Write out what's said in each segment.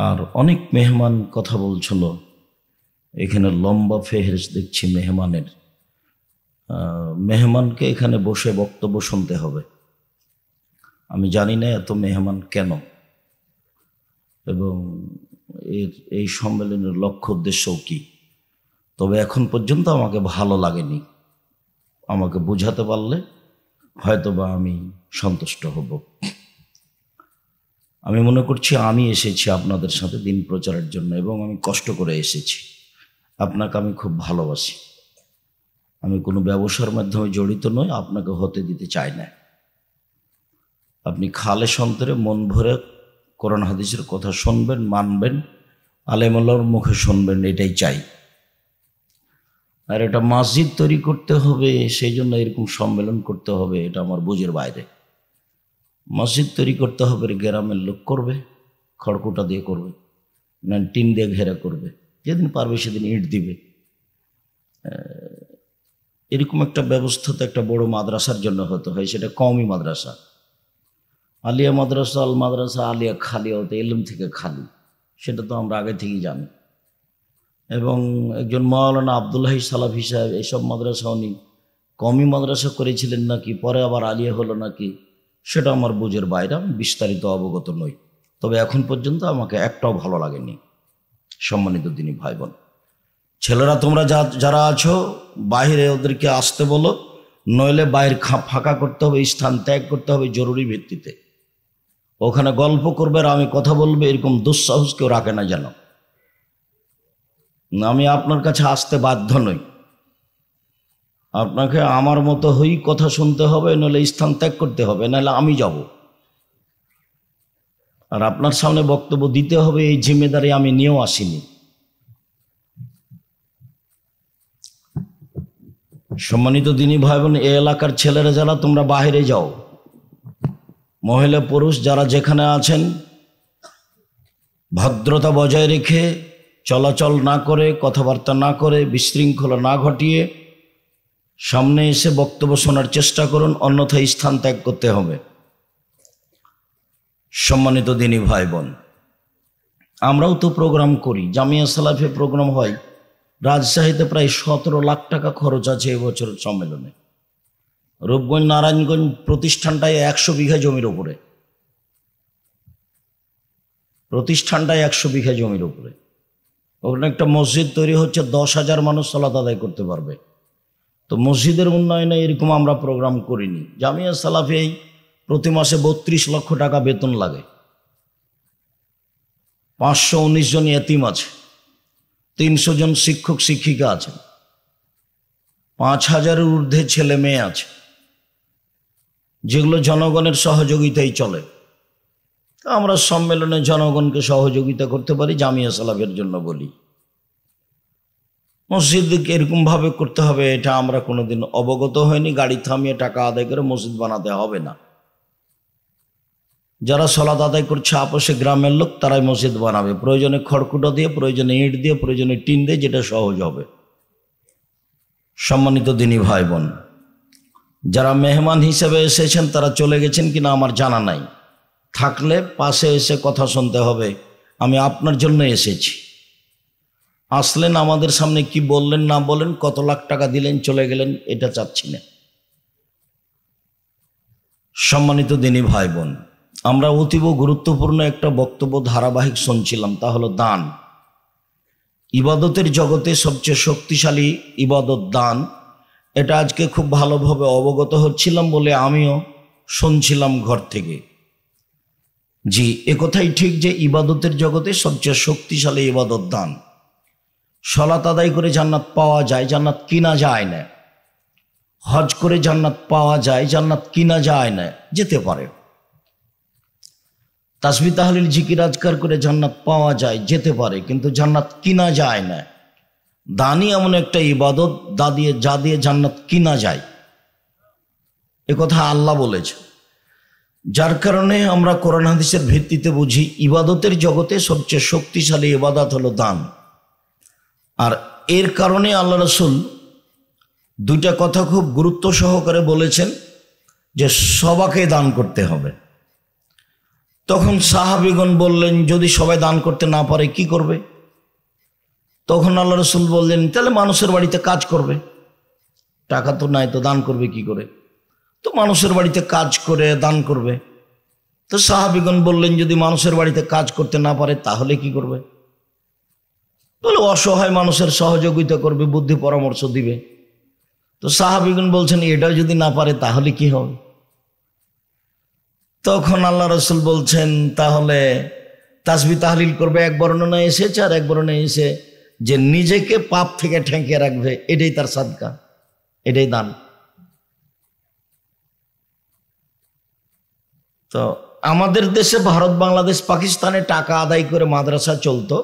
আর অনেক মেহমান কথা বলছিল। এখানে লম্বা ফেহরিস্ত দেখছি মেহমানের। মেহমানকে এখানে বসে বক্তব্য শুনতে হবে। আমি জানি না এত মেহমান কেন এবং এই সম্মেলনের লক্ষ্য উদ্দেশ্যও কি। তবে এখন পর্যন্ত আমাকে ভালো লাগেনি। আমাকে বোঝাতে পারলে হয়তোবা আমি সন্তুষ্ট হব। আমি মনে করছি আমি এসেছি আপনাদের সাথে দিন প্রচারের জন্য এবং আমি কষ্ট করে এসেছি। আপনাকে আমি খুব ভালোবাসি। আমি কোনো ব্যবসার মাধ্যমে জড়িত নই, আপনাকে হতে দিতে চাই না। আপনি খালে সন্তরে মন ভরে কোরআন হাদিসের কথা শুনবেন, মানবেন, আলেমুল্লাহর মুখে শুনবেন, এটাই চাই। আর এটা মসজিদ তৈরি করতে হবে সেই জন্য এরকম সম্মেলন করতে হবে, এটা আমার বুঝের বাইরে। মসজিদ তৈরি করতে হবে গ্রামের লোক করবে, খড়কুটা দিয়ে করবে, না টিন দিয়ে ঘেরা করবে, যেদিন পারবে সেদিন ইট দিবে। এরকম একটা ব্যবস্থা তো একটা বড় মাদ্রাসার জন্য হতে হয়, সেটা কওমি মাদ্রাসা। আলিয়া মাদ্রাসা, আল মাদ্রাসা আলিয়া খালি হতে এলম থেকে খালি, সেটা তো আমরা আগে থেকেই জানি। এবং একজন মাওলানা আব্দুল্লাহ সালাফি সাহেব এইসব মাদ্রাসা উনি কওমি মাদ্রাসা করেছিলেন নাকি, পরে আবার আলিয়া হলো নাকি, সেটা আমার বুঝের বাইরে, আমি বিস্তারিত অবগত নই। তবে এখন পর্যন্ত আমাকে একটাও ভালো লাগেনি। সম্মানিত দিনী ভাই বোন, ছেলেরা তোমরা যারা আছো বাইরে ওদেরকে আসতে বলো, নইলে বাইরে ফাঁকা করতে হবে, স্থান ত্যাগ করতে হবে জরুরি ভিত্তিতে। ওখানে গল্প করবে আর আমি কথা বলবে, এরকম দুঃসাহস কেউ রাখে না যেন। আমি আপনার কাছে আসতে বাধ্য নই, আপনাকে আমার মতো হই কথা শুনতে হবে, নইলে স্থান ত্যাগ করতে হবে, নাহলে আমি যাব। আর আপনার সামনে বক্তব্য দিতে হবে এই জিম্মেদারি আমি নিয়েও আসিনি। সম্মানিত দিনী ভাই বোন, এই এলাকার ছেলেরা যারা তোমরা বাইরে যাও, মহিলা পুরুষ যারা যেখানে আছেন ভদ্রতা বজায় রেখে চলাচল না করে, কথাবার্তা না করে, বিশৃঙ্খলা না ঘটিয়ে সামনে এসে বক্তব্য শোনার চেষ্টা করুন, অন্যথায় স্থান ত্যাগ করতে হবে। সম্মানিত দিনী ভাই বোন, আমরাও তো প্রোগ্রাম করি, জামিয়া সালাফে প্রোগ্রাম হয়। রাজশাহীতে প্রায় 17 লাখ টাকা খরচ আছে এবছরের সম্মেলনে। রূপগঞ্জ নারায়ণগঞ্জ প্রতিষ্ঠানটায় 100 বিঘা জমির উপরে, প্রতিষ্ঠানটায় 100 বিঘা জমির উপরে। ওখানে একটা মসজিদ তৈরি হচ্ছে, 10,000 মানুষ সালাত আদায় করতে পারবে। তো মসজিদের উন্নয়নে এরকম আমরা প্রোগ্রাম করিনি। জামিয়া সালাফি প্রতি মাসে 32 লক্ষ টাকা বেতন লাগে, 519 জন এতিম আছে, 300 জন শিক্ষক শিক্ষিকা আছে, 5,000-এর ঊর্ধ্বে ছেলে মেয়ে আছে, যেগুলো জনগণের সহযোগিতায় চলে। আমরা সম্মেলনে জনগণকে সহযোগিতা করতে পারি, জামিয়া সালাফের জন্য বলি। মসজিদকে এরকমভাবে করতে হবে এটা আমরা কোনোদিন অবগত হয়নি। গাড়ি থামিয়ে টাকা আদায় করে মসজিদ বানাতে হবে না। যারা সালাত আদায় করছে আপোষে গ্রামের লোক, তারাই মসজিদ বানাবে, প্রয়োজনে খড়কুটো দিয়ে, প্রয়োজনে ইট দিয়ে, প্রয়োজনে টিন দিয়ে, যেটা সহজ হবে। সম্মানিত দিনী ভাই বোন, যারা মেহমান হিসেবে এসেছেন তারা চলে গেছেন কিনা আমার জানা নাই। থাকলে পাশে এসে কথা শুনতে হবে, আমি আপনার জন্য এসেছি। আসলেন, আমাদের সামনে কি বললেন না বলেন, কত লাখ টাকা দিলেন চলে গেলেন, এটা চাচ্ছি না। সম্মানিত দিনী ভাই বোন, আমরা অতীব গুরুত্বপূর্ণ একটা বক্তব্য ধারাবাহিক শুনছিলাম, তা হলো দান। ইবাদতের জগতে সবচেয়ে শক্তিশালী ইবাদত দান, এটা আজকে খুব ভালোভাবে অবগত হচ্ছিলাম বলে আমিও শুনছিলাম ঘর থেকে। জি, একথাই ঠিক যে ইবাদতের জগতে সবচেয়ে শক্তিশালী ইবাদত দান। সালাত আদায় করে জান্নাত পাওয়া যায়, জান্নাত কিনা যায় না। হজ করে জান্নাত পাওয়া যায়, জান্নাত কিনা যায় না, যেতে পারে। তাসবিহ তাহলিল জিকির আজকার করে জান্নাত পাওয়া যায়, যেতে পারে, কিন্তু জান্নাত কিনা যায় না। দানই এমন একটা ইবাদত যা দিয়ে জান্নাত কিনা যায়, একথা আল্লাহ বলেছে। যার কারণে আমরা কোরআন হাদিসের ভিত্তিতে বুঝি ইবাদতের জগতে সবচেয়ে শক্তিশালী ইবাদত হলো দান। আর এর কারণে আল্লাহ রাসূল দুইটা কথা খুব গুরুত্ব সহকারে বলেছেন যে সবাকে দান করতে হবে। তখন সাহাবীগণ বললেন, যদি সবাই দান করতে না পারে কি করবে? তখন আল্লাহ রাসূল বললেন, তাহলে মানুষের বাড়িতে কাজ করবে, টাকা তো নাই, তো দান করবে কি করে? তো মানুষের বাড়িতে কাজ করে দান করবে। তো সাহাবীগণ বললেন, যদি মানুষের বাড়িতে কাজ করতে না পারে তাহলে কি করবে? বলে, অসহায় মানুষের সহযোগিতা করবে, বুদ্ধি পরামর্শ দিবে। তো সাহাবীগণ বলছেন, এটাও যদি না পারে তাহলে কি হবে? তখন আল্লাহ রাসূল বলছেন, তাহলে তাসবিহ তাহলিল করবে। এক বর্ণনায় এসেছে, আর এক বর্ণনায় এসে যে নিজেকে পাপ থেকে ঠেকিয়ে রাখবে, এটাই তার সাদকা, এটাই দান। তো আমাদের দেশে ভারত, বাংলাদেশ, পাকিস্তানে টাকা আদায় করে মাদ্রাসা চলতো,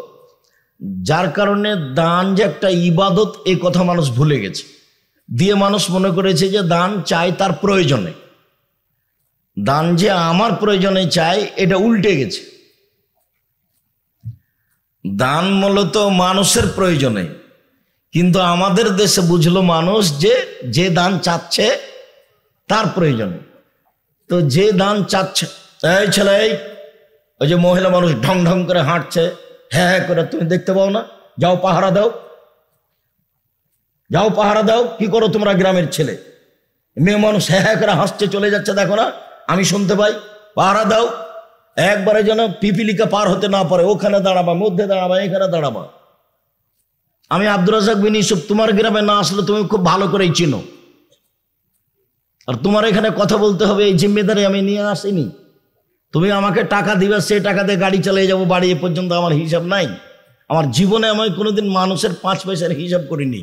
যার কারণে দান যে একটা ইবাদত এই কথা মানুষ ভুলে গেছে। দিয়ে মানুষ মনে করেছে যে দান চাই তার প্রয়োজনে, দান যে আমার প্রয়োজনে চাই, এটা উল্টে গেছে। দান মূলত মানুষের প্রয়োজনে, কিন্তু আমাদের দেশে বুঝলো মানুষ যে যে দান চাচ্ছে তার প্রয়োজনে। তো যে দান চাচ্ছে, এই ছেলে, ওই যে মহিলা মানুষ ঢং ঢং করে হাঁটছে, হ্যাঁ হ্যাঁ করে, তুমি দেখতে পাও না? যাও পাহারা দাও, যাও পাহারা দাও। কি করো তোমরা গ্রামের ছেলে? মেয়ে মানুষ হ্যাঁ হ্যাঁ করে হাসছে, চলে যাচ্ছে, দেখো না, আমি শুনতে পাই, পাহারা দাও। একবারে যেন পিপিলিকা পার হতে না পারে, ওখানে দাঁড়াবা, মধ্যে দাঁড়াবা, এখানে দাঁড়াবা। আমি আব্দুর রাজ্জাক বিন ইউসুফ, তোমার গ্রামে না আসলে তুমি খুব ভালো করেই চিনো, আর তোমার এখানে কথা বলতে হবে, এই জিম্মেদারি আমি নিয়ে আসিনি। তুমি আমাকে টাকা দিবে, সে টাকা দিয়ে গাড়ি চালিয়ে যাবো বাড়ি, এ পর্যন্ত আমার হিসাব নাই। আমার জীবনে আমি কোনোদিন মানুষের 5 পয়সার হিসাব করিনি,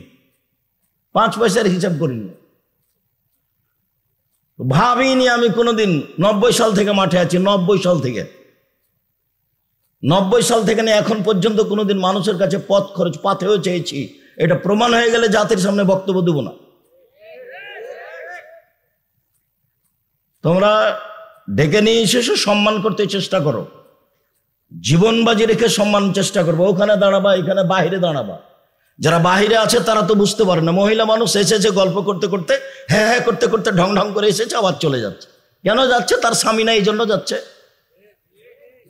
5 পয়সার হিসাব করিনি, ভাবিনি আমি কোনোদিন। 90 সাল থেকে মাঠে আছি, 90 সাল থেকে, 90 সাল থেকে নিয়ে এখন পর্যন্ত কোনোদিন মানুষের কাছে পথ খরচ পাথেও চেয়েছি। এটা প্রমাণ হয়ে গেলে জাতির সামনে বক্তব্য দেব না। তোমরা ডেকে নিয়ে এসে সম্মান করতে চেষ্টা করো, জীবন বাজি রেখে সম্মান চেষ্টা করবো। ওখানে দাঁড়াবা, এখানে বাহিরে দাঁড়াবা। যারা বাহিরে আছে তারা তো বুঝতে পারে না। মহিলা মানুষ এসেছে, গল্প করতে করতে, হ্যাঁ হ্যাঁ করতে করতে ঢং ঢং করে এসেছে, আবার চলে যাচ্ছে। কেন যাচ্ছে? তার স্বামী নাই, এই জন্য যাচ্ছে।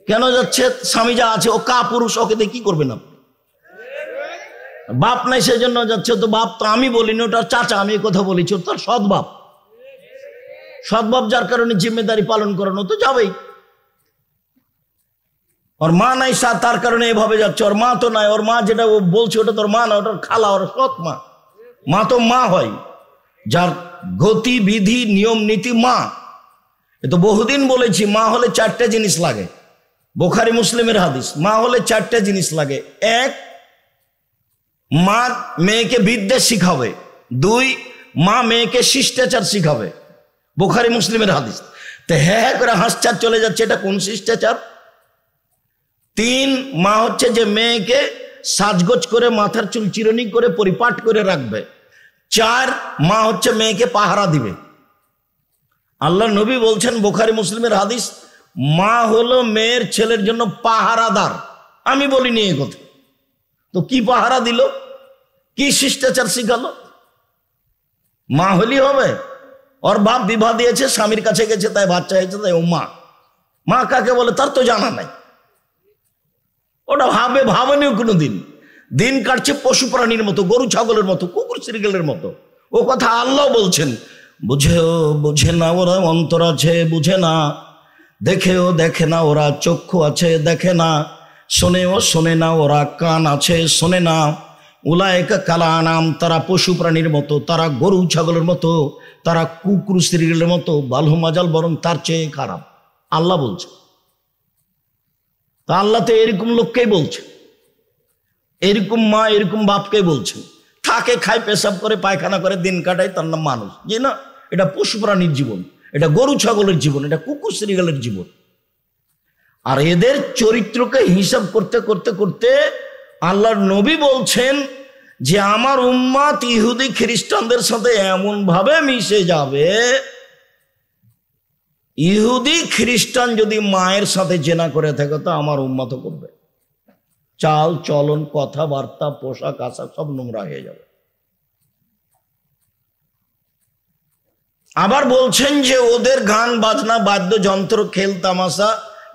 কেন যাচ্ছে? স্বামী যা আছে, ও কা পুরুষ, ওকে দিয়ে কি করবেন আপনি? বাপ নাই সেই জন্য যাচ্ছে। তো বাপ তো আমি বলিনি, ওটার চাচা, আমি কথা বলেছি, তার সৎ বাপ। সৎ বাপ যার কারণে জিম্মেদারি পালন করানো, তো যাবেই। ওর মা নাই, তার কারণে এভাবে যাচ্ছে। ওর মা তো নাই, ওর মা যেটা ও বলছে ওটা তোর মা না, ওটার খালা, ওর সৎ মা। মা তো মা হয়, যার গতি বিধি নিয়ম নীতি মা। এ তো বহুদিন বলেছি, মা হলে 4টে জিনিস লাগে। বুখারী মুসলিমের হাদিস, মা হলে 4টে জিনিস লাগে। 1, মা মেয়েকে বিদ্যা শিখাবে। 2, মা মেয়েকে শিষ্টাচার শিখাবে। বুখারী মুসলিমের হাদিস। তো হ্যাঁ হ্যাঁ করে হাসচার চলে যাচ্ছে, এটা কোন শিষ্টাচার? 3, মা হচ্ছে যে মেয়েকে সাজগোজ করে, মাথার চুল চিরুনি করে, পরিপাট করে রাখবে। 4, মা হচ্ছে মেয়েকে পাহারা দিবে। আল্লাহ নবী বলছেন, বুখারী মুসলিমের হাদিস, মা হলো মেয়ের ছেলের জন্য পাহারাদার। আমি বলিনি এই কথা। তো কি পাহারা দিল, কি শিষ্টাচার শিখালো? মা হলি হবে? ওর বাপ বিবাহ দিয়েছে, স্বামীর কাছে গেছে, তাই বাচ্চা হয়েছে, তাই ও মা। মা কাকে বলে তার তো জানা নাই, ওটা ভাবেনিও কোনোদিন। দিন কাটছে পশু প্রাণীর মতো, গরু ছাগলের মতো, কুকুর শ্রীগেলের মতো। ও কথা আল্লাহ বলছেন, বুঝেও বুঝে না ওরা, অন্তর আছে বুঝে না, দেখেও দেখে না ওরা, চক্ষু আছে দেখে না, শোনেও শোনে না ওরা, কান আছে শোনে না। উলায়েকা কাল আনাম, তারা পশু প্রাণীর মতো, তারা গরু ছাগলের মতো, তারা কুকুর শ্রীগেলের মতো, বালহুম আযাল, বরং তার চেয়ে খারাপ। আল্লাহ বলছে। তা আল্লাহ তো এরকম লোককেই বলছে, এরকম মা এরকম বাপকে বলছে। থাকে, খায়, পেশাব করে, পায়খানা করে, দিন কাটায়, তার নাম মানুষ। জি না, এটা পশু প্রাণীর জীবন, এটা গরু ছাগলের জীবন, এটা কুকুর শ্রীগালের জীবন। আর এদের চরিত্রকে হিসাব করতে করতে করতে আল্লাহর নবী বলছেন যে আমার উম্মত ইহুদি খ্রিস্টানদের সাথে এমন ভাবে মিশে যাবে, ইহুদি খ্রিস্টান যদি মায়ের সাথে জেনা করে থাকে তো আমার উম্মতও করবে। চাল চলন, কথাবার্তা, পোশাক আশাক সব নোংরা হয়ে যাবে। আবার বলছেন যে ওদের গান বাজনা, বাদ্যযন্ত্র, খেল তামাশা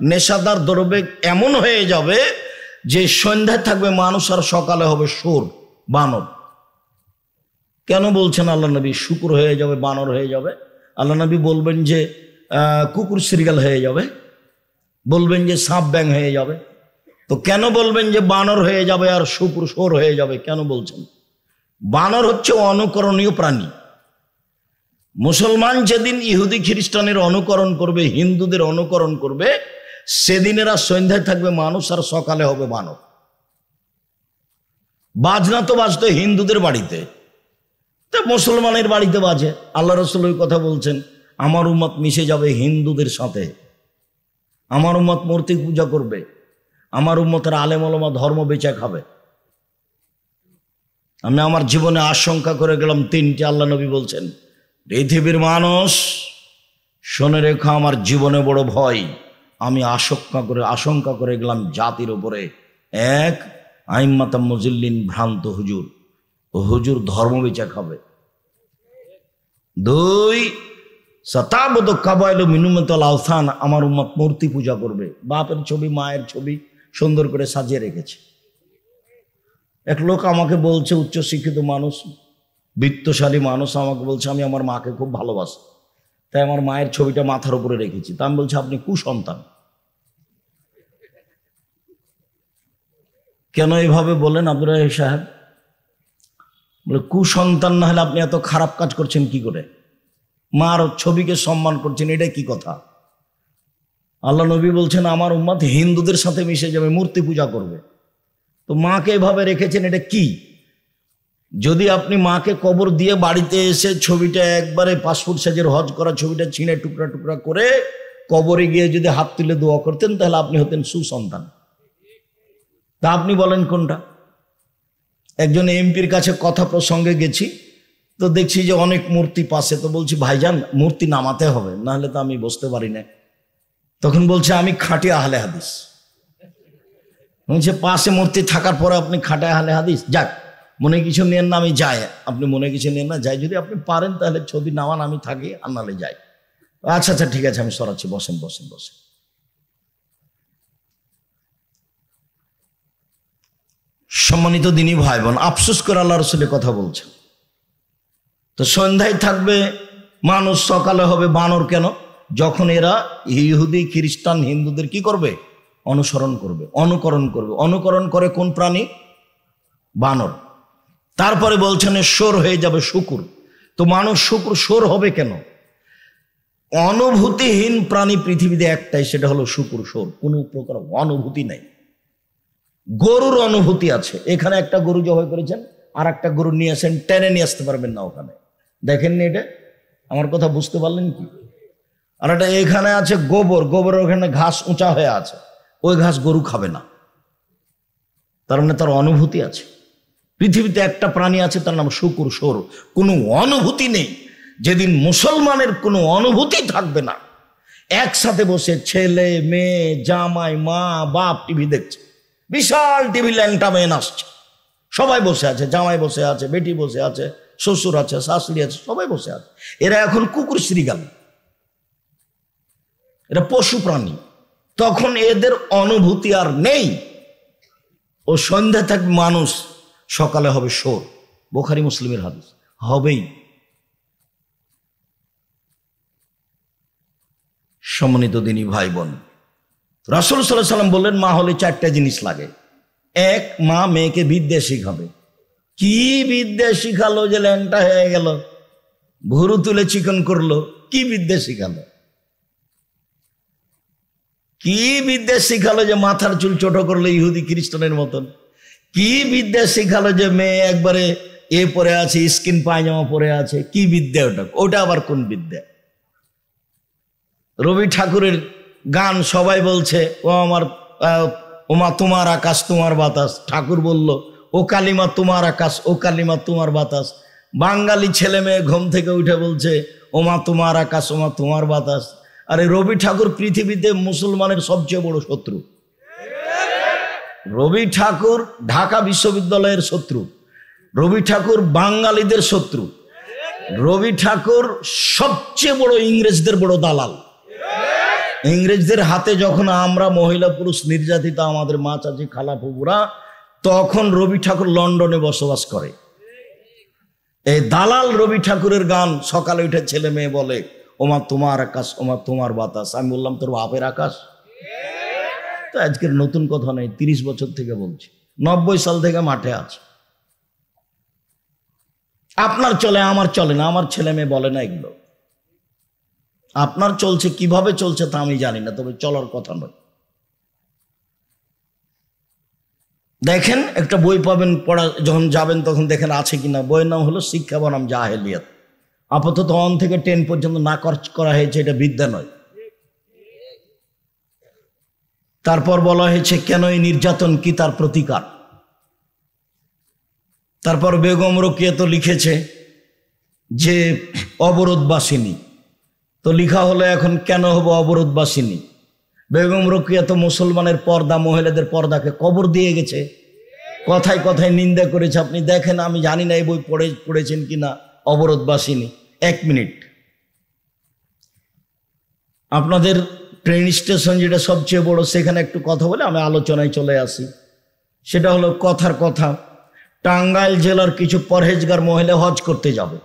নেশাদার দ্রব্য এমন হয়ে যাবে যে সন্ধ্যায় থাকবে মানুষ আর সকালে হবে সুর, বানর। কেন বলছেন আল্লাহ নবী শুকুর হয়ে যাবে, বানর হয়ে যাবে? আল্লাহ নবী বলবেন যে কুকুর শৃগাল হয়ে যাবে, বলবেন যে সাপ ব্যাং হয়ে যাবে, তো কেন বলবেন যে বানর হয়ে যাবে আর শুকুর সোর হয়ে যাবে? কেন বলছেন? বানর হচ্ছে অনুকরণীয় প্রাণী। মুসলমান যেদিন ইহুদি খ্রিস্টানের অনুকরণ করবে, হিন্দুদের অনুকরণ করবে, সেদিনেরা সন্ধ্যায় থাকবে মানুষ আর সকালে হবে বানর। বাজনা তো বাজতো হিন্দুদের বাড়িতে, তো মুসলমানের বাড়িতে বাজে। আল্লাহ রাসূল ওই কথা বলছেন, আমার উম্মত মিশে যাবে হিন্দুদের সাথে, আমার উম্মত মূর্তি পূজা করবে, আমার উম্মতের আলেম ওলামা ধর্ম বেচে খাবে। আমি আমার জীবনে আশঙ্কা করে গেলাম তিনটি। আল্লাহ নবী বলছেন, পৃথিবীর মানুষ শোনে রেখো, আমার জীবনে বড় ভয়। আমি আশঙ্কা করে গেলাম জাতির উপরে। এক, আইম্মাতাম মুজিল্লিন, ভ্রান্ত হুজুর, ও হুজুর ধর্ম বেচা খাবে। দুই, সাতাবদ কাবাইল মিনুমতাল আওসান, আমার উম্মত মূর্তি পূজা করবে, বাপের ছবি মায়ের ছবি সুন্দর করে সাজিয়ে রেখেছে। এক লোক আমাকে বলছে, উচ্চশিক্ষিত মানুষ, বিত্তশালী মানুষ, আমাকে বলছে আমি আমার মাকে খুব ভালোবাসি, তাই আমার মায়ের ছবিটা মাথার উপরে রেখেছি। তা আমি বলছি আপনি কুসন্তান। কেন এইভাবে বলেন আব্দুর রাহিম সাহেব? বলে কুসন্তান না হলে আপনি এত খারাপ কাজ করছেন কি করে? মার ছবিকে সম্মান করছেন, এটা কি কথা? আল্লাহ নবী বলছেন আমার উম্মত হিন্দুদের সাথে মিশে যাবে, মূর্তি পূজা করবে, তো মাকে এভাবে রেখেছেন, এটা কি? যদি আপনি মাকে কবর দিয়ে বাড়িতে এসে ছবিটা একবারে পাসপোর্ট সাইজের হজ করা ছবিটা ছিঁড়ে টুকরা টুকরা করে কবরে গিয়ে যদি হাত তুলে দোয়া করতেন, তাহলে আপনি হতেন সুসন্তান। তা আপনি বলেন কোনটা? একজন এমপির কাছে কথা প্রসঙ্গে গেছি, তো দেখছি যে অনেক মূর্তি পাশে, তো বলছি ভাইজান মূর্তি নামাতে হবে, নাহলে তো আমি বসতে পারি না। তখন বলছে আমি খাঁটি আহলে হাদিস। বলছে পাশে মূর্তি থাকার পরে আপনি খাঁটি আহলে হাদিস? যাক, মনে কিছু নেন না, আমি যাই। আপনি মনে কিছু নেন না, যাই। যদি আপনি পারেন তাহলে ছবি নামান, আমি থাকি, আর নাহলে যাই। আচ্ছা আচ্ছা ঠিক আছে, আমি সরাচ্ছি, বসেন বসেন বসেন। সম্মানিত দিনী ভাই বোন, আফসোস করে আল্লাহ রাসূলের কথা বলছেন। তো সন্ধ্যায় থাকবে মানুষ, সকালে হবে বানর। কেন? যখন এরা ইহুদি খ্রিস্টান হিন্দুদের কি করবে? অনুসরণ করবে, অনুকরণ করবে। অনুকরণ করে কোন প্রাণী? বানর। তারপরে বলছেন সোর হয়ে যাবে শুকুর। তো মানুষ শুকুর সোর হবে কেন? অনুভূতিহীন প্রাণী পৃথিবীতে একটাই, সেটা হলো শুকুর। সোর কোনো প্রকার অনুভূতি নাই। গরুর অনুভূতি আছে, এখানে একটা গরু জবাই করেছেন, আর একটা গরু নিয়ে আসেন, টেনে নিয়ে আসতে পারবেন না ওখানে। দেখেননি এটা? আমার কথা বুঝতে পারলেন কি? আর এটা এখানে আছে গোবর, গোবরের ওখানে ঘাস উঁচা হয়ে আছে, ওই ঘাস গরু খাবে না। তার মানে তার অনুভূতি আছে। পৃথিবীতে একটা প্রাণী আছে, তার নাম শুকুর, সোর। কোনো অনুভূতি নেই। যেদিন মুসলমানের কোনো অনুভূতি থাকবে না, একসাথে বসে ছেলে মেয়ে জামাই মা বাপ টিভি দেখছে, বিশাল টিভি, ল্যাংটা মেয়ে আসছে, সবাই বসে আছে, জামাই বসে আছে, বেটি বসে আছে, শ্বশুর আছে, শাশুড়ি আছে, সবাই বসে আছে। এরা এখন কুকুর শৃগাল, এরা পশু প্রাণী। তখন এদের অনুভূতি আর নেই। ও সন্ধ্যা থাকবে মানুষ, সকালে হবে সোর। বুখারী মুসলিমের হাদিস, হবেই। সম্মানিত দিনী ভাই বোন, রাসূল সাল্লাল্লাহু আলাইহি ওয়াসাল্লাম বললেন মা হলে চারটা জিনিস লাগে। এক, মা মেয়েকে বিদ্যা শিখাবে। কি বিদ্যা শিখালো যে ল্যাংটা হয়ে গেল, ভুরু তুলে চিকন করলো? কি বিদ্যা শিখালো? কি বিদ্যা শিখালো যে মাথার চুল ছোট করলো ইহুদি খ্রিস্টানের মতন? কি বিদ্যা শিখালো যে মেয়ে একবারে এ পরে আছে, স্কিন পায়জামা পরে আছে? কি বিদ্যা ওটা? ওটা আবার কোন বিদ্যা? রবি ঠাকুরের গান সবাই বলছে, ও আমার ওমা তোমার আকাশ তোমার বাতাস। ঠাকুর বলল, ও কালিমা তোমার আকাশ, ও কালিমা তোমার বাতাস। বাঙালি ছেলে মেয়ে ঘুম থেকে উঠে বলছে, ওমা তোমার আকাশ, ওমা তোমার বাতাস। আরে রবি ঠাকুর পৃথিবীতে মুসলমানের সবচেয়ে বড় শত্রু। রবি ঠাকুর ঢাকা বিশ্ববিদ্যালয়ের শত্রু, রবি ঠাকুর বাঙালিদের শত্রু, রবি ঠাকুর সবচেয়ে বড় ইংরেজদের বড় দালাল। ইংরেজদের হাতে যখন আমরা মহিলা পুরুষ নির্যাতিত, আমাদের মা চাচি খালা ফুপুরা, তখন রবি ঠাকুর লন্ডনে বসবাস করে। এই দালাল রবি ঠাকুরের গান সকালে উঠে ছেলে মেয়ে বলে, ওমা তোমার আকাশ, ওমা তোমার বাতাস। আমি বললাম তোর বাপের আকাশ? তো আজকের নতুন কথা নেই, 30 বছর থেকে বলছি, 90 সাল থেকে মাঠে আছে। আপনার চলে, আমার চলে না, আমার ছেলে মেয়ে বলে না এগুলো। আপনার চলছে, কিভাবে চলছে তা আমি জানি না, তবে চলার কথা নয়। দেখেন একটা বই পাবেন, পড়া যখন যাবেন তখন দেখেন আছে কিনা। বইয়ের নাম হলো শিক্ষা বনাম জাহেলিয়াত। আপাতত 1 থেকে 10 পর্যন্ত না করা হয়েছে, এটা বিদ্যা নয়। তারপর বলা হয়েছে কেন এই নির্যাতন, কি তার প্রতিকার। তারপর বেগম রোকেয়া তো লিখেছে যে অবরোধবাসিনী, তো লিখা হলো এখন কেন হবো অবরোধবাসিনী। বেগম রোকেয়া তো মুসলমানের পর্দা, মহিলাদের পর্দাকে কবর দিয়ে গেছে, কথায় কথায় নিন্দা করেছে। আপনি দেখেন, আমি জানি না এই বই পড়েছেন কিনা, অবরোধবাসিনী। 1 মিনিট, আপনাদের ট্রেন স্টেশন যেটা সবচেয়ে বড়, সেখানে একটু কথা বলে আমি আলোচনায় চলে আসি। সেটা হলো কথার কথা, টাঙ্গাইল জেলার কিছু পরহেজগার মহিলা হজ করতে যাবে,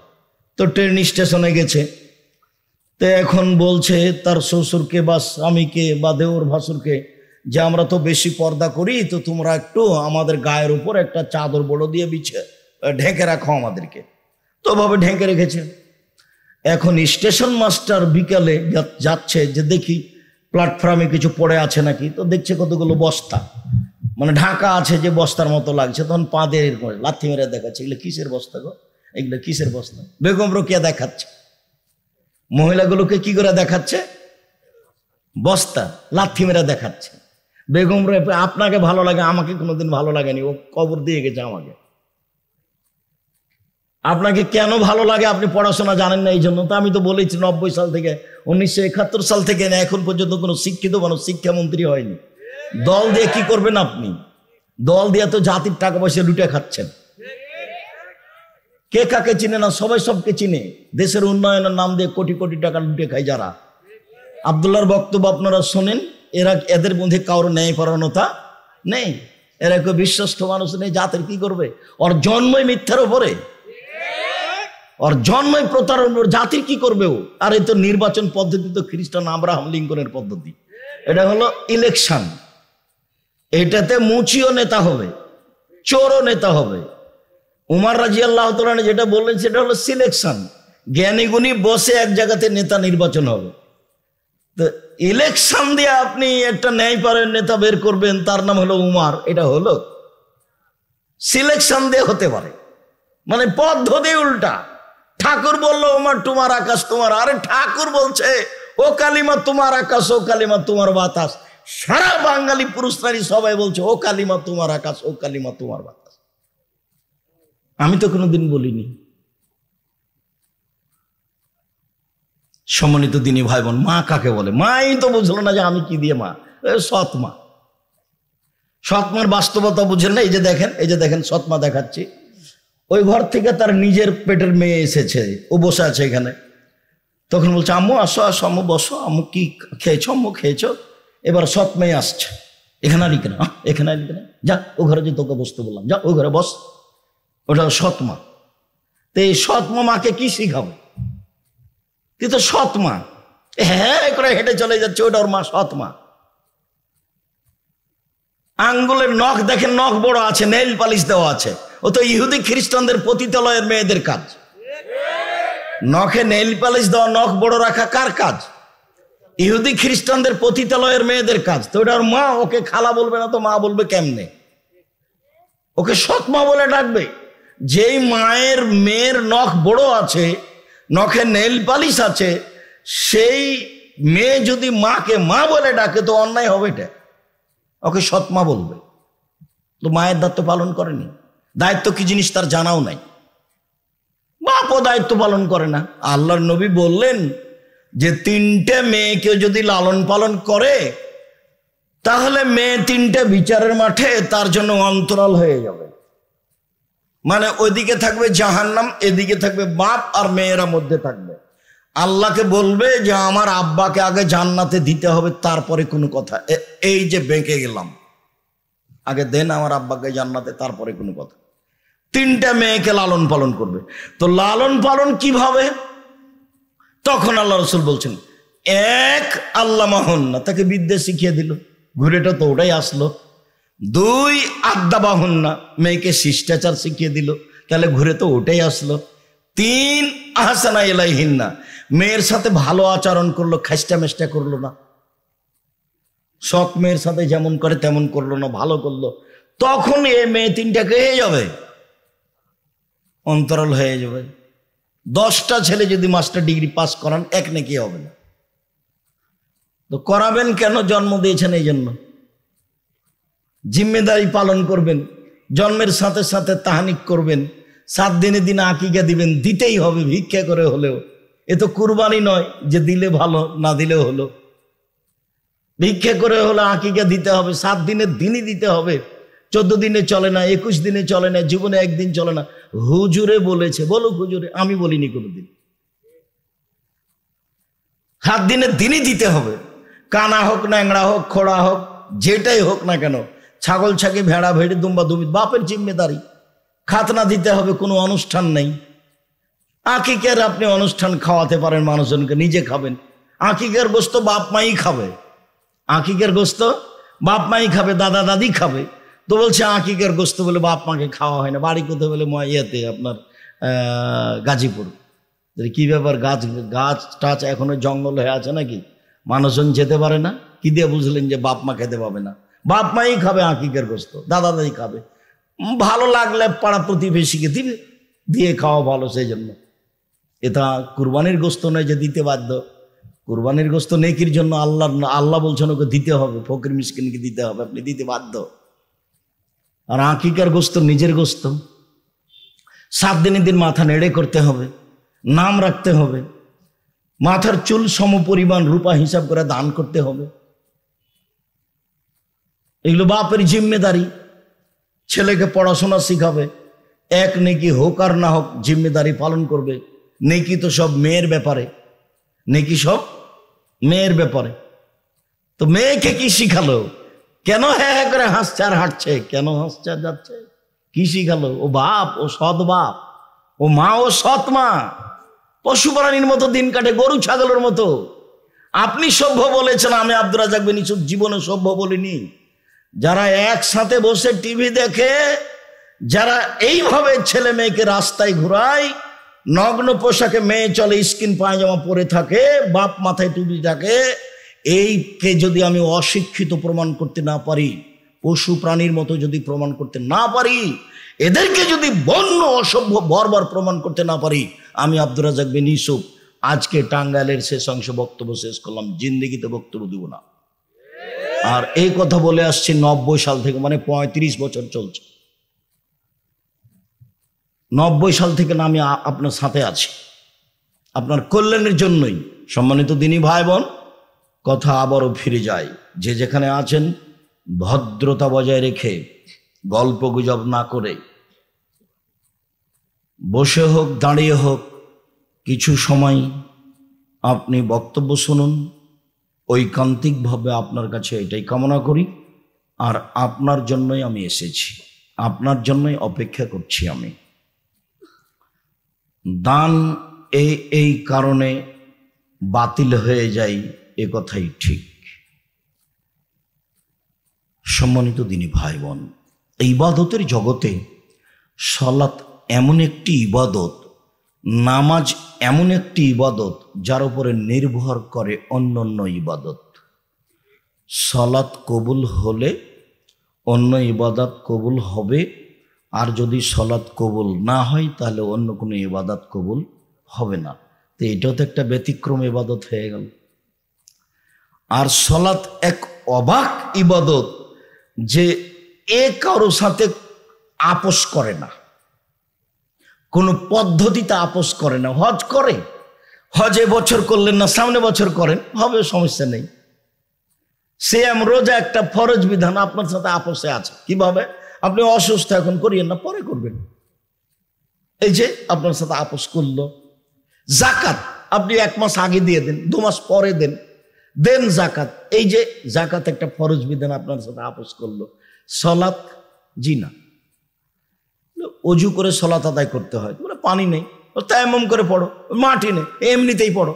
তো ট্রেন স্টেশনে গেছে। তো এখন বলছে তার শ্বশুরকে বা স্বামীকে বা দেওর ভাসুরকে যে আমরা তো বেশি পর্দা করি, তো তোমরা একটু আমাদের গায়ের উপর একটা চাদর বড় দিয়ে বিছে ঢেকে রাখো আমাদেরকে। তো ভাবে ঢেকে রেখেছে। এখন স্টেশন মাস্টার বিকালে যাচ্ছে যে দেখি প্ল্যাটফর্মে কিছু পড়ে আছে নাকি, তো দেখছে কতগুলো বস্তা, মানে ঢাকা আছে যে বস্তার মতো লাগছে। তখন পা দিয়ে লাথি মেরে দেখাচ্ছে, এগুলো কিসের বস্তা গো, এগুলো কিসের বস্তা। বেগম রোকেয়া দেখাচ্ছে মহিলাগুলোকে, কি করে দেখাচ্ছে, বস্তা লাথি মেরে দেখাচ্ছে। বেগম রোকেয়া আপনাকে ভালো লাগে, আমাকে কোনোদিন ভালো লাগেনি, ও কবর দিয়ে গেছে আমাকে। আপনাকে কেন ভালো লাগে, আপনি পড়াশোনা জানেন না এই জন্য। তো আমি তো বলেছি 90 সাল থেকে, 1971 সাল থেকে না এখন পর্যন্ত কোনো শিক্ষিত মানুষ শিক্ষামন্ত্রী হয়নি। দল দিয়ে কি করবেন আপনি? দল দিয়ে তো জাতির টাকা পয়সা লুটে খাচ্ছেন। কে কাকে চিনে না, সবাই সবকে চিনে। দেশের উন্নয়নের নাম দিয়ে কোটি কোটি টাকা লুটে খায় যারা। আব্দুল্লাহর বক্তব্য আপনারা শোনেন, এদের মধ্যে কারোর ন্যায় পরায়ণতা নেই, এরা কেউ বিশ্বস্ত মানুষ নেই। জাতির কি করবে? ওর জন্মই মিথ্যার উপরে, ওর জন্মই প্রতারণার, জাতির কি করবে ও? আর এই তো নির্বাচন পদ্ধতি তো খ্রিস্টান আব্রাহাম লিঙ্কনের পদ্ধতি। এটা হলো ইলেকশন, এটাতে মুচিও নেতা হবে, চোরও নেতা হবে। উমর রাদিয়াল্লাহু তাআলা যেটা বললেন সেটা হলো সিলেকশন, জ্ঞানী গুণী বসে এক জায়গাতে নেতা নির্বাচন হবে। তো ইলেকশন দিয়ে আপনি একটা ন্যায়পরায়ণ নেতা বের করবেন, তার নাম হলো উমর, এটা হলো সিলেকশন দিয়ে হতে পারে, মানে পদ্ধতি উল্টা। ঠাকুর বললো উমর তোমার আকাশ তোমার, আরে ঠাকুর বলছে ও কালিমা তোমার আকাশ, ও কালিমা তোমার বাতাস। সারা বাঙালি পুরুষ নারী সবাই বলছে ও কালিমা তোমার আকাশ, ও কালিমা তোমার বাতাস। আমি তো কোনোদিন বলিনি। সম্মানিত দিনী ভাই বোন, মা কাকে বলে? মাই তো বুঝলো না যে আমি কি দিয়ে মা, সৎ মা। সৎ মার বাস্তবতা বুঝেন না। এই যে দেখেন সৎ মা দেখাচ্ছি। ওই ঘর থেকে তার নিজের পেটের মেয়ে এসেছে, ও বসে আছে এখানে। তখন বলছে আম্মু আসো আসো, আম্মু বসো, আম্মু কি খেয়েছো, আম্মু খেয়েছো। এবার সৎ মেয়ে আসছে, এখানে আলি কেন, এখানে আলি কেন, যা ও ঘরে যে তোকে বসতে বললাম, যা ও ঘরে বস। ওটা সৎ মা। তো এই সৎ মা মাকে কি শিখাবে? কিন্তু সৎ মা হ্যাঁ করে হেঁটে চলে যাচ্ছে, ওটা ওর মা, সৎ মা। আঙ্গুলের নখ দেখেন, নখ বড় আছে, নেইল পালিশ দেওয়া আছে। ও তো ইহুদি খ্রিস্টানদের পতিতালয়ের মেয়েদের কাজ। নখে নেইল পালিশ দেওয়া, নখ বড় রাখা কার কাজ? ইহুদি খ্রিস্টানদের পতিতালয়ের মেয়েদের কাজ। তো ওটা ওর মা, ওকে খালা বলবে না তো মা বলবে কেমনে? ওকে সৎ মা বলে ডাকবে। যেই মায়ের মেয়ের নখ বড় আছে, নখে নেইল পালিশ আছে, সেই মেয়ে যদি মাকে মা বলে ডাকে তো অন্যায় হবে। এটা ওকে সৎ মা বলবে। তো মায়ের দায়িত্ব পালন করেনি, দায়িত্ব কি জিনিস তার জানাও নাই। বাপও দায়িত্ব পালন করে না। আল্লাহর নবী বললেন যে 3টে মেয়েকে যদি লালন পালন করে তাহলে মেয়ে 3টে বিচারের মাঠে তার জন্য অন্তরাল হয়ে যাবে। মানে ওইদিকে থাকবে জাহান্নাম, এদিকে থাকবে বাপ আর মেয়েরা মধ্যে থাকবে। আল্লাহকে বলবে যে আমার আব্বাকে আগে জান্নাতে দিতে হবে, তারপরে কোনো কথা। এই যে বেঁকে গেলাম, আগে দেন আমার আব্বাকে জান্নাতে, তারপরে কোনো কথা। 3টা মেয়েকে লালন পালন করবে। তো লালন পালন কিভাবে? তখন আল্লাহ রসুল বলছেন, 1 আল্লাহ মাহুন্না, তাকে বিদ্যা শিখিয়ে দিল, ঘুরেটা তো ওটাই আসলো। 2 আদ্দাবাহুন্না, মেয়েকে শিষ্টাচার শিখিয়ে দিল, তাহলে ঘুরে তো ওটাই আসলো। 3 আহসানা ইলাইহিন্না, মেয়ের সাথে ভালো আচরণ করলো, খাস্টা মেষ্টা করলো না, সৎ মেয়ের সাথে যেমন করে তেমন করলো না, ভালো করলো। তখন এ মেয়ে 3টাকে হয়ে যাবে, অন্তরাল হয়ে যাবে। 10টা ছেলে যদি মাস্টার ডিগ্রি পাস করান, 1 নেকি হবে না। তো করাবেন কেন? জন্ম দিয়েছেন এই জন্য। জিম্মেদারি পালন করবেন, জন্মের সাথে সাথে তাহানিক করবেন, 7 দিনে দিনে আকিকা দিবেন, দিতেই হবে ভিক্ষা করে হলেও। এ তো কুরবানি নয় যে দিলে ভালো, না দিলেও হলো। ভিক্ষা করে হলে আকিকা দিতে হবে, 7 দিনের দিনই দিতে হবে। 14 দিনে চলে না, 21 দিনে চলে না, জীবনে একদিন চলে না। হুজুরে বলেছে, বলুক হুজুরে, আমি বলিনি কোনোদিন। 7 দিনের দিনই দিতে হবে। কানা হোক, ন্যাংরা হোক, খোড়া হোক, যেটাই হোক না কেন, ছাগল ছাগি, ভেড়া ভেড়ি, দুম্বা দুমি, বাপের জিম্মেদারি। খাতনা দিতে হবে, কোনো অনুষ্ঠান নেই। আকিকের আপনি অনুষ্ঠান খাওয়াতে পারেন মানুষজনকে, নিজে খাবেন। আকিকের গোস্ত বাপ মাই খাবে, আকিকের গোস্ত বাপ মাই খাবে, দাদা দাদি খাবে। তো বলছে আকিকের গোস্ত বলে বাপ মাকে খাওয়া হয় না। বাড়ি কোথায় বলে ইয়েতে আপনার গাজীপুর। কি ব্যাপার? গাছ টাছ এখনো জঙ্গল হয়ে আছে নাকি? মানুষজন যেতে পারে না? কি দিয়ে বুঝলেন যে বাপ মা খেতে পাবে না? বাপ মাই খাবে আকিকের গোস্ত, দাদা দাদি খাবে। ভালো লাগলে পাড়া প্রতিবেশীকে দিবে, দিয়ে খাওয়া ভালো। সেই জন্য এটা কুরবানির গোস্ত নয় যে দিতে বাধ্য। কুরবানির গোস্ত নেকির জন্য, আল্লাহ বলছেন ওকে দিতে হবে, ফকির মিসকিনকে দিতে হবে, আপনি দিতে বাধ্য। আর আকিকার গোস্ত নিজের গোস্ত। 7 দিনের দিন মাথা নেড়ে করতে হবে, নাম রাখতে হবে, মাথার চুল সম পরিমাণ রূপা হিসাব করে দান করতে হবে। এগুলো বাপের জিম্মেদারি। ছেলেকে পড়াশোনা শিখাবে, 1 নেকি হোক আর না হোক জিম্মেদারি পালন করবে। নেকি তো সব মেয়ের ব্যাপারে, নেকি সব মেয়ের ব্যাপারে। তো মেয়েকে কি শিখালো? কেন হ্যাঁ হ্যাঁ করে হাসছে আর হাঁটছে? কেন হাসছে আর যাচ্ছে? কি শিখালো? ও বাপ, ও সৎ বাপ, ও মা, ও সৎ মা। পশু প্রাণীর মতো দিন কাটে, গরু ছাগলের মতো। আপনি সভ্য বলেছেন, আমি আব্দুর রাজ্জাক বিন ইউসুফ জীবনে সভ্য বলিনি। যারা একসাথে বসে টিভি দেখে, যারা এইভাবে ছেলে মেয়েকে রাস্তায় ঘুরায়, নগ্ন পোশাকে মেয়ে চলে, স্কিন পায়জামা পরে থাকে, বাপ মাথায় টুপি থাকে, এইকে যদি আমি অশিক্ষিত প্রমাণ করতে না পারি, পশু প্রাণীর মতো যদি প্রমাণ করতে না পারি, এদেরকে যদি বন্য অসভ্য বর্বর প্রমাণ করতে না পারি, আমি আব্দুর রাজ্জাক বিন ইউসুফ আজকে টাঙ্গাইলের শেষ অংশে বক্তব্য শেষ করলাম, জিন্দেগিতে বক্তব্য দিব না। আর এই কথা বলে আসছি 90 সাল থেকে, মানে 35 বছর চলছে। 90 সাল থেকে না আমি আপনার সাথে আছি, আপনার কল্যাণের জন্যই। সম্মানিত দিনী ভাই বোন, কথা আবারও ফিরে যায়, যে যেখানে আছেন ভদ্রতা বজায় রেখে, গল্প গুজব না করে, বসে হোক দাঁড়িয়ে হোক, কিছু সময় আপনি বক্তব্য শুনুন। ঐকান্তিকভাবে আপনার কাছে এটাই কামনা করি। আর আপনার জন্যই আমি এসেছি, আপনার জন্যই অপেক্ষা করছি আমি। দান এই কারণে বাতিল হয়ে যায়, এ কথাই ঠিক। সম্মানিত দিনী ভাই বোন, এই ইবাদতের জগতে সালাত এমন একটি ইবাদত, নামাজ এমন একটি ইবাদত যার উপরে নির্ভর করে অন্যান্য ইবাদত। সালাত কবুল হলে অন্য ইবাদত কবুল হবে, আর যদি সালাত কবুল না হয় তাহলে অন্য কোনো ইবাদত কবুল হবে না। তো এটাও তো একটা ব্যতিক্রম ইবাদত হয়ে গেল। আর সালাত এক অবাক ইবাদত যে কারো সাথে আপোষ করে না, কোনো পদ্ধতিতে আপোষ করে না। হজ করে, হজে বছর করলেন না, সামনে বছর করেন, হবে, সমস্যা নেই। সিয়াম রোজা একটা ফরজ বিধান, আপনার সাথে আপোষে আছে। কিভাবে? আপনি অসুস্থ, এখন করিয়েন না, পরে করবেন, এই যে আপনার সাথে আপোষ করলো। জাকাত আপনি 1 মাস আগে দিয়ে দেন, 2 মাস পরে দেন। দেন জাকাত। এই যে জাকাত একটা ফরজ বিধান আপনার সাথে আপোষ করলো। সলাত জি না, অজু করে সলাত আদায় করতে হয়, বলে পানি নেই, তায়াম্মুম করে পড়ো, মাটি নেই, এমনিতেই পড়ো।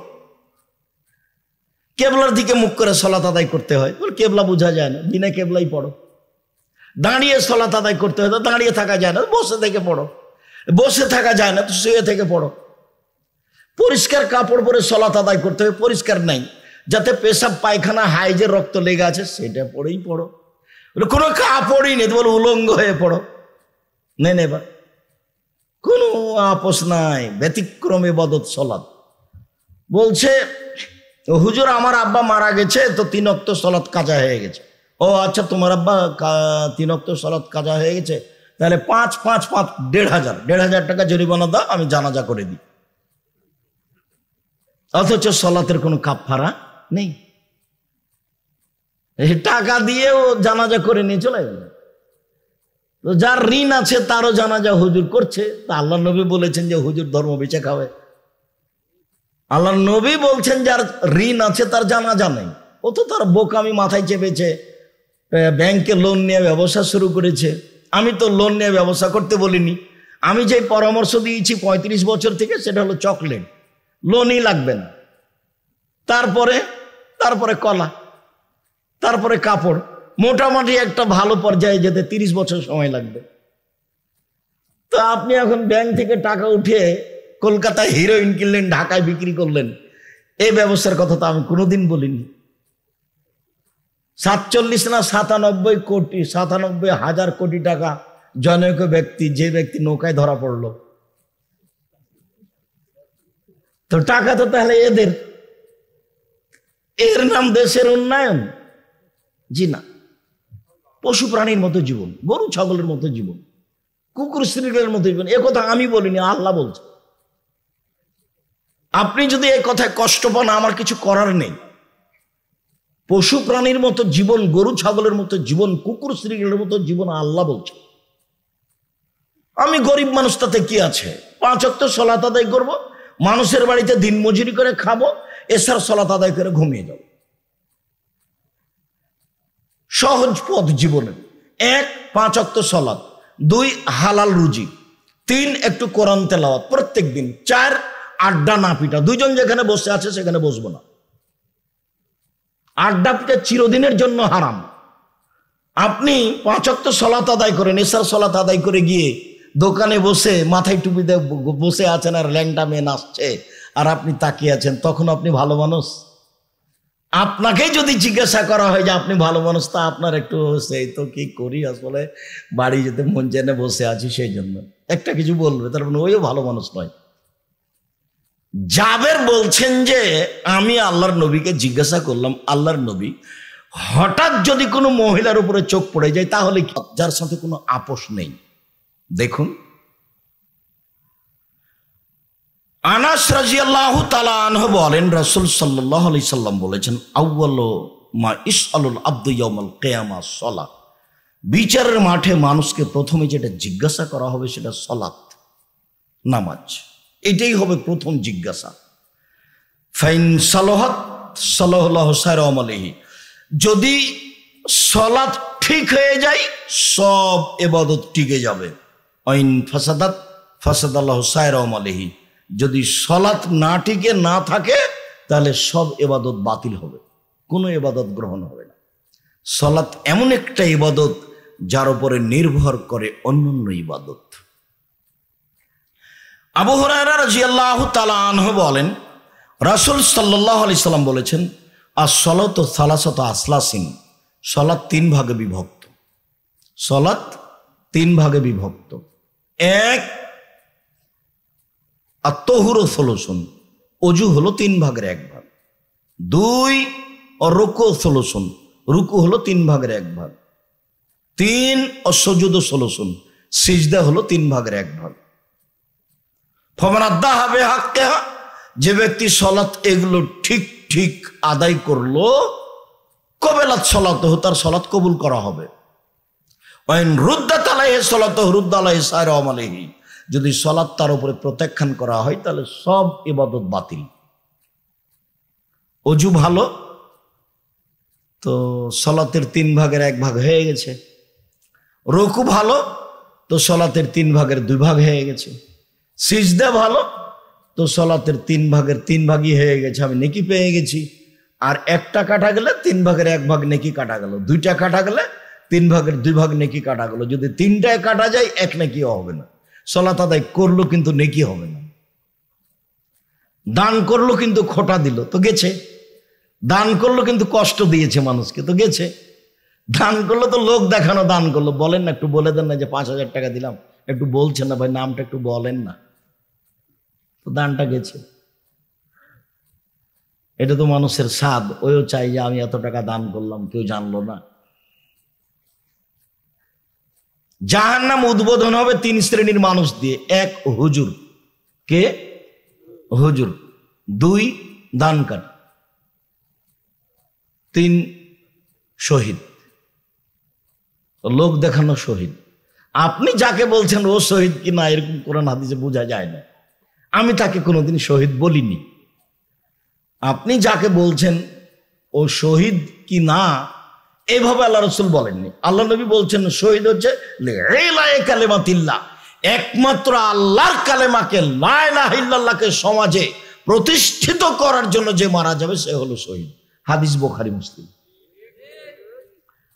কেবলার দিকে মুখ করে সলাত আদায় করতে হয়, বলে কেবলা বোঝা যায় না, বিনা কেবলাই পড়ো। দাঁড়িয়ে সলাত আদায় করতে হয়, তো দাঁড়িয়ে থাকা যায় না, বসে থেকে পড়ো। বসে থাকা যায় না, তো শুয়ে থেকে পড়ো। পরিষ্কার কাপড় পরে সলাত আদায় করতে হবে, পরিষ্কার নাই, যাতে পেশাব পায়খানা হাইজে রক্ত লেগে আছে সেটা পড়েই পড়ো। কোনো কাপড়ই নেই, বলে উলঙ্গ হয়ে পড়ো। নেন এবার কোনো আপোষ নাই, ব্যতিক্রম ইবাদত সলাত। বলছে হুজুর আমার আব্বা মারা গেছে, তো 3 ওয়াক্ত সলাত কাজা হয়ে গেছে। ও আচ্ছা, তোমার আব্বা 3 ওয়াক্ত সলাত কাজা হয়ে গেছে, তাহলে 5 5 5 1,500 টাকা জরিমানা দাও, আমি জানাজা করে দিই। অথচ সলাতের কোনো কাফারা নেই, টাকা দিয়ে ও জানাজা করে নিয়ে চলে গেল। তো যার ঋণ আছে তারও জানাজা হুজুর করছে। তা আল্লাহ নবী বলেছেন যে হুজুর ধর্ম বেঁচে খাবে। আল্লাহ নবী বলছেন যার ঋণ আছে তার জানাজা নেই। ও তো তার বোকামি মাথায় চেপেছে, ব্যাংকে লোন নিয়ে ব্যবসা শুরু করেছে। আমি তো লোন নিয়ে ব্যবসা করতে বলিনি। আমি যে পরামর্শ দিয়েছি 35 বছর থেকে, সেটা হলো চকলেট, লোনই লাগবে না। তারপরে কলা, তারপরে কাপড়, মোটামুটি একটা ভালো পর্যায়ে যেতে 30 বছর সময় লাগবে। তো আপনি এখন ব্যাংক থেকে টাকা উঠে কলকাতায় হিরোইন কিনলেন, ঢাকায় বিক্রি করলেন, এই ব্যবসার কথা তো আমি কোনোদিন বলিনি। 47 না 97,000 কোটি টাকা জনৈক ব্যক্তি, যে ব্যক্তি নৌকায় ধরা পড়লো, তো টাকা তো তাহলে এদের, এর নাম দেশের উন্নয়ন? জি না। পশু প্রাণীর মতো জীবন, গরু ছাগলের মতো জীবন, কুকুর শ্রীলের মতো জীবন। এ কথা আমি বলিনি, আল্লাহ বলছে। আপনি যদি এই কথায় কষ্ট পান, আমার কিছু করার নেই। পশু প্রাণীর মতো জীবন, গরু ছাগলের মতো জীবন, কুকুর শ্রীলের মতো জীবন আল্লাহ বলছে। আমি গরিব মানুষ, তাতে কি আছে? 5 ওয়াক্ত সালাত আদায় করব, মানুষের বাড়িতে দিন মজুরি করে খাবো, এসার সালাত আদায় করে ঘুমিয়ে যাব। সহজ পথ জীবনের। 1 5 ওয়াক্ত সালাত, 2 হালাল রুজি, 3 একটু কোরআন তেলাওয়াত প্রত্যেক দিন, 4 আড্ডা না পিটা। 2 জন যেখানে বসে আছে সেখানে বসবো না। আড্ডা পিটা চিরদিনের জন্য হারাম। আপনি 5 ওয়াক্ত সালাত আদায় করেন, এসার সালাত আদায় করে গিয়ে দোকানে বসে মাথায় টুপি দিয়ে বসে আছেন, আর ল্যাংটা মেয়ে নাচছে, আর আপনি তাকিয়ে আছেন, তখন আপনি ভালো মানুষ? আপনাকেই যদি জিজ্ঞাসা করা হয় যে আপনি ভালো মানুষ, তা আপনার একটু সেই তো কি করি, আসলে বাড়ি যেতে মন চেনে বসে আছি সেই জন্য একটা কিছু বলবে, তার মানে ওইও ভালো মানুষ নয়। জাবের বলছেন যে আমি আল্লাহর নবীকে জিজ্ঞাসা করলাম, আল্লাহর নবী, হঠাৎ যদি কোনো মহিলার উপরে চোখ পড়ে যায় তাহলে কি? যার সাথে কোনো আপোষ নেই। দেখুন, আনাস রাদিয়াল্লাহু তাআলা আনহু বলেন, রাসূল সাল্লাল্লাহু আলাইহি সাল্লাম বলেছেন, আউয়ালু মা ইসআলুল আবদু ইয়াউমাল কিয়ামা সালাত। বিচারের মাঠে মানুষকে প্রথমে যেটা জিজ্ঞাসা করা হবে সেটা সালাত, নামাজ। এটাই হবে প্রথম জিজ্ঞাসা। ফাইন সালাহাত সালাহু সাইরা আমালিহি। যদি সালাত ঠিক হয়ে যায়, সব ইবাদত টিকে যাবে। আইন ফাসাদাত ফাসাদাল্লাহু সাইরা আমালিহি। যদি সালাত না টিকে না থাকে, তাহলে সব ইবাদত বাতিল হবে, কোনো ইবাদত গ্রহণ হবে না। সালাত এমন একটা ইবাদত যার উপরে নির্ভর করে অন্যান্য ইবাদত। আবু হুরায়রা রাদিয়াল্লাহু তাআলা আনহু বলেন, রাসূল সাল্লাল্লাহু আলাইহি সাল্লাম বলেছেন, আস-সালাতু সালাসাতু আসলাসিন। সালাত 3 ভাগে বিভক্ত। সালাত 3 ভাগে বিভক্ত। 1 আত-তাহুরু সুলুসুন, ওযু হলো 3 ভাগের 1 ভাগ। 2 রুকু সুলুসুন, রুকু হলো 3 ভাগের 1 ভাগ। 3 সুজুদু সুলুসুন, সিজদা হলো 3 ভাগের 1 ভাগ। ফামান আদাহা বিহাক্কিহা, যে ব্যক্তি সালাত এগুলো ঠিক ঠিক আদায় করলো, কবেলাত সালাতুহু, তার সালাত কবুল করা হবে। ওয়াইন রুদ্দাত আলাইহি সালাতুহু রুদ্দা আলাইহি সাইরা আমালিহি। যদি সালাত তার উপরে প্রত্যাখ্যান করা হয়, তাহলে সব ইবাদত বাতিল। অজু ভালো তো সলাতের 3 ভাগের 1 ভাগ হয়ে গেছে। রুকু ভালো তো সলাতের 3 ভাগের 2 ভাগ হয়ে গেছে। সিজদা ভালো তো সলাতের 3 ভাগের 3 ভাগই হয়ে গেছে, আমি নেকি পেয়ে গেছি। আর একটা কাটা গেলে 3 ভাগের 1 ভাগ নেকি কাটা গেল, 2টা কাটা গেলে 3 ভাগের 2 ভাগ নেকি কাটা গেল। যদি 3টায় কাটা যায় 1 নেকিও হবে না। সলাত আদায় করলো কিন্তু নেকি হবে না। দান করলো কিন্তু খোটা দিল তো গেছে। দান করলো কিন্তু কষ্ট দিয়েছে মানুষকে তো গেছে। দান করলো তো লোক দেখানো দান করলো। বলেন না, একটু বলে দেন না যে 5,000 টাকা দিলাম, একটু বলছেন না ভাই, নামটা একটু বলেন না, তো দানটা গেছে। এটা তো মানুষের স্বাদ, ওইও চাই যে আমি এত টাকা দান করলাম, কেউ জানলো না। জাহান্নাম উদ্বোধন হবে 3 শ্রেণীর মানুষ দিয়ে। 1 হুজুর, কে হুজুর। 2 দানকারী। 3 শহীদ, লোক দেখানো শহীদ। আপনি যাকে বলছেন ও শহীদ কি না এরকম কোরআন হাদিসে বোঝা যায় না। আমি তাকে কোনোদিন শহীদ বলিনি। আপনি যাকে বলছেন ও শহীদ কি না এইভাবে আল্লাহ রসুল বলেননি। আল্লাহ নবী বলছেন শহীদ হচ্ছে কালেমাতিল্লাহ, একমাত্র আল্লাহর কালেমাকে লা ইলাহা ইল্লাল্লাহকে সমাজে প্রতিষ্ঠিত করার জন্য যে মারা যাবে সে হলো শহীদ। হাদিস বুখারী মুসলিম।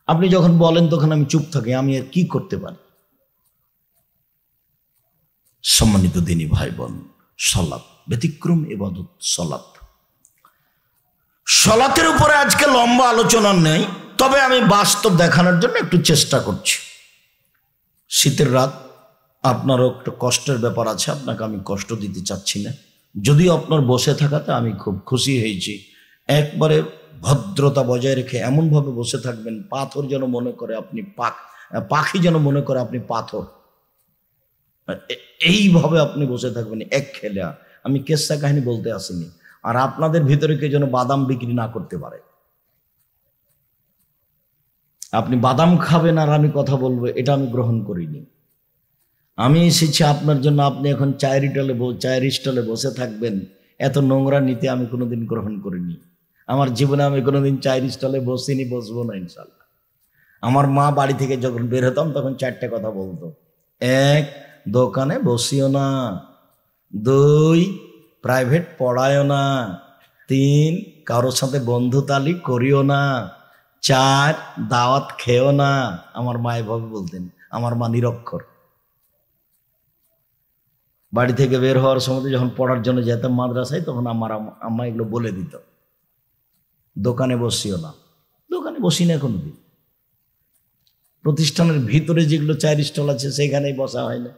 আপনি যখন বলেন তখন আমি চুপ থাকি, আমি আর কি করতে পারি। সম্মানিত দিনী ভাই বোন, সালাত ব্যতিক্রম ইবাদত। সালাতের উপরে আজকে লম্বা আলোচনা নেই, তবে আমি বাস্তব দেখানোর জন্য একটু চেষ্টা করছি। শীতের রাত, আপনারও একটু কষ্টের ব্যাপার আছে, আপনাকে আমি কষ্ট দিতে চাচ্ছি না। যদিও আপনার বসে থাকাতে আমি খুব খুশি হয়েছি। একবারে ভদ্রতা বজায় রেখে এমনভাবে বসে থাকবেন পাথর যেন মনে করে আপনি পাখি যেন মনে করে আপনি পাথর। এইভাবে আপনি বসে থাকবেন এক খেলে। আমি কেসা কাহিনী বলতে আসিনি। আর আপনাদের ভিতরে কে যেন বাদাম বিক্রি না করতে পারে। আপনি বাদাম খাবেন আর আমি কথা বলবো, এটা আমি গ্রহণ করিনি। আমি এসেছি আপনার জন্য, আপনি এখন চায়ের স্টলে বসে থাকবেন, এত নোংরা নীতি আমি কোনোদিন গ্রহণ করিনি। আমার জীবনে আমি কোনোদিন চায়ের স্টলে বসিনি, বসবো না ইনশাল্লাহ। আমার মা বাড়ি থেকে যখন বের হতাম তখন 4টে কথা বলতো। 1, দোকানে বসিও না। 2, প্রাইভেট পড়ায়ও না। 3, কারোর সাথে বন্ধুতালি করিও না। 4, দাওয়াত খেও না। আমার মা এভাবে বলতেন। আমার মা নিরক্ষর। বাড়ি থেকে বের হওয়ার সময় যখন পড়ার জন্য যেতাম মাদ্রাসায়, তখন আমার আম্মা এগুলো বলে দিত। দোকানে বসিও না। দোকানে বসি না কোনোদিন। প্রতিষ্ঠানের ভিতরে যেগুলো চায়ের স্টল আছে সেখানেই বসা হয় না।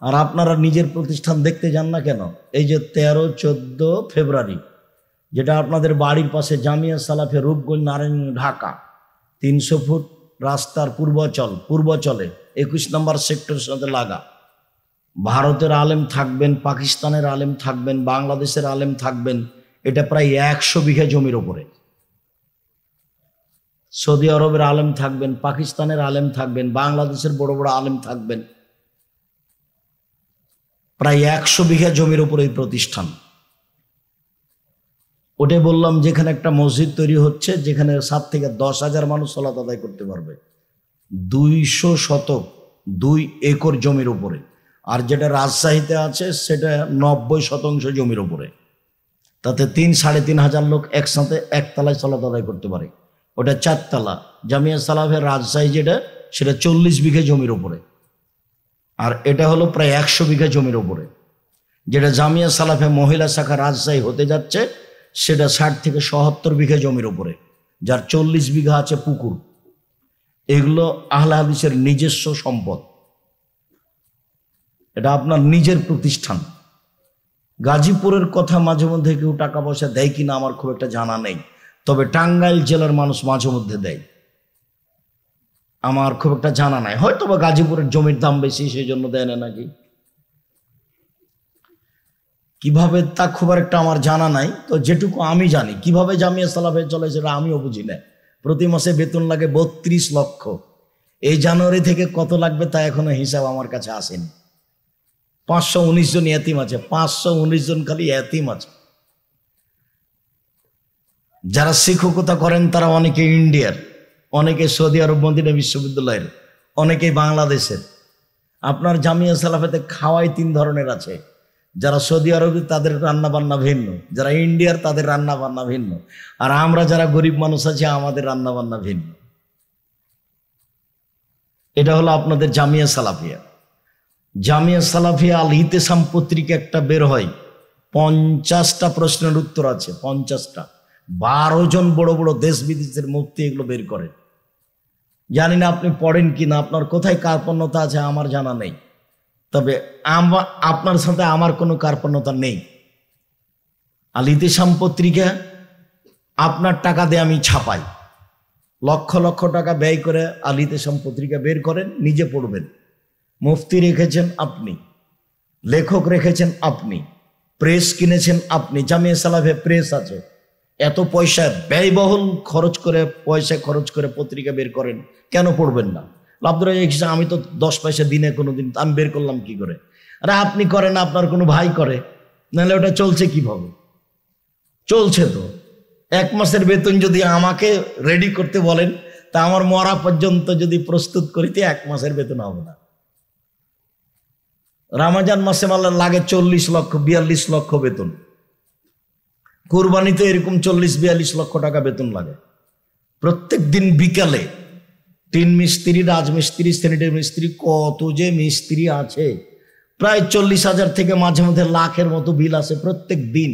আর আপনারা নিজের প্রতিষ্ঠান দেখতে যান না কেন? এই যে 13-14 ফেব্রুয়ারি, যেটা আপনাদের বাড়ির পাশে জামিয়া সালাফে রূপগঞ্জ নারায়ণগঞ্জ ঢাকা, 300 ফুট রাস্তার পূর্বচলে 21 নম্বর সেক্টরের সাথে লাগা। ভারতের আলেম থাকবেন, পাকিস্তানের আলেম থাকবেন, বাংলাদেশের আলেম থাকবেন। এটা প্রায় 100 বিঘা জমির ওপরে। সৌদি আরবের আলেম থাকবেন, পাকিস্তানের আলেম থাকবেন, বাংলাদেশের বড় বড় আলেম থাকবেন। প্রায় 100 বিঘা জমির উপরে এই প্রতিষ্ঠান। ওটাই বললাম, যেখানে একটা মসজিদ তৈরি হচ্ছে, যেখানে 7 থেকে 10 হাজার মানুষ সালাত আদায় করতে পারবে। 200 শতক, 2 একর জমির উপরে। আর যেটা রাজশাহীতে আছে সেটা 90% জমির উপরে। তাতে 3-3.5 হাজার লোক একসাথে একতলায় সালাত আদায় করতে পারে। ওটা 4 তলা। জামিয়া সালাফের রাজশাহী যেটা, সেটা 40 বিঘা জমির উপরে। আর এটা হলো প্রায় 100 বিঘা জমির উপরে। যেটা জামিয়া সালাফে মহিলা শাখা রাজশাহী হতে যাচ্ছে, সেটা 60 থেকে 77 বিঘা জমির উপরে, যার 40 বিঘা আছে পুকুর। এগুলো আহলে হাদিসের নিজস্ব সম্পদ। এটা আপনার নিজের প্রতিষ্ঠান। গাজীপুরের কথা মাঝে মধ্যে কেউ টাকা পয়সা দেয় কিনা আমার খুব একটা জানা নেই, তবে টাঙ্গাইল জেলার মানুষ মাঝে মধ্যে দেয়, আমার খুব একটা জানা নাই। হয়তো বা গাজীপুরের জমির দাম বেশি সেই জন্য দেয় না নাকি, কিভাবে তা খুব একটা আমার জানা নাই। তো যেটুকু আমি জানি কিভাবে জামিয়া সালাফে চলে সেটা আমিও বুঝি না। প্রতি মাসে বেতন লাগে 32 লক্ষ। এই জানুয়ারি থেকে কত লাগবে তা এখনো হিসাব আমার কাছে আসেনি। 519 জন এতিম আছে, 519 জন খালি এতিম আছে। যারা শিক্ষকতা করেন তারা অনেকে ইন্ডিয়ার, অনেকে সৌদি আরব মদিনা বিশ্ববিদ্যালয়ের, অনেকে বাংলাদেশের। আপনার জামিয়া সালাফিতে খাওয়াই 3 ধরনের আছে। যারা সৌদি আরবে তাদের রান্না বান্না ভিন্ন, যারা ইন্ডিয়ার তাদের রান্না বান্না ভিন্ন, আর আমরা যারা গরিব মানুষ আছি আমাদের রান্না বান্না ভিন্ন। এটা হলো আপনাদের জামিয়া সালাফিয়া। জামিয়া সালাফিয়া আল ইতিসাম পত্রিকা একটা বের হয়, 50টা প্রশ্নের উত্তর আছে, 50টা। 12 জন বড় বড় দেশ বিদেশের মুফতি এগুলো বের করে। জানি না আপনি পড়েন কিনা, আপনার কোথায় কার্পণ্যতা আছে আমার জানা নেই, তবে আপনার সাথে আমার কোনো কার্পণ্যতা নেই। আল ইতিসাম পত্রিকা আপনার টাকা দিয়ে আমি ছাপাই, লক্ষ লক্ষ টাকা ব্যয় করে আল ইতিসাম পত্রিকা বের করেন, নিজে পড়বেন। মুফতি রেখেছেন আপনি, লেখক রেখেছেন আপনি, প্রেস কিনেছেন আপনি। জামিয়া সালাফে প্রেস আছে, এত পয়সা ব্যয়বহুল পয়সা খরচ করে পত্রিকা বের করেন, কেন পড়বেন না? আব্দুর রাজ্জাক, আমি তো 10 পয়সা দিনে কোনোদিন, আমি বের করলাম কি করে? আরে আপনি করেন, আপনার কোনো ভাই করে, নাহলে ওটা চলছে কিভাবে? চলছে তো। 1 মাসের বেতন যদি আমাকে রেডি করতে বলেন, তা আমার মরা পর্যন্ত যদি প্রস্তুত করিতে 1 মাসের বেতন হবে না। রমজান মাসে মাল্লা লাগে 40 লক্ষ 42 লক্ষ বেতন, কুরবানিতে এরকম 40-42 লক্ষ টাকা বেতন লাগে। প্রত্যেক দিন বিকালে 3 মিস্ত্রি, রাজমিস্ত্রি, স্যানিটারি মিস্ত্রি, কত যে মিস্ত্রি আছে, প্রায় 40,000 থেকে মাঝে মধ্যে লাখের মতো বিল আছে প্রত্যেক দিন।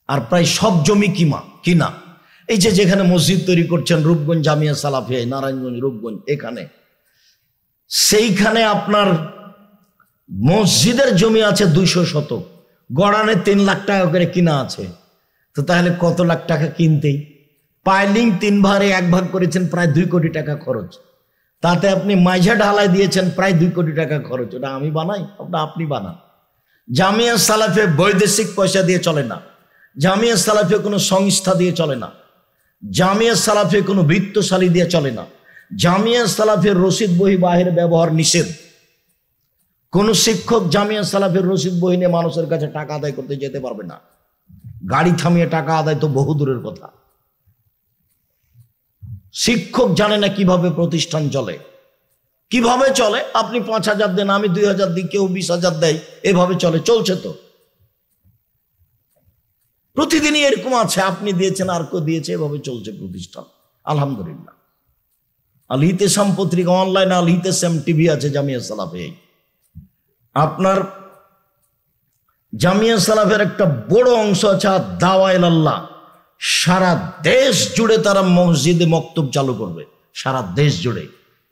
আর প্রায় সব জমি কিনা। এই যে যেখানে মসজিদ তৈরি করছেন রূপগঞ্জ জামিয়া সালাফিয়া, নারায়ণগঞ্জ রূপগঞ্জ, এখানে সেইখানে আপনার মসজিদের জমি আছে 200 শতক, গড়ানে 3 লাখ টাকা করে কিনা আছে। তো তাহলে কত লাখ টাকা কিনতেই? পাইলিং 3 ভাগে 1 ভাগ করেছেন, প্রায় 2 কোটি টাকা খরচ। তাতে আপনি মাইঝা ঢালাই দিয়েছেন, প্রায় 2 কোটি টাকা খরচ। ওটা আমি বানাই? ওটা আপনি বানান। জামিয়া সালাফে বৈদেশিক পয়সা দিয়ে চলে না, জামিয়া সালাফে কোনো সংস্থা দিয়ে চলে না, জামিয়া সালাফে কোনো বৃত্তশালী দিয়ে চলে না। জামিয়া সালাফের রসিদ বহি বাহির ব্যবহার নিষেধ। কোন শিক্ষক জামিয়া সালাফের রসিদ বহি নিয়ে মানুষের কাছে টাকা আদায় করতে যেতে পারবে না। গাড়ি থামিয়ে টাকা আদায় তো বহু দূরের কথা। শিক্ষক জানে না কিভাবে প্রতিষ্ঠান চলে, কিভাবে চলে। আপনি 5,000 দেন, আমি 2,000 দিই, কেউ 20,000 দেয়, এভাবে চলছে তো প্রতিদিনই এরকম আছে। আপনি দিয়েছেন, আর কেউ দিয়েছে, এভাবে চলছে প্রতিষ্ঠান, আলহামদুলিল্লাহ। আল ইতিসাম পত্রিকা অনলাইন, আল ইতিসাম টিভি আছে জামিয়া সালাফে। আপনার জামিয়া সালাফের একটা বড় অংশ আছে দাওয়া ইলাল্লাহ। সারা দেশ জুড়ে তারা মসজিদে মক্তব চালু করবে, সারা দেশ জুড়ে।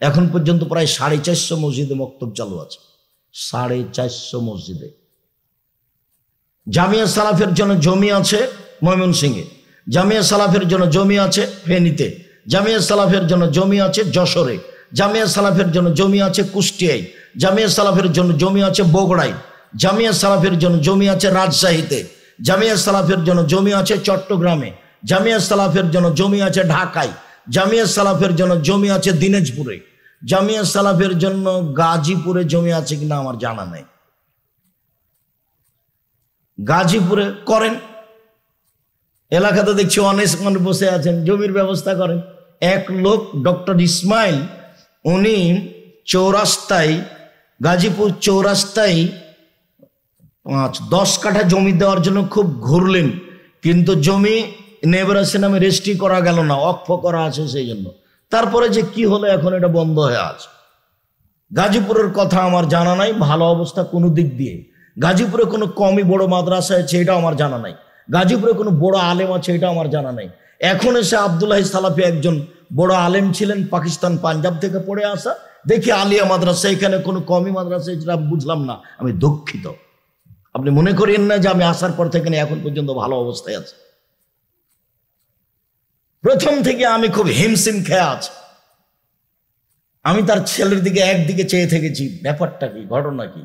এখন পর্যন্ত প্রায় 450 মসজিদে মক্তব চালু আছে, 450 মসজিদে। জামিয়া সালাফের জন্য জমি আছে ময়মনসিংহে, জামিয়া সালাফের জন্য জমি আছে ফেনীতে, জামিয়া সালাফের জন্য জমি আছে যশোরে, জামিয়া সালাফের জন্য জমি আছে কুষ্টিয়ায়, জামিয়া সালাফের জন্য জমি আছে বগুড়ায়, জামিয়া সালাফের জন্য জমি আছে রাজশাহীতে, জামিয়া সালাফের জন্য জমি আছে চট্টগ্রামে, জামিয়া সালাফের জন্য জমি আছে ঢাকায়, জামিয়া সালাফের জন্য জমি আছে দিনাজপুরে, জামিয়া সালাফের জন্য গাজীপুরে জমি আছে কিনা আমার জানা নাই। গাজীপুরে করেন, এলাকাতে দেখছি অনেক মানুষ বসে আছেন, জমির ব্যবস্থা করেন। এক লোক ডক্টর ইসমাইল, উনি চৌরাস্তায়, গাজীপুর চৌরাস্তায় 10 কাঠা জমি দেওয়ার জন্য খুব ঘুরলেন, কিন্তু জমি নেবরাসি নামে রেজিস্ট্রি করা গেল না, অক্ষ করা আছে সেই জন্য। তারপরে যে কি হলো, এখন এটা বন্ধ হয়ে আছে। গাজীপুরের কথা আমার জানা নাই ভালো অবস্থা কোনো দিক দিয়ে। গাজীপুরে কোনো কমই বড় মাদ্রাসা আছে এটাও আমার জানা নাই। গাজীপুরে কোনো বড় আলেম আছে এটাও আমার জানা নাই। এখন এসে আব্দুল্লাহ সালাফি একজন বড় আলেম ছিলেন, পাকিস্তান পাঞ্জাব থেকে পড়ে আসা। দেখি আলিয়া মাদ্রাসা, এখানে কোনো কমই মাদ্রাসা, যেটা বুঝলাম না, আমি দুঃখিত। আপনি মনে করেন না যে আমি আসার পর থেকে এখন পর্যন্ত ভালো অবস্থায় আছে। প্রথম থেকে আমি খুব হিমশিম খেয়ে আছি। আমি তার ছেলের দিকে একদিকে চেয়ে থেকেছি, ব্যাপারটা কি, ঘটনা কি।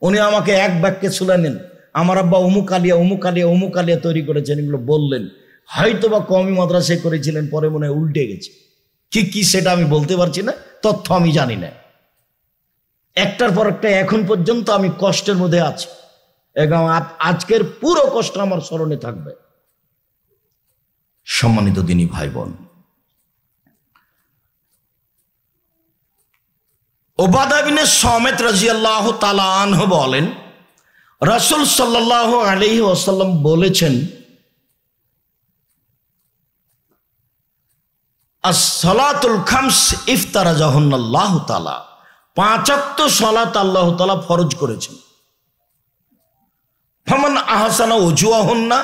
উনি আমাকে এক বাক্যে শুনালেন, আমার আব্বা অমুক আলিয়া অমুক আলিয়া অমুক আলিয়া তৈরি করেছেন, এগুলো বললেন। হয়তো বা কমই মাদ্রাসায় করেছিলেন, পরে মনে হয় উল্টে গেছে। কি সেটা আমি বলতে পারছি না, তথ্য আমি জানি না। একটার পর একটা এখন পর্যন্ত আমি কষ্টের মধ্যে আছি, এবং আজকের পুরো কষ্ট আমার স্মরণে থাকবে। সম্মানিত দিনী ভাই বোন, উবাদা বিন সামিত রাদিয়াল্লাহু তাআলা আনহু বলেন, রাসূল সাল্লাল্লাহু আলাইহি ওয়াসাল্লাম বলেছেন, as-salatul khams ইফতারাজাহুন্নাল্লাহু তাআলা, 5 ওয়াক্ত সালাত আল্লাহ তাআলা ফরজ করেছেন। ফামান আহসানা ওযুহুন্না,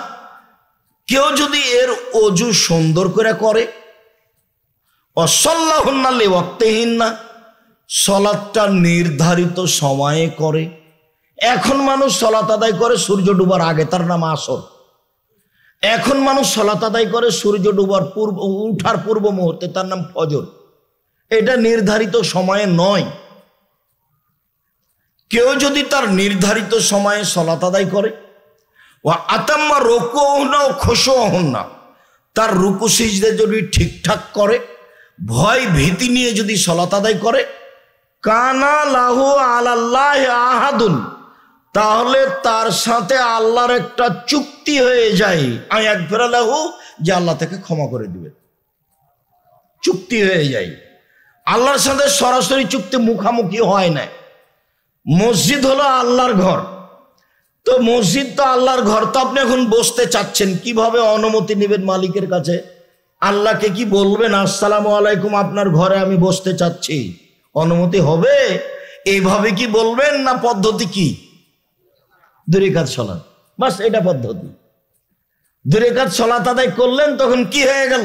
কেউ যদি এর ওযু সুন্দর করে করে, ওয়াসাল্লাহুন্না লিওয়াক্তিহিন্না, সালাতটা নির্ধারিত সময়ে করে। এখন মানুষ সালাত আদায় করে সূর্য ডুবার আগে, তার নাম আসর। এখন মানুষ সালাত আদায় করে সূর্য ডুবার উঠার পূর্ব মুহূর্তে, তার নাম ফজর। এটা নির্ধারিত সময়ে নয়। কেউ যদি তার নির্ধারিত সময়ে সালাত আদায় করে, ওয়া আতাম্মা রুকুহুন্না ওয়া খুশুহুন্না, তার রুকু সিজদা যদি ঠিকঠাক করে, ভয় ভীতি নিয়ে যদি সালাত আদায় করে, কানা লাহু আলাল্লাহি আহাদুন, তাহলে তার সাথে আল্লাহর একটা চুক্তি হয়ে যায়। আয়াগফিরা লাহু, যে আল্লাহ তাকে ক্ষমা করে দিবে, চুক্তি হয়ে যায়। আল্লাহর সাথে সরাসরি চুক্তি মুখামুখি হয় না। মসজিদ হলো আল্লাহর ঘর, তো মসজিদ তো আল্লাহর ঘর, তো আপনি এখন বসতে চাচ্ছেন, কিভাবে অনুমতি নেবেন মালিকের কাছে? আল্লাহকে কি বলবেন, আসসালামু আলাইকুম, আপনার ঘরে আমি বসতে চাচ্ছি, অনুমতি হবে? এইভাবে কি বলবেন, না পদ্ধতি কি? 2 রাকাত সালাত, বাস এটা পদ্ধতি। 2 রাকাত সালাত আদায় করলেন, তখন কি হয়ে গেল?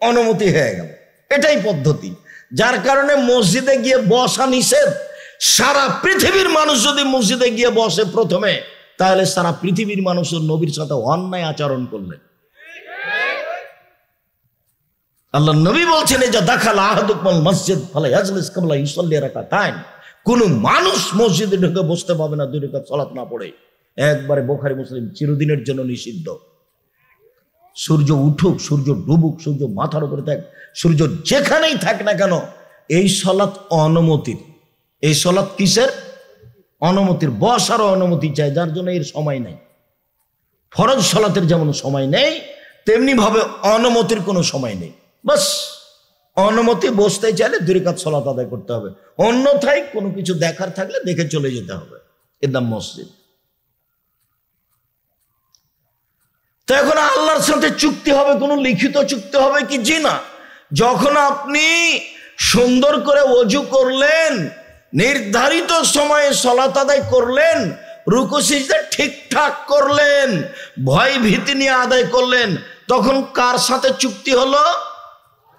অনুমতি হয়ে গেল। এটাই পদ্ধতি। যার কারণে মসজিদে গিয়ে বসা নিষেধ। সারা পৃথিবীর মানুষ যদি মসজিদে গিয়ে বসে প্রথমে, তাহলে সারা পৃথিবীর মানুষের নবীর সাথে অন্যায় আচরণ করলেন। আল্লাহ নবী বলছেন, যে দাখালা আহাদুকুমুল মসজিদ ফালা ইয়াজলিস কাবলা ইউসাল্লি রাকাতাইন, কোন মানুষ মসজিদে ঢুকে বসতে পাবে না 2 রাকাত সালাত না পড়ে। একবারে বুখারী মুসলিম, চিরদিনের জন্য নিষিদ্ধ। সূর্য উঠুক, সূর্য ডুবুক, সূর্য মাথার উপরে থাক, সূর্য যেখানেই থাক না কেন, এই সালাত অনুমতির। এই সালাত কিসের? অনুমতির। বসারও অনুমতি চাই, যার জন্য এর সময় নেই। ফরজ সালাতের যেমন সময় নেই, তেমনি ভাবে অনুমতির কোনো সময় নেই। বাস অনুমতি, বসতে চাইলে 2 রাকাত সালাত আদায় করতে হবে, অন্যথায় কোনো কিছু দেখার থাকলে দেখে চলে যেতে হবে। এর নাম মসজিদ। তো এখন আল্লাহর সাথে চুক্তি হবে, কোনো লিখিত চুক্তি হবে কি? জি না। যখন আপনি সুন্দর করে ওযু করলেন, নির্ধারিত সময়ে সালাত আদায় করলেন, রুকু সিজদা ঠিকঠাক করলেন, ভয় ভীতি নিয়ে আদায় করলেন, তখন কার সাথে চুক্তি হলো?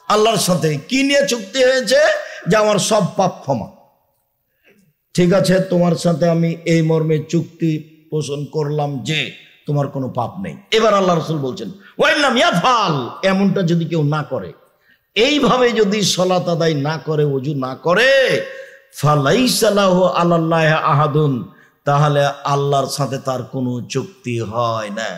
আল্লাহর সাথে। কি নিয়ে চুক্তি হয়েছে? যে আমার সব পাপ ক্ষমা। ঠিক আছে, তোমার সাথে আমি এই মর্মে চুক্তি পোষণ করলাম যে তোমার কোনো পাপ নেই। এবার আল্লাহ রাসূল বলছেন, ওয়াইল্লাম ইয়াফাল, এমনটা যদি কেউ না করে, এইভাবে যদি সালাত আদায় না করে, ওযু না করে, ফালাইসা লাহু আলাল্লাহি আহাদুন, তাহলে আল্লাহর সাথে তার কোনো চুক্তি হয় না।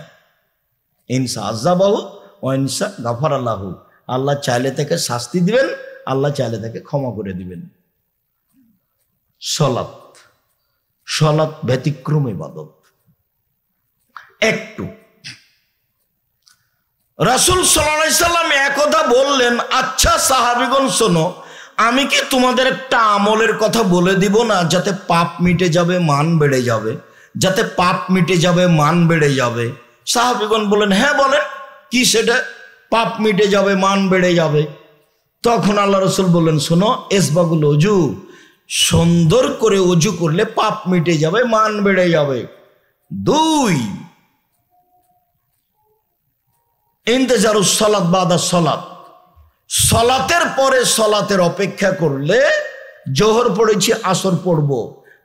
ইনসা আযাবাহু ওয়া ইনসা গাফারা লাহু, আল্লাহ চাইলে তাকে শাস্তি দিবেন, আল্লাহ চাইলে তাকে ক্ষমা করে দিবেন। সালাত, সালাত ব্যতিক্রম ইবাদত। একটু রাসূল সাল্লাল্লাহু আলাইহি সাল্লাম একদা বললেন, আচ্ছা সাহাবীগণ শোনো, আমি কি তোমাদের একটা আমলের কথা বলে দিব না, যাতে পাপ মিটে যাবে, মান বেড়ে যাবে, যাতে পাপ মিটে যাবে, মান বেড়ে যাবে? সাহাবীগণ বলেন, হ্যাঁ বলেন। কি সেটা? পাপ মিটে যাবে, মান বেড়ে যাবে। তখন আল্লাহ রাসূল বললেন, শোনো, ইসবাগুল ওযু, সুন্দর করে ওযু করলে পাপ মিটে যাবে, মান বেড়ে যাবে। 2, ইন্তেজারুস সালাত বাদা সালাত, সালাতের পরে সালাতের অপেক্ষা করলে, জোহর পড়েছি আসর পড়বো,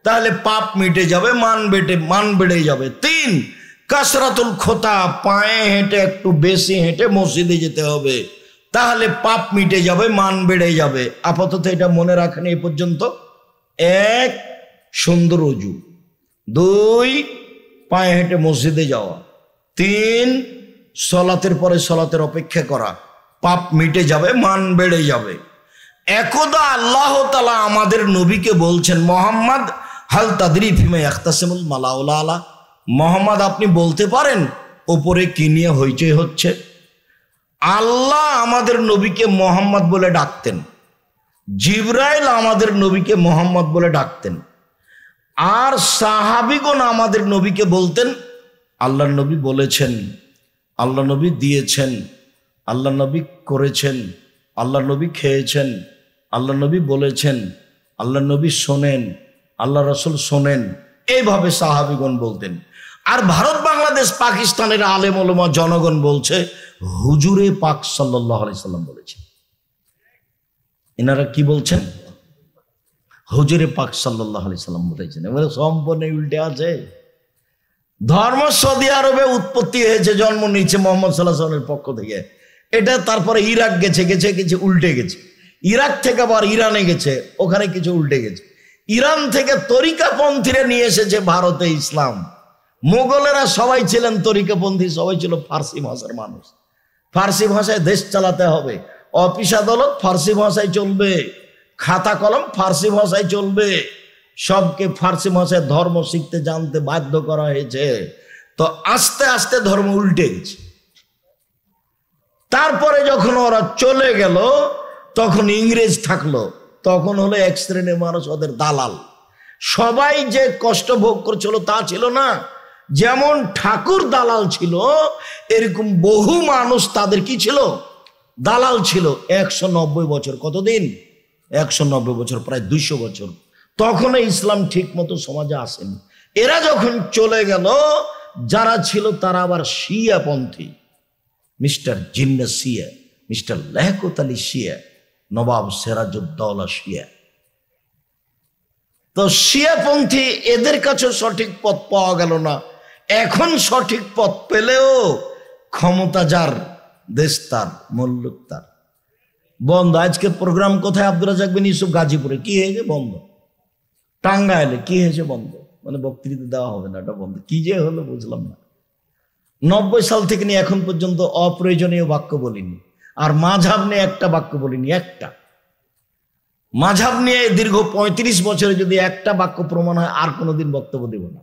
তাহলে পাপ মিটে যাবে, মান বেড়ে যাবে। 3, কাসরাতুল খোতা, পায়ে হেঁটে, একটু বেশি হেঁটে মসজিদে যেতে হবে, তাহলে পাপ মিটে যাবে, মান বেড়ে যাবে। আপাতত এটা মনে রাখেন এই পর্যন্ত। 1, সুন্দর ওযু। 2, পায়ে হেঁটে মসজিদে যাওয়া। 3, সালাতের পরে সালাতের অপেক্ষা করা, পাপ মিটে যাবে, মান বেড়ে যাবে। একদা আল্লাহ তাআলা আমাদের নবীকে বলছেন, মুহাম্মদ হাল তাদরি ফিমা ইয়াখতাসিমুল মালাউল আলা, মুহাম্মদ আপনি বলতে পারেন ওপরে কি নিয়ে হইচই হচ্ছে? আল্লাহ আমাদের নবীকে মোহাম্মদ বলে ডাকতেন, জিবরাইল আমাদের নবীকে মোহাম্মদ বলে ডাকতেন, আর সাহাবীগণ আমাদের নবীকে বলতেন আল্লাহ নবী বলেছেন, আল্লাহ নবী দিয়েছেন, আল্লাহ নবী করেছেন, আল্লাহ নবী খেয়েছেন, আল্লাহ নবী বলেছেন, আল্লাহ নবী শোনেন, আল্লাহ রসুল শোনেন, এইভাবে সাহাবীগণ বলতেন। আর ভারত, বাংলাদেশ, পাকিস্তানের আলেম ওলামা জনগণ বলছে হুজুরে পাক সাল্লাল্লাহু আলাইহি সাল্লাম বলেছেন। এনারা কি বলছেন? হুজুরে পাক সাল্লাল্লাহু আলাইহি সাল্লাম বলেছেন। এবারে সম্পূর্ণ উল্টে আছে। ধর্ম সৌদি আরবে উৎপত্তি হয়েছে, জন্ম নিয়েছে মোহাম্মদ সাল্লাল্লাহু আলাইহি ওয়াসাল্লামের পক্ষ থেকে। এটা তারপরে ইরাক গেছে, কিছু উল্টে গেছে। ইরাক থেকে আবার ইরানে গেছে, ওখানে কিছু উল্টে গেছে। ইরান থেকে তরিকাপন্থীরা নিয়ে এসেছে ভারতে ইসলাম। মোগলেরা সবাই ছিলেন তরিকাপন্থী, সবাই ছিল ফার্সি ভাষার মানুষ। ফার্সি ভাষায় দেশ চালাতে হবে, অফিস আদালত ফার্সি ভাষায় চলবে, খাতা কলম ফার্সি ভাষায় চলবে, সবকে ফার্সি ভাষায় ধর্ম শিখতে জানতে বাধ্য করা হয়েছে। তো আস্তে আস্তে ধর্ম উল্টে গেছে। তারপরে যখন ওরা চলে গেল তখন ইংরেজ থাকলো, তখন হলো এক শ্রেণীর মানুষ, ওদের দালাল। সবাই যে কষ্ট ভোগ করছিল তা ছিল না। যেমন ঠাকুর দালাল ছিল, এরকম বহু মানুষ তাদের কি ছিল? দালাল ছিল। 190 বছর, কতদিন? 190 বছর, প্রায় 200 বছর। তখন ইসলাম ঠিক মতো সমাজে আসেনি। এরা যখন চলে গেল, যারা ছিল তারা আবার শিয়াপন্থী, মিস্টার জিন্না শিয়া, মিস্টার লিয়াকত আলী শিয়া, নবাব সিরাজউদ্দৌলা শিয়া। তো শিয়াপন্থী এদের কাছে সঠিক পথ পাওয়া গেল না। এখন সঠিক পথ পেলেও ক্ষমতা যার, দেশ তার, মুলুক তার। বন্ধ। আজকে প্রোগ্রাম কোথায়? আব্দুর রাজ্জাক বিন ইউসুফ, গাজীপুরে। কি হয়েছে? বন্ধ। টাঙ্গাইলে কি হয়েছে? বন্ধ। মানে বক্তৃতা দেওয়া হবে না, এটা বন্ধ। কি যে হলো বুঝলাম না। 90 সাল থেকে নিয়ে এখন পর্যন্ত অপ্রয়োজনীয় বাক্য বলিনি, আর মাঝহাব নিয়ে একটা বাক্য বলিনি, একটা। মাঝহাব নিয়ে দীর্ঘ 35 বছরে যদি একটা বাক্য প্রমাণ হয়, আর কোনোদিন বক্তব্য দেব না।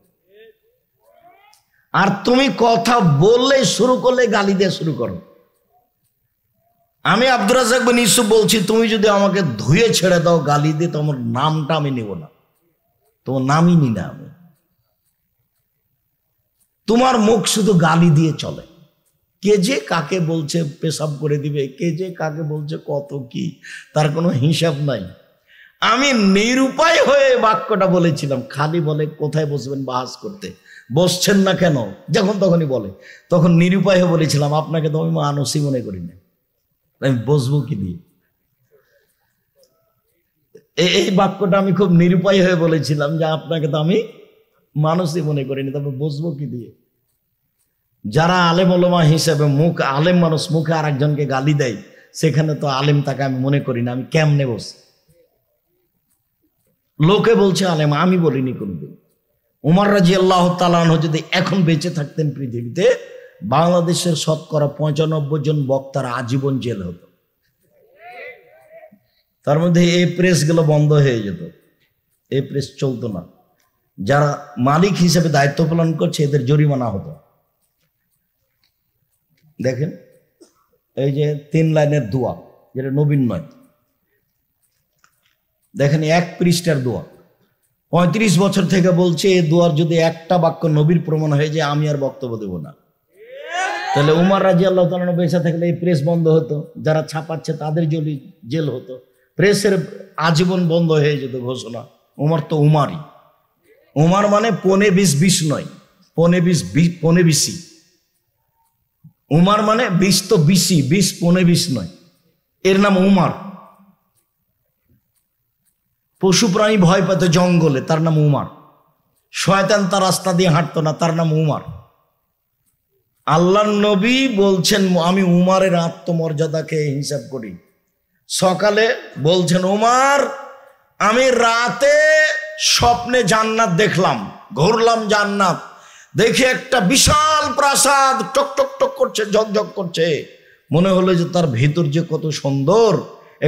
আর তুমি কথা বললে শুরু করলে গালি দিয়ে শুরু করো। আমি আব্দুর রাজ্জাক বিন ইউসুফ বলছি, তুমি যদি আমাকে ধুয়ে ছেড়ে দাও গালি দিয়ে, তোমার নামটা আমি নেব না, তোমার নামই নি না আমি। তোমার মুখ শুধু গালি দিয়ে চলে। কে যে কাকে বলছে পেশাব করে দিবে, কে যে কাকে বলছে কত কি, তার কোনো হিসাব নাই। আমি নিরুপায় হয়ে বাক্যটা বলেছিলাম। খালি বলে কোথায় বসবেন বাহাস করতে, বসছেন না কেন, যখন তখনই বলে। তখন নিরুপায় হয়ে বলেছিলাম, আপনাকে তো আমি মানুষই মনে করি না, আমি বসবো কি দিয়ে। এই বাক্যটা আমি খুব নিরুপায় হয়ে বলেছিলাম যে আপনাকে তো আমি মানুষই মনে করিনি, তবে বসবো কি দিয়ে। যারা আলেম ওলামা হিসেবে মুখ, আলেম মানুষ মুখে আর একজনকে গালি দেয়, সেখানে তো আলেম তাকে আমি মনে করি না, আমি কেমনে বসি? লোকে বলছে আলেম, আমি বলিনি কোনদিন। উমর রাদিয়াল্লাহু তাআলা আনহু যদি এখন বেঁচে থাকতেন পৃথিবীতে, বাংলাদেশের শতকরা 95 জন বক্তার আজীবন জেল হতো। তার মধ্যে এই প্রেসগুলো বন্ধ হয়ে যেত, এই প্রেস চলতো না। যারা মালিক হিসেবে দায়িত্ব পালন করছে এদের জরিমানা হতো। দেখেন এই যে 3 লাইনের দোয়া, যেটা নবীন নয়, দেখেন 1 পৃষ্ঠার দোয়া। 35 বছর থেকে বলছে এই দোয়ার যদি একটা বাক্য নবীর প্রমাণ হয়ে যায়, আমি আর বক্তব্য দেব না। তাহলে উমর রাদিয়াল্লাহু তাআলা আনহু বেঁচে থাকলে এই প্রেস বন্ধ হতো, যারা ছাপাচ্ছে তাদের জেল হতো, প্রেসের আজীবন বন্ধ হয়ে যেত ঘোষণা। উমর তো উমারই। উমার মানে 15-20 নয়, 15-20। উমার মানে 20 তো 20 নয়, এর নাম উমার। পশু প্রাণী ভয় পেত জঙ্গলে, তার নাম উমার। শয়তান তার রাস্তা দিয়ে হাঁটতো না, তার নাম উমার। আল্লাহর নবী বলছেন, আমি উমারের আত্মমর্যাদাকে হিসাব করি। সকালে বলছেন, উমার আমি রাতে স্বপ্নে জান্নাত দেখলাম, ঘুরলাম জান্নাত, দেখে একটা বিশাল প্রাসাদ টক টক টক করছে, ঝকঝক করছে, মনে হলো যে তার ভিতর যে কত সুন্দর,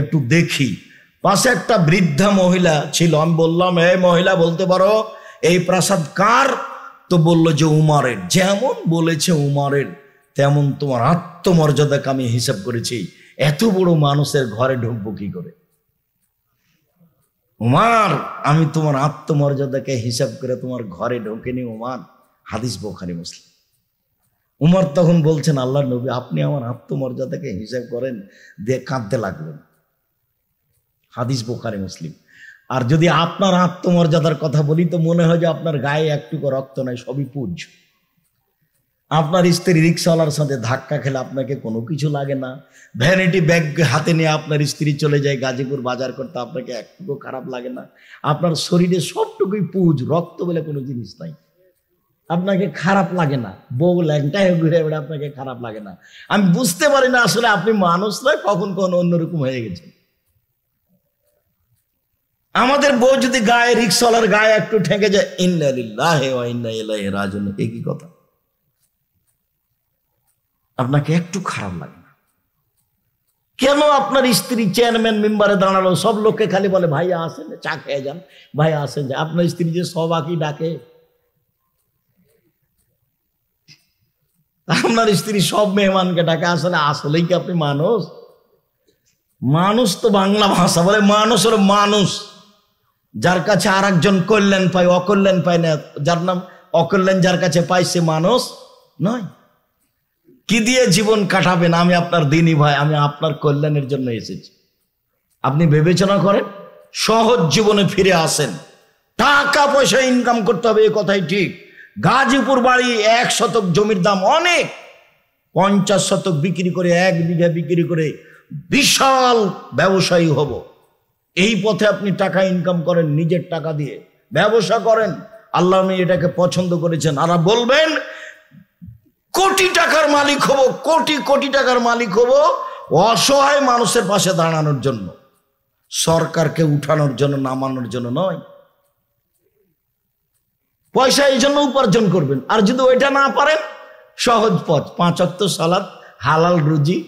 একটু দেখি। পাশে একটা বৃদ্ধা মহিলা ছিল। আমি বললাম, এই মহিলা বলতে পারো এই প্রাসাদ কার? তো বললো যে উমারের। যেমন বলেছে উমারের, তেমন তোমার আত্মমর্যাদাকে আমি হিসাব করেছি, এত বড় মানুষের ঘরে ঢুকবো কি করে। উমার, আমি তোমার আত্মমর্যাদাকে হিসাব করে তোমার ঘরে ঢোকেনি উমার। হাদিস বুখারী মুসলিম। উমর তখন বলছেন, আল্লাহ নবী, আপনি আমার আত্মমর্যাদাকে হিসাব করেন, দিয়ে কাঁদতে লাগলেন। হাদিস বুখারী মুসলিম। আর যদি আপনার আত্মমর্যাদার কথা বলি তো মনে হয় যে আপনার গায়ে একটুকু রক্ত নাই, সবই পুজ। আপনার স্ত্রী রিক্সাওয়ালার সাথে ধাক্কা খেলে আপনাকে কোনো কিছু লাগে না, ভ্যানিটি ব্যাগ হাতে নিয়ে আপনার স্ত্রী চলে যায় গাজীপুর বাজার করতে, আপনাকে একটুকু খারাপ লাগে না। আপনার শরীরে সবটুকুই পুজ, রক্ত বলে কোনো জিনিস নাই, আপনাকে খারাপ লাগে না। বউ ল্যাংটায় ঘুরে বেড়ে আপনাকে খারাপ লাগে না। আমি বুঝতে পারি না আসলে আপনি মানুষ নয়, কখন অন্যরকম হয়ে গেছেন। আমাদের বউ যদি গায়ে, রিক্সাওয়ালার গায়ে একটু ঠেকে যায়, ইন্না লিল্লাহি ওয়া ইন্না ইলাইহি রাজিউন, একই কথা। আপনাকে একটু খারাপ লাগে না কেন? আপনার স্ত্রী চেয়ারম্যান মেম্বারে দাঁড়ালো, সব লোককে খালি বলে ভাইয়া আসেন, চা খেয়ে যান, ভাইয়া আসেন। আপনার স্ত্রী যে সবাইকে ডাকে, আপনার স্ত্রী সব মেহমানকে ডাকে, আসলেই কি আপনি মানুষ? মানুষ তো বাংলা ভাষা বলে, মানুষ হলো মানুষ। যার কাছে আর একজন কল্যাণ পায়, অকল্যাণ পায় না, যার নাম অকল্যাণ যার কাছে পায় সে মানুষ নয়। কি দিয়ে জীবন কাটাবেন? আমি আপনার দিনী ভাই, আমি আপনার কল্যাণের জন্য এসেছি। আপনি বিবেচনা করেন, সহজ জীবনে ফিরে আসেন। টাকা পয়সা ইনকাম করতে হবে, এ কথাই ঠিক। গাজীপুর বাড়ি, 1 শতক জমির দাম অনেক, 50 শতক বিক্রি করে, 1 বিঘা বিক্রি করে বিশাল ব্যবসায়ী হব। এই পথে আপনি টাকা ইনকাম করেন, নিজের টাকা দিয়ে ব্যবসা করেন। আল্লাহ এটাকে পছন্দ করেছেন। আর বলবেন কোটি টাকার মালিক হব, কোটি কোটি টাকার মালিক হব অসহায় মানুষের পাশে দাঁড়ানোর জন্য, সরকারকে উঠানোর জন্য, নামানোর জন্য নয়। পয়সা এই জন্য উপার্জন করবেন। আর যদি ওইটা না পারেন, সহজ পথ, 5 ওয়াক্ত সালাত, হালাল রুজি,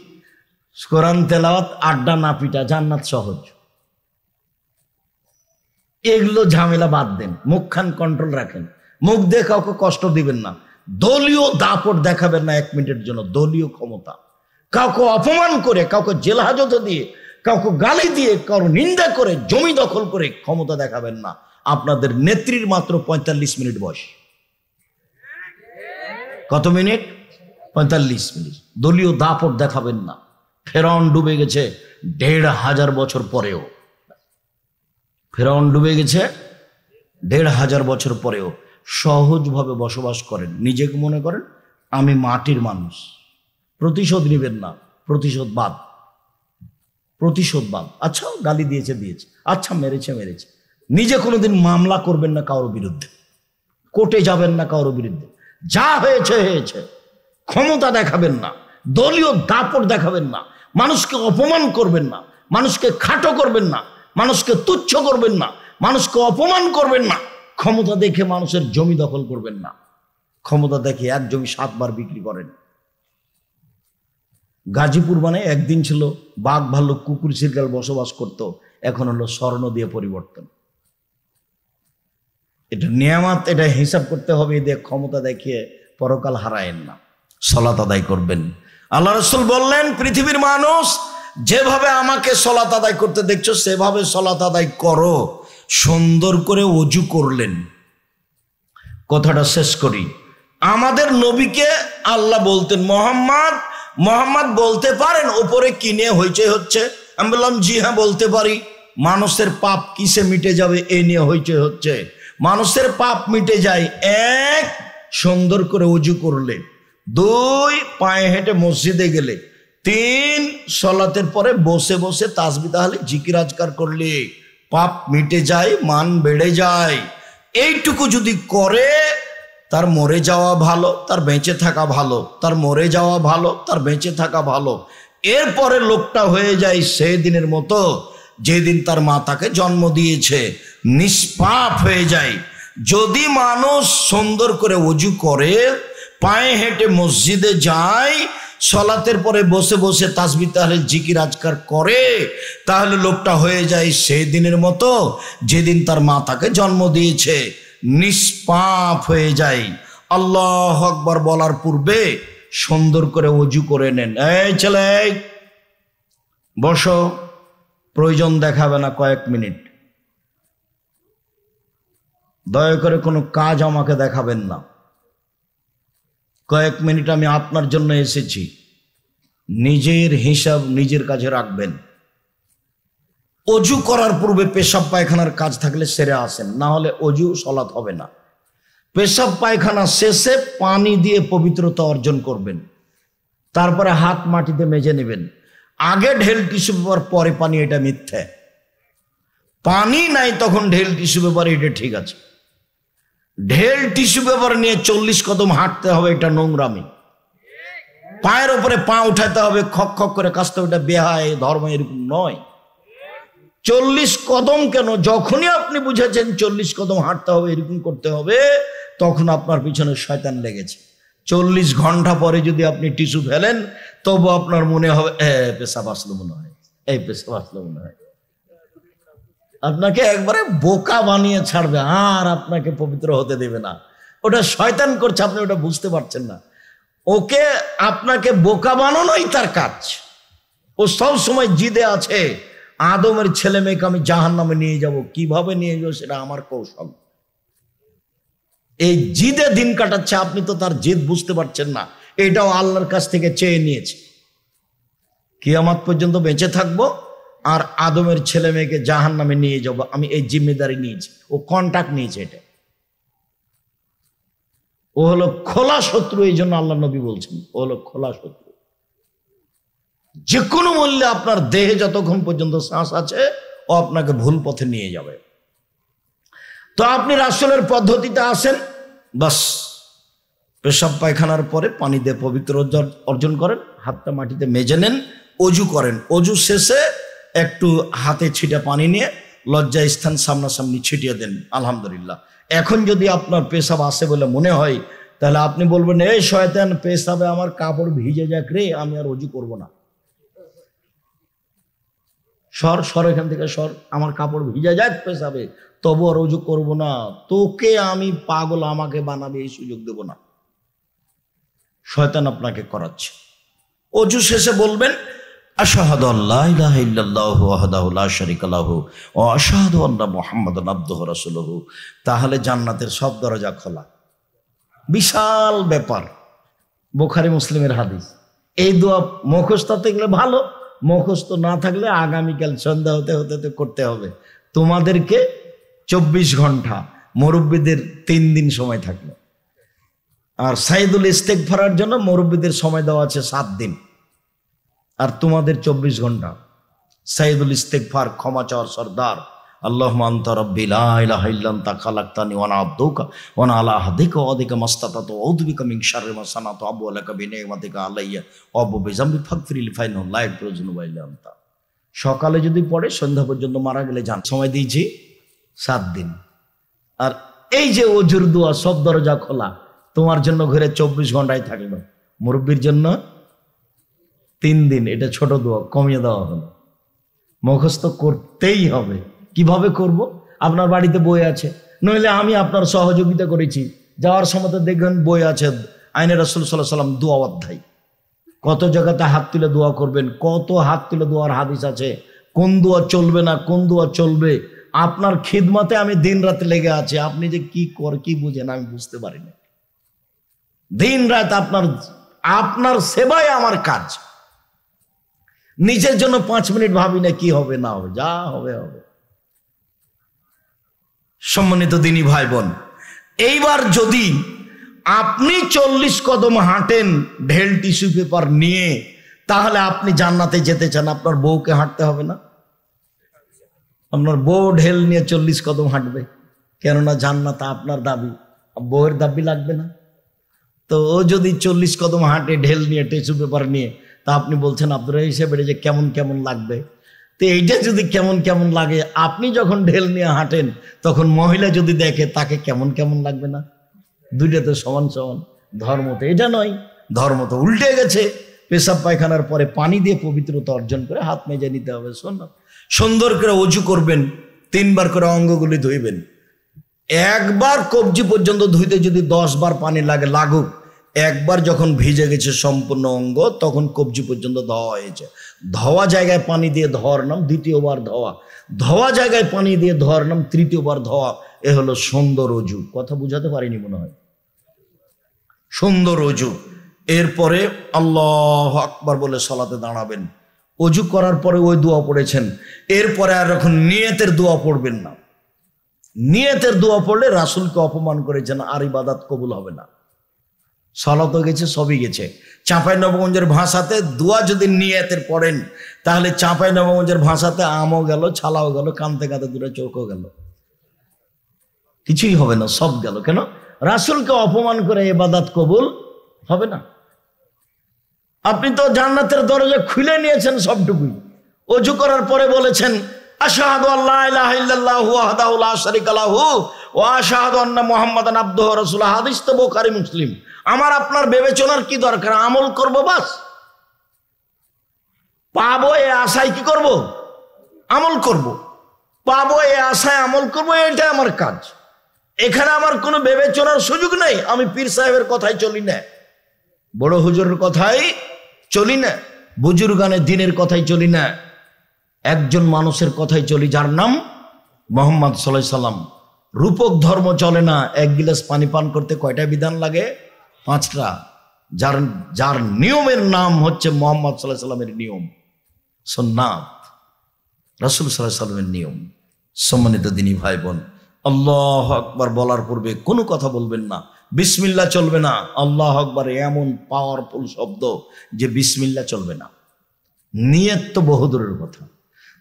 কোরআন তেলাওয়াত, আড্ডা না পিটা, জান্নাত সহজ। এগুলো ঝামেলা বাদ দেন, মুখখান কন্ট্রোল রাখেন, মুখ দিয়ে কাউকে কষ্ট দিবেন না, দলীয় দাপট দেখাবেন না 1 মিনিটের জন্য। দলীয় ক্ষমতা, কাউকে অপমান করে, কাউকে জেল হাজতে দিয়ে, কাউকে গালি দিয়ে, কারো নিন্দা করে, জমি দখল করে ক্ষমতা দেখাবেন না। আপনাদের নেত্রীর মাত্র 45 মিনিট বয়স। কত মিনিট? 45 মিনিট। দলীয় দাপট দেখাবেন না। ফেরাউন ডুবে গেছে 1500 বছর পরেও, ফেরাউন ডুবে গেছে 1500 বছর পরেও সহজভাবে বসবাস করেন। নিজেকে মনে করেন আমি মাটির মানুষ। প্রতিশোধ নেবেন না, প্রতিশোধবাদ, প্রতিশোধবাদ। আচ্ছা গালি দিয়েছে, আচ্ছা মেরেছে। নিজে কোনোদিন মামলা করবেন না কারোর বিরুদ্ধে, কোর্টে যাবেন না কারোর বিরুদ্ধে। যা হয়েছে। ক্ষমতা দেখাবেন না, দলীয় দাপট দেখাবেন না, মানুষকে অপমান করবেন না, মানুষকে খাটো করবেন না, মানুষকে তুচ্ছ করবেন না, মানুষকে অপমান করবেন না। ক্ষমতা দেখে মানুষের জমি দখল করবেন না। ক্ষমতা দেখে 1 জমি 7 বার বিক্রি করেন। গাজীপুর মানে একদিন ছিল বাঘ ভাল্লুক কুকুর শিরকাল বসবাস করত, এখন হলো স্বর্ণ দিয়ে পরিবর্তন। এটা নিয়ামত, এটা হিসাব করতে হবে। এদের ক্ষমতা দেখিয়ে পরকাল হারায়েন না, সালাত আদায় করবেন। আল্লাহ রাসূল বললেন, পৃথিবীর মানুষ যেভাবে আমাকে সালাত আদায় করতে দেখছো সেভাবে সালাত আদায় করো। সুন্দর করে ওযু করলেন। কথাটা শেষ করি। আমাদের নবীকে আল্লাহ বলতেন, মোহাম্মদ বলতে পারেন ওপরে কি নিয়ে হইচই হচ্ছে? আমি বললাম জি হ্যাঁ বলতে পারি। মানুষের পাপ কিসে মিটে যাবে এই নিয়ে হইচই হচ্ছে। মানুষের পাপ মিটে যায় 1, সুন্দর করে ওযু করলে, 2, পায়ে হেঁটে মসজিদে গেলে, 3, সালাতের পরে বসে বসে তাসবিহ তাহলিল জিকির আজকার করলে পাপ মিটে যায়, মান বেড়ে যায়। এইটুকু যদি করে তার মরে যাওয়া ভালো, তার বেঁচে থাকা ভালো, তার মরে যাওয়া ভালো, তার বেঁচে থাকা ভালো। এরপরে লোকটা হয়ে যায় সেই দিনের মতো যেদিন তার মা তাকে জন্ম দিয়েছে, নিষ্পাপ হয়ে যায়। যদি মানুষ সুন্দর করে ওযু করে, পায়ে হেঁটে মসজিদে যায়, সালাতের পরে বসে বসে তাসবিহ তাহলিল জিকির আজকার করে, তাহলে লোকটা হয়ে যায় সেই দিনের মতো যেদিন তার মা তাকে জন্ম দিয়েছে, নিষ্পাপ হয়ে যায়। আল্লাহু আকবার বলার পূর্বে সুন্দর করে অজু করে নেন। এই ছেলে বসো, প্রয়োজন দেখাবে না কয়েক মিনিট, দয়া করে কোনো কাজ আমাকে দেখাবেন না। কয়েক মিনিট আমি আপনার জন্য এসেছি, নিজের হিসাব নিজের কাছে রাখবেন। অজু করার পূর্বে পেশাব পায়খানার কাজ থাকলে সেরে আসেন, না হলে অজু সলাৎ হবে না। পেশাব পায়খানা শেষে পানি দিয়ে পবিত্রতা অর্জন করবেন, তারপরে হাত মাটিতে মেজে নেবেন। আগে ঢেল টিস্যু পেপার পরে পানি, এটা মিথ্যে। পানি নাই তখন ঢেল টিস্যু পেপার, এটা ঠিক আছে। ঢেল টিস্যু পেপার নিয়ে 40 কদম হাঁটতে হবে, এটা নোংরামি। পায়ের উপরে পা উঠাতে হবে, খক খক করে কাশতে হবে, এটা বেহায় ধর্ম, এরকম নয়। 40 কদম কেন, যখনই আপনি বুঝেছেন 40 কদম হাঁটতে হবে, এরকম করতে হবে, তখন আপনার পিছনে শয়তান লেগেছে। 40 ঘন্টা পরে যদি আপনি টিস্যু ফেলেন, তবু আপনার মনে হবে পেশাব আসলো মনে হয়, এই পেশাব আসলো মনে হয়। আপনাকে একবারে বোকা বানিয়ে ছাড়বে, আর আপনাকে পবিত্র হতে দেবে না। ওটা শয়তান করছে, আপনি ওটা বুঝতে পারছেন না। ওকে আপনাকে বোকা বানানোই তার কাজ। ও সব সময় জিদে আছে, আদমের ছেলে মেয়েকে আমি জাহান্নামে নিয়ে যাব। কিভাবে নিয়ে যাবো সেটা আমার কৌশল। এই জিদে দিন কাটাচ্ছে, আপনি তো তার জিদ বুঝতে পারছেন না। এটাও আল্লাহর কাছ থেকে চেয়ে নিয়েছে, কিয়ামত পর্যন্ত বেঁচে থাকবো আর আদমের ছেলে মেয়েকে জাহান্নামে নিয়ে যাব, আমি এই জিম্মেদারি নিয়েছি। ও কন্ট্রাক্ট নিয়েছে, এটা ও হলো খোলা শত্রু। এই জন্য আল্লাহ নবী বলছেন ও হলো খোলা শত্রু। যে কোনো মূল্যে আপনার দেহে যতক্ষণ পর্যন্ত শ্বাস আছে, ও আপনাকে ভুল পথে নিয়ে যাবে। তো আপনি রাসূলের পদ্ধতিতে আসেন, বাস পেশাব পায়খানার পরে পানি দিয়ে পবিত্র অর্জন করেন, হাতটা মাটিতে মেজে নেন, অজু করেন। অজু শেষে একটু হাতে ছিটা পানি নিয়ে লজ্জা স্থান সামনাসামনি ছিটিয়ে দেন। আলহামদুলিল্লাহ। এখন যদি আপনার পেশাব আসে বলে মনে হয়, তাহলে আপনি বলবেন, এই শয়তান, পেশাবে আমার কাপড় ভিজে যাক রে, আমি আর অজু করব না। সর এখান থেকে সর, আমার কাপড় ভিজে যাক পেশাবে, তবু আর অজু করব না। তোকে আমি পাগল, আমাকে বানাবে, এই সুযোগ দেব না। শয়তান আপনাকে করাচ্ছে। অজু শেষে বলবেন, আশহাদু আল্লা ইলাহা ইল্লাল্লাহু ওয়াহদাহু লা শারীকা লাহু ওয়া আশহাদু আন্না মুহাম্মাদান আবদুহু ওয়া রাসূলুহু। তাহলে জান্নাতের সব দরজা খোলা। বিশাল ব্যাপার, বুখারী মুসলিমের হাদিস। এই দোয়া মুখস্থ থাকলে ভালো, মুখস্থ না থাকলে আগামীকাল সন্ধ্যা হতে হতে করতে হবে। তোমাদেরকে 24 ঘন্টা, মুরব্বীদের 3 দিন সময় থাকলো। আর সাইদুল ইস্তেগফারের জন্য মুরব্বীদের সময় দেওয়া আছে 7 দিন, আর তোমাদের 24 ঘন্টা। সাইদুল ইস্তেগফার, ক্ষমা চাওয়ার সর্দার। আল্লাহুম্মা আনতা রাব্বি লা ইলাহা ইল্লা আনতা খালাকতানি ওয়া আনা আবদুকা ওয়া আনা আলা আহদিকা ওয়া ওয়াদিকা মাসতাতাতু ওয়া আউযু বিকা মিন শাররি মা সানাতু আবু লাকা বিনি'মাতিকা আলাইয়া ওয়া আবু বিযামবি ফাগফিরলি ফাইনাহু লা ইয়াগফিরু যুনুবা ইল্লা আনতা। সকালে যদি পড়ে সন্ধ্যা পর্যন্ত মারা গেলে যান, সময় দিয়েছি 7 দিন। আর এই যে ওজুর দোয়া, সব দরজা খোলা। তোমার জন্য ঘরে 24 ঘন্টায় থাকলো, মুরব্বীর জন্য 3 দিন। এটা ছোট দোয়া, কমিয়ে দেওয়া হলো। মুখস্থ করতেই হবে। কিভাবে করব? আপনার বাড়িতে বই আছে, নইলে আমি আপনার সহযোগিতা করেছি। যাওয়ার সময় তো দেখবেন বই আছে, আইনে রাসূল সাল্লাল্লাহু আলাইহি ওয়াসাল্লাম দোয়া অধ্যায়। কত জায়গাতে হাত তুলে দোয়া করবেন, কত হাত তুলে দোয়ার হাদিস আছে, কোন দোয়া চলবে না, কোন দোয়া চলবে। আপনার খিদমতে আমি দিন রাত লেগে আছি। আপনি যে কি বুঝেন আমি বুঝতে পারি না। দিন রাত আপনার সেবায় আমার কাজ। নিজের জন্য 5 মিনিট ভাবি না কি হবে না হবে, যা হবে হবে। সম্মানিত দিনী ভাই বোন, এইবার যদি আপনি 40 কদম হাঁটেন ঢেল টিস্যু পেপার নিয়ে, তাহলে আপনি জান্নাতে যেতে চান, আপনার বউকে হাঁটতে হবে না। আপনার বউ ঢেল নিয়ে 40 কদম হাঁটবে, কেননা জান্নাত আপনার দাবি, বউয়ের দাবি লাগবে না। তো ও যদি 40 কদম হাঁটে ঢেল নিয়ে, টিস্যু পেপার নিয়ে, তা আপনি বলছেন আব্দুর হিসেবে যে কেমন কেমন লাগবে। তো এইটা যদি কেমন কেমন লাগে, আপনি যখন ঢেল নিয়ে হাঁটেন তখন মহিলা যদি দেখে, তাকে কেমন কেমন লাগবে না? দুইটা তো সমান সমান। ধর্ম তো এটা নয়, ধর্ম তো উল্টে গেছে। পেশাব পায়খানার পরে পানি দিয়ে পবিত্রতা অর্জন করে হাত মেজে নিতে হবে। সুন্দর করে অজু করবেন, 3 বার করে অঙ্গগুলি ধুইবেন। একবার কবজি পর্যন্ত ধুইতে যদি 10 বার পানি লাগুক, একবার যখন ভিজে গেছে সম্পূর্ণ অঙ্গ তখন কবজি পর্যন্ত ধোয়া হয়েছে। ধোয়া জায়গায় পানি দিয়ে ধোয়ার নাম দ্বিতীয়বার ধোয়া, ধোয়া জায়গায় পানি দিয়ে ধোয়ার নাম তৃতীয়বার ধোয়া। এ হলো সুন্দর অজু। কথা বুঝাতে পারিনি মনে হয়। সুন্দর অজু। এরপরে আল্লাহু আকবার বলে সালাতে দাঁড়াবেন। অজু করার পরে ওই দোয়া পড়েছেন, এরপরে আর এখন নিয়তের দোয়া পড়বেন না। নিয়তের দোয়া পড়লে রাসূলকে অপমান করেছেন, আর ইবাদত কবুল হবে না। সালাতও গেছে, সবই গেছে। চাঁপাইনবাবগঞ্জের ভাষাতে দোয়া যদি নিয়তের পড়েন তাহলে চাঁপাইনবাবগঞ্জের ভাষাতে আমও গেল, ছালাও গেল, কানতে কাঁদতে দুটো চোখও গেল, কিছুই হবে না, সব গেল। কেন? রাসূলকে অপমান করে ইবাদত কবুল হবে না। আপনি তো জান্নাতের দরজা খুলে নিয়েছেন সবটুকুই। ওযু করার পরে বলেছেন আশহাদু আল্লা ইলাহা ইল্লাল্লাহু ওয়াহদাহু লা শারীকা লাহু ওয়া আশহাদু আন্না মুহাম্মাদান আবদুহু ওয়া রাসূলুহু। হাদিস তো বুখারী মুসলিম। আমার আপনার বিবেচনার কি দরকার? আমল করব বাস, পাবো এ আশায় কি করব? আমল করব। পাবো এ আশায় আমল করব, এটা আমার কাজ। এখানে আমার কোনো বিবেচনার সুযোগ নেই। আমি পীর সাহেবের কথাই চলি না, বড় হুজুরের কথাই চলি না, বুজুর্গানে দিনের কথাই চলি না, একজন মানুষের কথাই চলি যার নাম মুহাম্মদ সাল্লাল্লাহু আলাইহি সাল্লাম। রূপক ধর্ম চলে না। এক গিলাস পানি পান করতে কয়টা বিধান লাগে? 5টা। যার নিয়মের নাম হচ্ছে মুহাম্মদ সাল্লাল্লাহু আলাইহি সাল্লামের নিয়ম, সুন্নাত, রাসূল সাল্লাল্লাহু আলাইহি সাল্লামের নিয়ম। সম্মানিত দিনী ভাই বোন, আল্লাহু আকবার বলার পূর্বে কোনো কথা বলবেন না, বিসমিল্লাহ চলবে না। আল্লাহু আকবার এমন পাওয়ারফুল শব্দ যে বিসমিল্লাহ চলবে না। নিয়ত তো বহুদূরের কথা।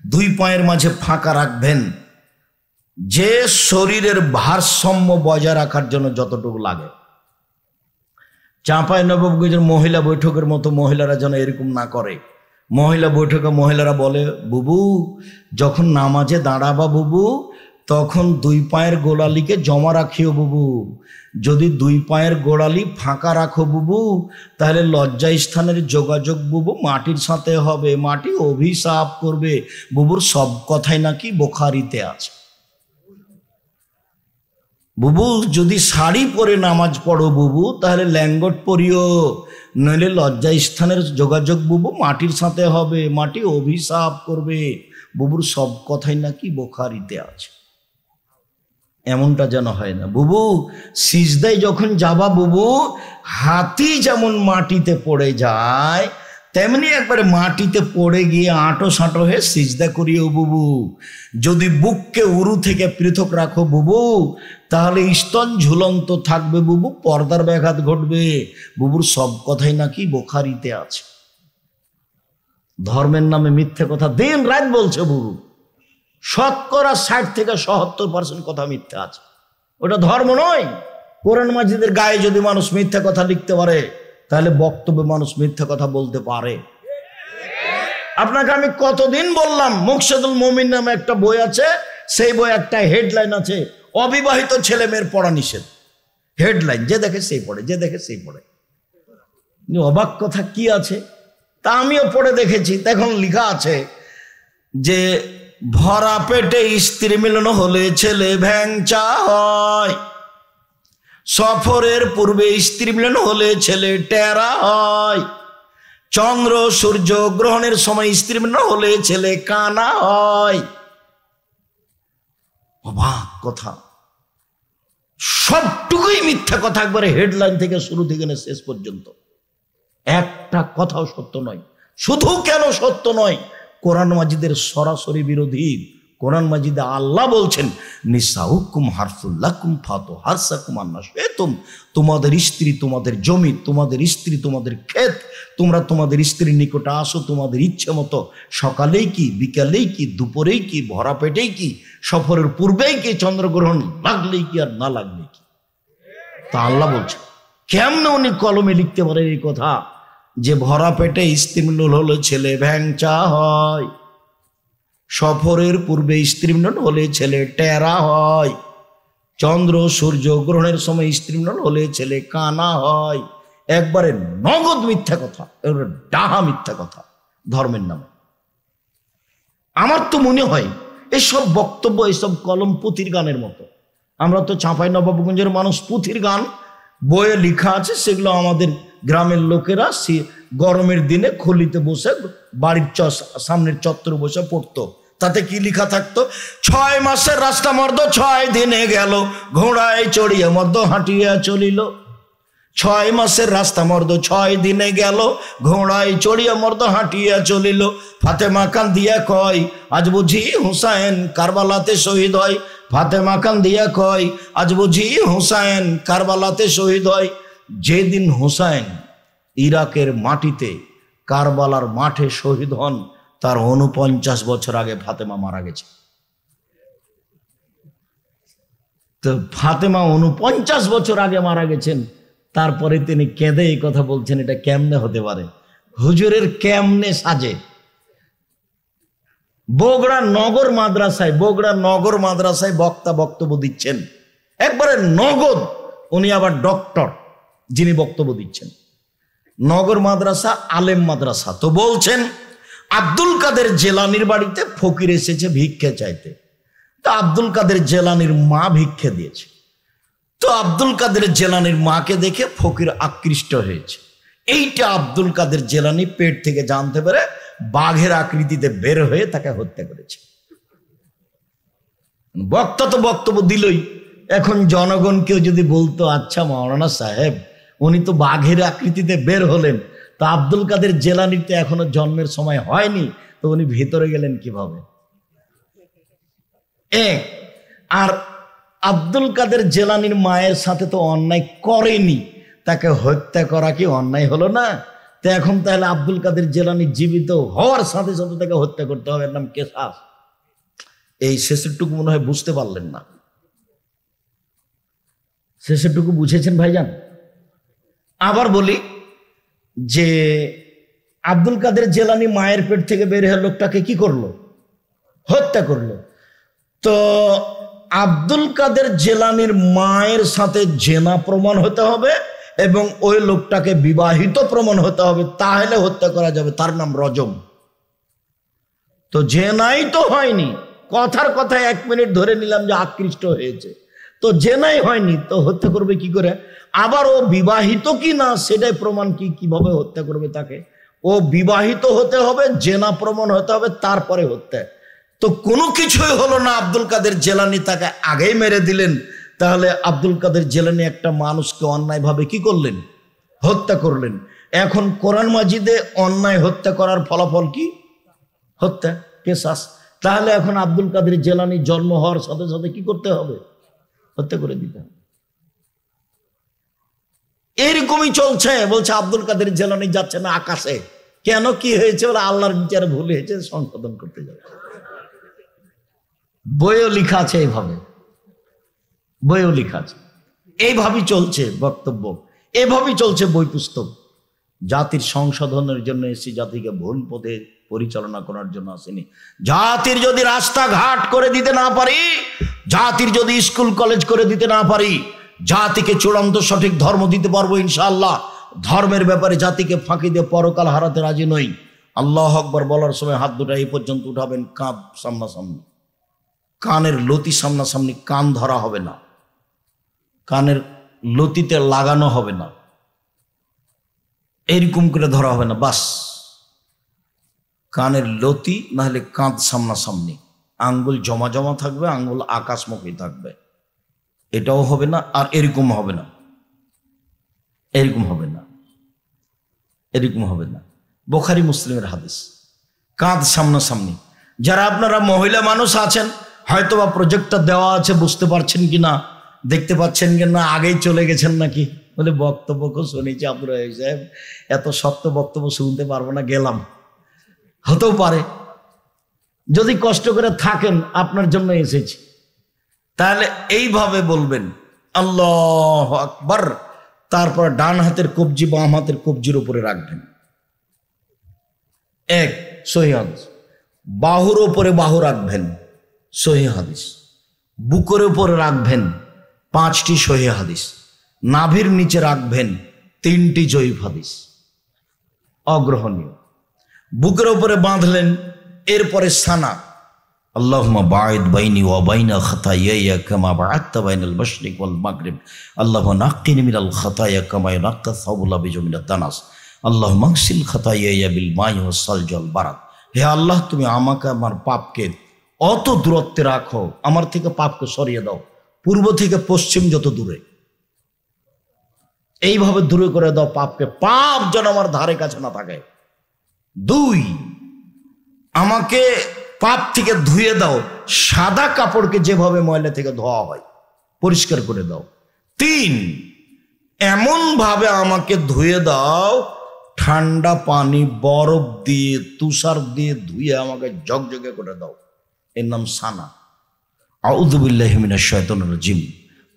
2 পায়ের মাঝে ফাঁকা রাখবেন, যে শরীরের ভারসাম্য বজায় রাখার জন্য যতটুকু লাগে। চাঁপাইনবাবগঞ্জের মহিলা বৈঠকের মতো মহিলারা যেন এরকম না করে। মহিলা বৈঠকে মহিলারা বলে, বুবু যখন নামাজে দাঁড়াবা বুবু, তখন 2 পায়ের গোড়ালিকে জমা রাখিও বুবু। যদি 2 পায়ের গোড়ালি ফাঁকা রাখো বুবু, তাহলে লজ্জা স্থানের যোগাযোগ বুবু মাটির সাথে হবে, মাটি অভিশাপ করবে। বুবুর সব কথাই নাকি বুখারীতে আছে। বুবু যদি শাড়ি পরে নামাজ পড়ো বুবু, তাহলে ল্যাঙ্গট পরিও, নইলে লজ্জা স্থানের যোগাযোগ বুবু মাটির সাথে হবে, মাটি অভিশাপ করবে। বুবুর সব কথাই নাকি বুখারীতে আছে। এমনটা যেন হয় না। বুবু সিজদায় যখন যাবা বুবু, হাতি যেমন মাটিতে পড়ে যায় তেমনি একবারে মাটিতে পড়ে গিয়ে আঁটো সাঁটো হয়ে সিজদা করিও বুবু। যদি বুককে উরু থেকে পৃথক রাখো বুবু, তাহলে স্তন ঝুলন্ত থাকবে বুবু, পর্দার ব্যাঘাত ঘটবে। বুবুর সব কথাই নাকি বুখারীতে আছে। ধর্মের নামে মিথ্যে কথা দিন রাত বলছে বুবু। 60% থেকে 70% কথা মিথ্যা আছে। ওটা ধর্ম নয়। কোরআন মাজিদের গায়ে যদি মানুষ মিথ্যা কথা লিখতে পারে, তাহলে বক্তব্যে মানুষ মিথ্যা কথা বলতে পারে। আপনাকে আমি কতদিন বললাম, মুকশেদুল মুমিন নামে একটা বই আছে, সেই বই একটা হেডলাইন আছে, অবিবাহিত ছেলে মেয়ের পড়া নিষেধ। হেডলাইন, যে দেখে সেই পড়ে, যে দেখে সেই পড়ে। অবাক কথা কি আছে? তা আমিও পড়ে দেখেছি। তখন লেখা আছে যে ভরা পেটে স্ত্রী মিলন হলে ছেলে ভ্যাংচা হয়, সফরের পূর্বে স্ত্রী মিলন হলে ছেলে টেরা হয়, চন্দ্র সূর্য গ্রহণের সময় স্ত্রী মিলন হলে ছেলে কানা হয়। অবাক কথা, সবটুকুই মিথ্যা কথা। একবারে হেডলাইন থেকে শুরু থেকে শেষ পর্যন্ত একটা কথাও সত্য নয়। শুধু কেন সত্য নয়, কোরআন মাজিদের সরাসরি বিরোধী। কোরআন মাজিদে আল্লাহ বলছেন নিসাউকুম হারসুল লাকুম ফাতু হারসাকুম আন্না শিতুম। তোমাদের স্ত্রী তোমাদের জমি, তোমাদের স্ত্রী তোমাদের ক্ষেত। তোমরা তোমাদের স্ত্রীর নিকটে আসো তোমাদের ইচ্ছে মতো, সকালেই কি, বিকালেই কি, দুপুরেই কি, ভরা পেটেই কি, সফরের পূর্বেই কি, চন্দ্রগ্রহণ লাগলেই কি আর না লাগলেই কি। তা আল্লাহ বলছে, কেমনে উনি কলমে লিখতে পারেন এই কথা যে ভরা পেটে স্ত্রী মিলন হলে ছেলে ভ্যাংচা হয়, সফরের পূর্বে স্ত্রী মিলন হলে ছেলে টেরা হয়, চন্দ্র সূর্য গ্রহণের সময় স্ত্রী মিলন হলে ছেলে কানা হয়। একবারে নগদ মিথ্যা কথা, ডাহা মিথ্যা কথা ধর্মের নামে। আমার তো মনে হয় এসব বক্তব্য, এসব কলম পুঁথির গানের মতো। আমরা তো চাঁপাইনবাবগঞ্জের মানুষ পুঁথির গান বইয়ে লেখা আছে, সেগুলো আমাদের গ্রামের লোকেরা গরমের দিনে খলিতে বসে বাড়ির সামনের চত্বরে বসে পড়তো। তাতে কি লেখা থাকতো? 6 মাসের রাস্তা মর্দ 6 দিনে গেল, ঘোড়ায় চড়িয়া মর্দ হাঁটিয়া চলিল। 6 মাসের রাস্তা মর্দ 6 দিনে গেল, ঘোড়ায় চড়িয়া মর্দ হাঁটিয়া চলিল। ফাতেমা কান্দিয়া কয়, আজ বুঝি হুসাইন কারবালাতে শহীদ হয়। ফাতেমা কান্দিয়া কয়, আজ বুঝি হুসাইন কারবালাতে শহীদ হয়। যেদিন হুসাইন ইরাকের মাটিতে কারবালার মাঠে শহীদ হন, তার 49 বছর আগে ফাতেমা মারা গেছে। তো ফাতেমা 49 বছর আগে মারা গেছেন, তারপরে তিনি কেঁদে এই কথা বলছেন, এটা কেমনে হতে পারে? হুজুরের কেমনে সাজে? বগুড়া নগর মাদ্রাসায় বক্তা বক্তব্য দিচ্ছেন, একবারে নগদ। উনি আবার ডক্টর যিনি বক্তব্য দিচ্ছেন। নগর মাদ্রাসা আলেম মাদ্রাসা। তো বলছেন আব্দুল কাদের জেলানির বাড়িতে ফকির এসেছে ভিক্ষে চাইতে। তা আব্দুল কাদের জেলানির মা ভিক্ষে দিয়েছে। তো আব্দুল কাদের জেলানির মাকে দেখে ফকির আকৃষ্ট হয়েছে। এইটা আব্দুল কাদের জেলানি পেট থেকে জানতে পেরে বাঘের আকৃতিতে বের হয়ে তাকে হত্যা করেছে। বক্তা তো বক্তব্য দিলই, এখন জনগণকেও যদি বলতো, আচ্ছা মাওলানা সাহেব, উনি তো বাঘের আকৃতিতে বের হলেন, তো আব্দুল কাদের জেলানির তো এখনো জন্মের সময় হয়নি, তো উনি ভিতরে গেলেন কিভাবে? আর আব্দুল কাদের জেলানির মায়ের সাথে তো অন্যায় করেনি, তাকে হত্যা করা কি অন্যায় হলো না? তো এখন তাহলে আব্দুল কাদের জেলানি জীবিত হওয়ার সাথে সাথে তাকে হত্যা করতে হবে, এর নাম কেসাস। এই শেষেরটুকু মনে হয় বুঝতে পারলেন না। শেষেরটুকু বুঝেছেন ভাইজান? আবার বলি যে আব্দুল কাদের জেলানি মায়ের পেট থেকে বের হয়ে লোকটাকে কি করলো? হত্যা করলো। তো আব্দুল কাদের জেলানির মায়ের সাথে জেনা প্রমাণ হতে হবে এবং ওই লোকটাকে বিবাহিত প্রমাণ হতে হবে, তাহলে হত্যা করা যাবে। তার নাম রজম। তো জেনাই তো হয়নি, কথার কথায় 1 মিনিট ধরে নিলাম যে আকৃষ্ট হয়েছে, তো জেনাই হয়নি, তো হত্যা করবে কি করে? আবার ও বিবাহিত কি না সেটাই প্রমাণ কিভাবে হত্যা করবে তাকে? ও বিবাহিত হতে হবে, জেনা প্রমাণ হতে হবে, তারপরে হত্যা। তো কোনো কিছুই হলো না, আব্দুল কাদের জেলানি তাকে আগেই মেরে দিলেন। তাহলে আব্দুল কাদের জেলানি একটা মানুষকে অন্যায়ভাবে কি করলেন? হত্যা করলেন। এখন কোরআন মাজিদে অন্যায় হত্যা করার ফলাফল কি? হত্যা, কেসাস। তাহলে এখন আব্দুল কাদের জেলানি জন্ম হওয়ার সাথে সাথে কি করতে হবে? হত্যা করে দিতে হবে। এরকমই চলছে। বলছে আব্দুল কাদের জেলানি যাচ্ছে না আকাশে, কেন? কি হয়েছে? বলে আল্লাহর বিচারে ভুল হয়েছে, সংশোধন করতে যাবে। বইও লেখা আছে এইভাবে, বইও লেখা আছে। এইভাবেই চলছে বক্তব্য, এভাবেই চলছে বই পুস্তক। জাতির সংশোধনের জন্য এসেছি, জাতিকে ভুল পথে পরিচালনা করার জন্য আসেনি। জাতির যদি রাস্তাঘাট করে দিতে না পারি, জাতির যদি স্কুল কলেজ করে দিতে না পারি, জাতিকে চূড়ান্ত সঠিক ধর্ম দিতে পারবো ইনশাআল্লাহ। ধর্মের ব্যাপারে জাতিকে ফাঁকি দিয়ে পরকাল হারাতে রাজি নই। আল্লাহ আকবার বলার সময় হাত দুটা এই পর্যন্ত উঠাবেন, কাঁধ সামনাসামনি, কানের লতি সামনাসামনি, কান ধরা হবে না, কানের লতিতে লাগানো হবে না, এইরকম করে ধরা হবে না, বাস কানের লতি না হলে কাঁধ সামনাসামনি, আঙ্গুল জমা জমা থাকবে, আঙ্গুল আকাশমুখী থাকবে, এটাও হবে না। আর এরকম হবে না, এরকম হবে না, এরকম হবে না। বুখারী মুসলিমের হাদিস, কাঁধ সামনাসামনি। যারা আপনারা মহিলা মানুষ আছেন, হয়তোবা প্রজেক্টটা দেওয়া আছে, বুঝতে পারছেন কিনা, দেখতে পাচ্ছেন কিনা, আগেই চলে গেছেন নাকি? বলে বক্তব্য শুনেছি আব্দুর রহিম সাহেব, এত শক্ত বক্তব্য শুনতে পারবো না, গেলাম। হতেও পারে, যদি কষ্ট করে থাকেন আপনার জন্য এসেছি। তাহলে এইভাবে বলবেন আল্লাহু আকবার, তারপর ডান হাতের কবজি বাম হাতের কবজির উপরে রাখবেন। এক সহিহ হাদিস। বাহুর উপরে বাহু রাখবেন, সহিহ হাদিস। বুকের উপরে রাখবেন, 5টি সহিহ হাদিস। নাভির নিচে রাখবেন 3টি জয়ীফ হাদিস, অগ্রহণীয়। বুকের উপরে বাঁধলেন, এরপরে সানা আল্লাহুম্মা বাঈদ বাইনি ওয়া বাইনা খাতায়ায়া কামা বা'আদতা বাইনাল মাশরিক ওয়াল মাগরিব আল্লাহুম্মা নাক্কিনি মিনাল খাতায়া কামা ইউনাক্কা সাওবুল আবিজু মিনাদ দানাস আল্লাহুম্মা আগসিল খাতায়ায়া বিল মাই ওয়াস সালজি ওয়াল বারাদ। হে আল্লাহ, তুমি আমাকে আমার পাপকে অত দূরত্বে রাখো, আমার থেকে পাপকে সরিয়ে দাও, পূর্ব থেকে পশ্চিম যত দূরে, এইভাবে দূরে করে দাও পাপকে, পাপ যেন আমার ধারে কাছে না থাকে। 2, আমাকে পাপ থেকে ধুয়ে দাও, সাদা কাপড়কে যেভাবে ময়লা থেকে ধোয়া হয় পরিষ্কার করে দাও। 3, এমন ভাবে আমাকে ধুয়ে দাও, ঠান্ডা পানি বরফ দিয়ে তুষার দিয়ে ধুয়ে আমাকে ঝকঝকে করে দাও। এর নাম সানা। আউযু বিল্লাহি মিনাশ শাইতানির রাজিম।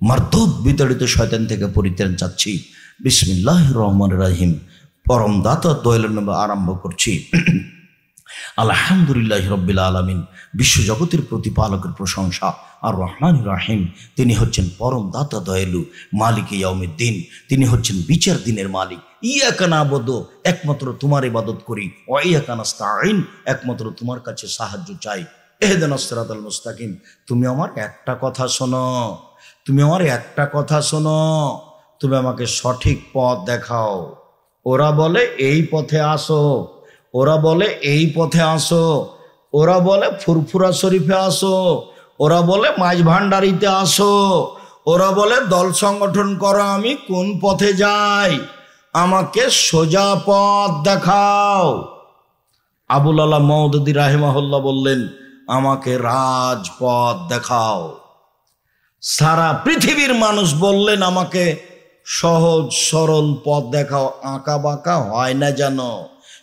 মারদুদ বিতাড়িত শয়তান থেকে পরিত্রাণ চাচ্ছি। বিসমিল্লাহির রহমানির রহিম। পরম দাতা দয়ালুর নামে আরম্ভ করছি। আলহামদুলিল্লাহি রাব্বিল আলামিন। বিশ্বজগতের প্রতিপালকের প্রশংসা। আর রহমানির রহিম, তিনি হচ্ছেন পরম দাতা দয়ালু, মালিক ইয়াউমিদ্দিন, তিনি হচ্ছেন বিচার দিনের মালিক। ইয়াকা না'বুদু, একমাত্র তোমার ইবাদত করি, ওয়া ইয়াকা নাস্তাঈন, একমাত্র তোমার কাছে সাহায্য চাই। ইহদিনাস সিরাতাল মুস্তাকিম। তুমি আমার একটা কথা শোনো, তুমি আমার একটা কথা শোনো, তুমি আমাকে সঠিক পথ দেখাও। ওরা বলে এই পথে আসো, ওরা বলে এই পথে আসো, ওরা বলে ফুরফুরা শরীফে আসো, ওরা বলে মাঝ ভান্ডারিতে আসো, ওরা বলে দল সংগঠন করো। আমি কোন পথে যাই? আমাকে সোজা পথ দেখাও। আবুল আলা মওদুদী রাহিমাহুল্লাহ বললেন, আমাকে রাজপথ দেখাও। সারা পৃথিবীর মানুষ বললেন, আমাকে সহজ সরল পথ দেখাও, আঁকা বাঁকা হয় না যেন।